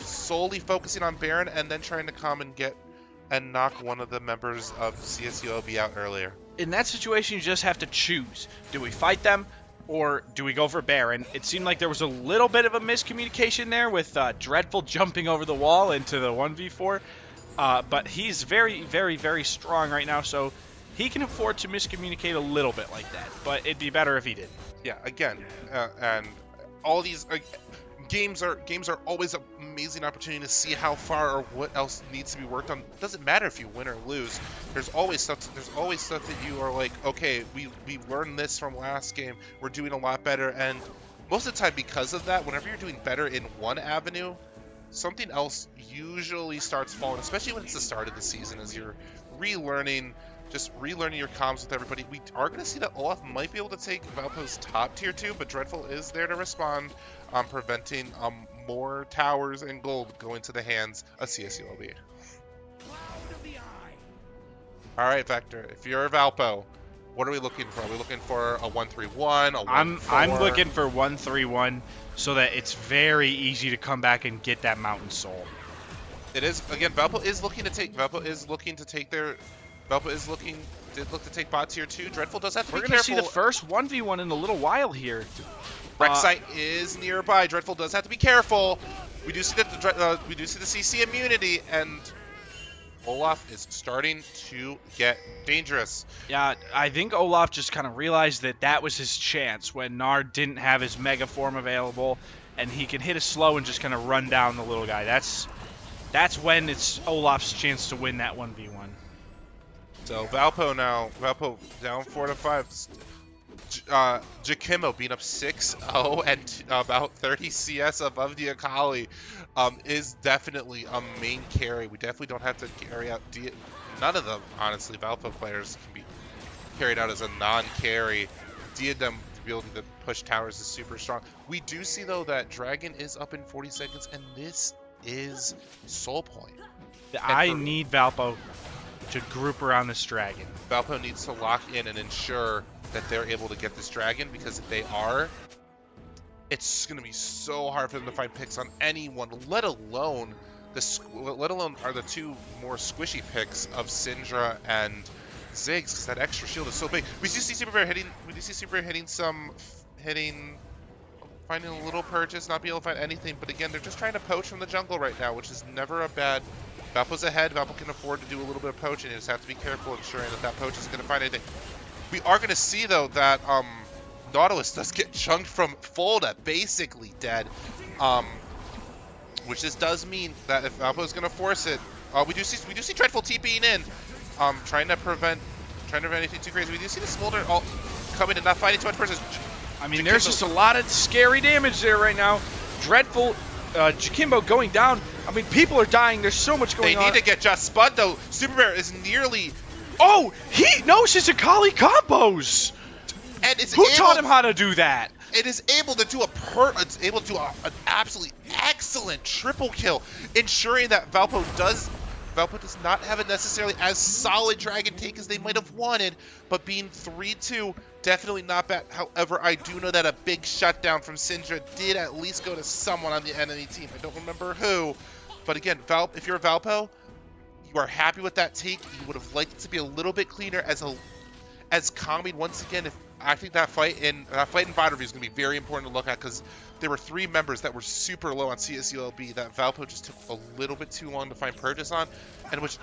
solely focusing on Baron and then trying to come and knock one of the members of CSULB out earlier. In that situation, you just have to choose. Do we fight them, or do we go for Baron? It seemed like there was a little bit of a miscommunication there with Dreadful jumping over the wall into the 1v4. But he's very, very, very strong right now, so he can afford to miscommunicate a little bit like that. But it'd be better if he did. Yeah, again, and all these... games are always an amazing opportunity to see how far or what else needs to be worked on. It doesn't matter if you win or lose. There's always stuff that you are like, okay, we learned this from last game. We're doing a lot better, and most of the time because of that, whenever you're doing better in one avenue, something else usually starts falling, especially when it's the start of the season as you're relearning your comms with everybody. We are going to see that Olaf might be able to take Valpo's top tier 2, but Dreadful is there to respond, preventing more towers and gold going to the hands of CSULB. Alright, Vector, if you're Valpo, what are we looking for? Are we looking for a 1-3-1, a 1-4? I'm looking for 1-3-1 so that it's very easy to come back and get that Mountain Soul. It is, again, Valpo is looking to take bot tier 2. Dreadful does have to be careful. We're going to see the first 1v1 in a little while here. Rek'Sai is nearby. Dreadful does have to be careful. We do see that we do see the CC immunity, and Olaf is starting to get dangerous. Yeah, I think Olaf just kind of realized that was his chance when Nard didn't have his Mega Form available, and he can hit a slow and just kind of run down the little guy. That's when it's Olaf's chance to win that 1v1. So Valpo down 4-5. Jakimbo being up 6-0 and about 30 CS above the Akali is definitely a main carry. We definitely don't have to carry out none of them, honestly. Valpo players can be carried out as a non-carry. Diadem to be able to push towers is super strong. We do see though that Dragon is up in 40 seconds, and this is Soul Point. I need Valpo to group around this Dragon. Valpo needs to lock in and ensure that they're able to get this Dragon, because if they are, it's going to be so hard for them to find picks on anyone, let alone are the two more squishy picks of Syndra and Ziggs, because that extra shield is so big. We do see Super Bear finding a little purchase, not be able to find anything, but again, they're just trying to poach from the jungle right now, which is never a bad. Valpo's ahead. Valpo can afford to do a little bit of poaching. You just have to be careful ensuring that poach isn't going to find anything. We are going to see, though, that Nautilus does get chunked from Fold at basically dead, which this does mean that if Valpo is going to force it, we do see Dreadful TPing in, trying to prevent anything too crazy. We do see the Smolder coming and not finding too much purchase. I mean, there's just a lot of scary damage there right now. Dreadful, Jakimbo going down. I mean, people are dying. There's so much going on. They need to get just Spud, though. Super Bear is nearly... Oh, he knows his Akali combos. And it's Who taught him how to do that? It is able to do an absolutely excellent triple kill, ensuring that Valpo does not have a necessarily as solid Dragon take as they might have wanted, but being 3-2, definitely not bad. However, I do know that a big shutdown from Syndra did at least go to someone on the enemy team. I don't remember who, but again, if you're Valpo, you are happy with that take. You would have liked it to be a little bit cleaner as calming once again. I think that fight in bot review is going to be very important to look at, because there were 3 members that were super low on CSULB that Valpo just took a little bit too long to find purchase on, and which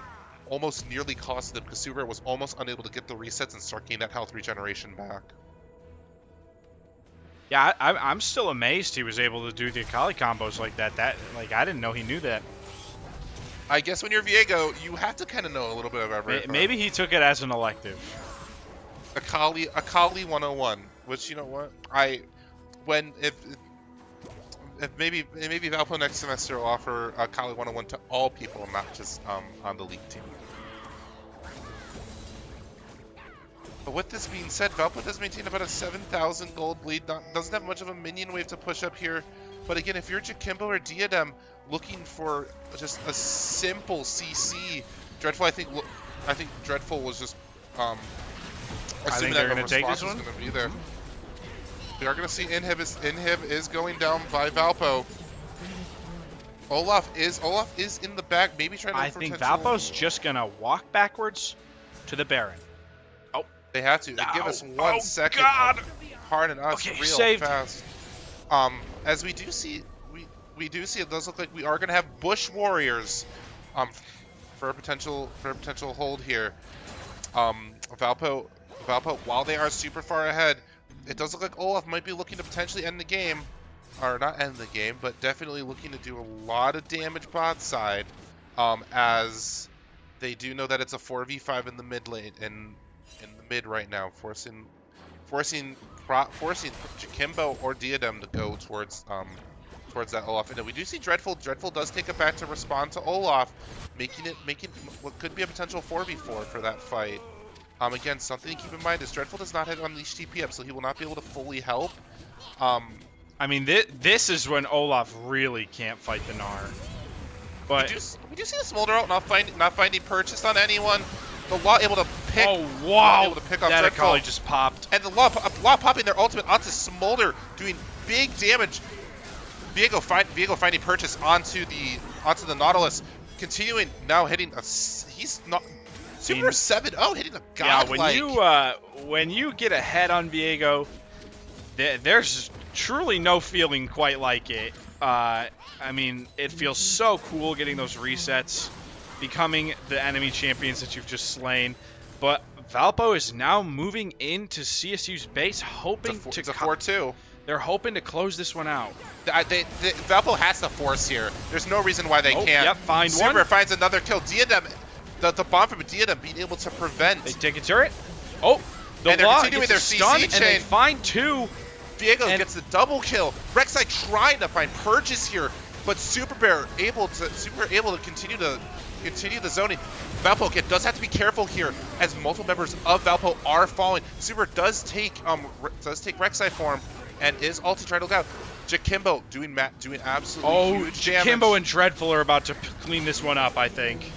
almost nearly cost them, because Super was almost unable to get the resets and start getting that health regeneration back. Yeah, I'm still amazed he was able to do the Akali combos like that. I didn't know he knew that. I guess when you're Viego, you have to kind of know a little bit of everything. Maybe he took it as an elective. Akali 101, which, you know what, if maybe Valpo next semester will offer Akali 101 to all people, not just on the league team. But with this being said, Valpo does maintain about a 7,000 gold lead. Doesn't have much of a minion wave to push up here. But again, if you're Jakimbo or Diadem looking for just a simple CC, Dreadful, I think Dreadful was just assuming that a response was going to be there. We are going to see Inhib is going down by Valpo. Olaf is in the back, maybe trying to. I think Valpo's just going to walk backwards to the Baron. Oh, they have to. They give us 1 second. God. Hard and us okay, real saved. fast. As we do see, it does look like we are going to have Bush Warriors, for a potential hold here. Valpo, while they are super far ahead, it does look like Olaf might be looking to potentially end the game. or not end the game, but definitely looking to do a lot of damage bot side, as they do know that it's a 4v5 in the mid lane in the mid right now, forcing forcing Jakimbo or Diadem to go towards that Olaf. And we do see Dreadful. Dreadful does take it back to respond to Olaf, making what could be a potential 4v4 for that fight. Again, something to keep in mind is Dreadful does not have Unleash TP up, so he will not be able to fully help. I mean, this is when Olaf really can't fight the Gnar. But we do see the Smolder out not finding purchase on anyone. The Law able to pick. oh wow, able to pick off that Dreadful. Akali just popped. And the Law popping their ultimate onto Smolder, doing big damage. Viego finding purchase onto the Nautilus, continuing now hitting a he's not Super 7-0 hitting a god. Yeah, when you get ahead on Viego, there's truly no feeling quite like it. I mean, it feels so cool getting those resets, becoming the enemy champions that you've just slain. But Valpo is now moving into CSU's base, hoping to... It's a 4-2. They're hoping to close this one out. Valpo has to force here. There's no reason why they can't. Yep, find Super one. finds another kill. Diadem, the bomb from Diadem being able to prevent. They take a turret. Oh, the and they're Law continuing gets their a stun, CC and chain. they find two. Viego gets the double kill. Rek'Sai trying to find purchase here, but Super Bear able to continue the zoning. Valpo does have to be careful here, as multiple members of Valpo are falling. Super does take Rek'Sai form and is ulti trying to look out. Jakimbo doing absolutely huge damage. Jakimbo and Dreadful are about to clean this one up, I think.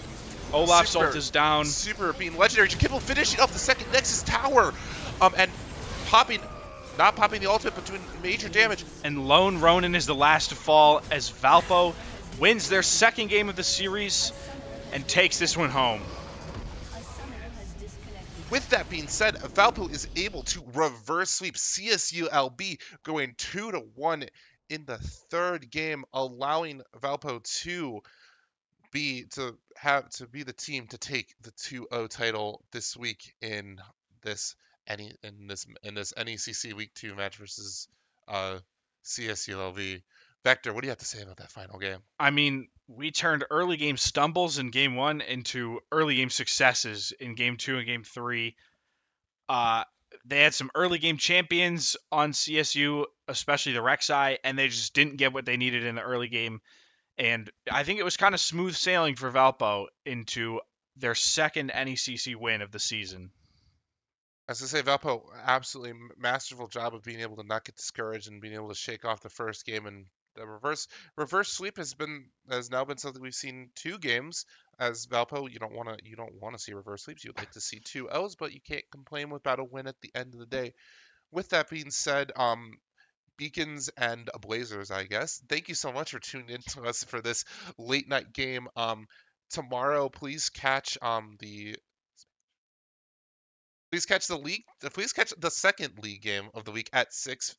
Olaf's ult is down. Super being legendary. Jakimbo finishing off the second Nexus tower, and not popping the ultimate, but doing major damage. And Lone Ronin is the last to fall, as Valpo wins their second game of the series and takes this one home. With that being said, Valpo is able to reverse sweep CSU LB, going 2-1 in the third game, allowing Valpo to be the team to take the 2-0 title this week in this NECC Week 2 match versus CSU LB. Vector, what do you have to say about that final game? I mean, we turned early game stumbles in game 1 into early game successes in game 2 and game 3. They had some early game champions on CSU, especially the Rek'Sai, and they just didn't get what they needed in the early game. And I think it was kind of smooth sailing for Valpo into their second NECC win of the season. As I say, Valpo, absolutely masterful job of being able to not get discouraged and being able to shake off the first game. And the reverse sweep has now been something we've seen 2 games. As Valpo, you don't want to see reverse sweeps. You'd like to see 2 L's, but you can't complain without a win at the end of the day. With that being said, Beacons and Blazers, I guess. Thank you so much for tuning in to us for this late night game. Tomorrow, please catch the second league game of the week at 6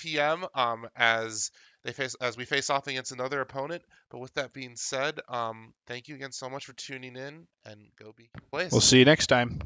p.m. As we face off against another opponent. But with that being said, thank you again so much for tuning in, and go Beacon Blaze. We'll see you next time.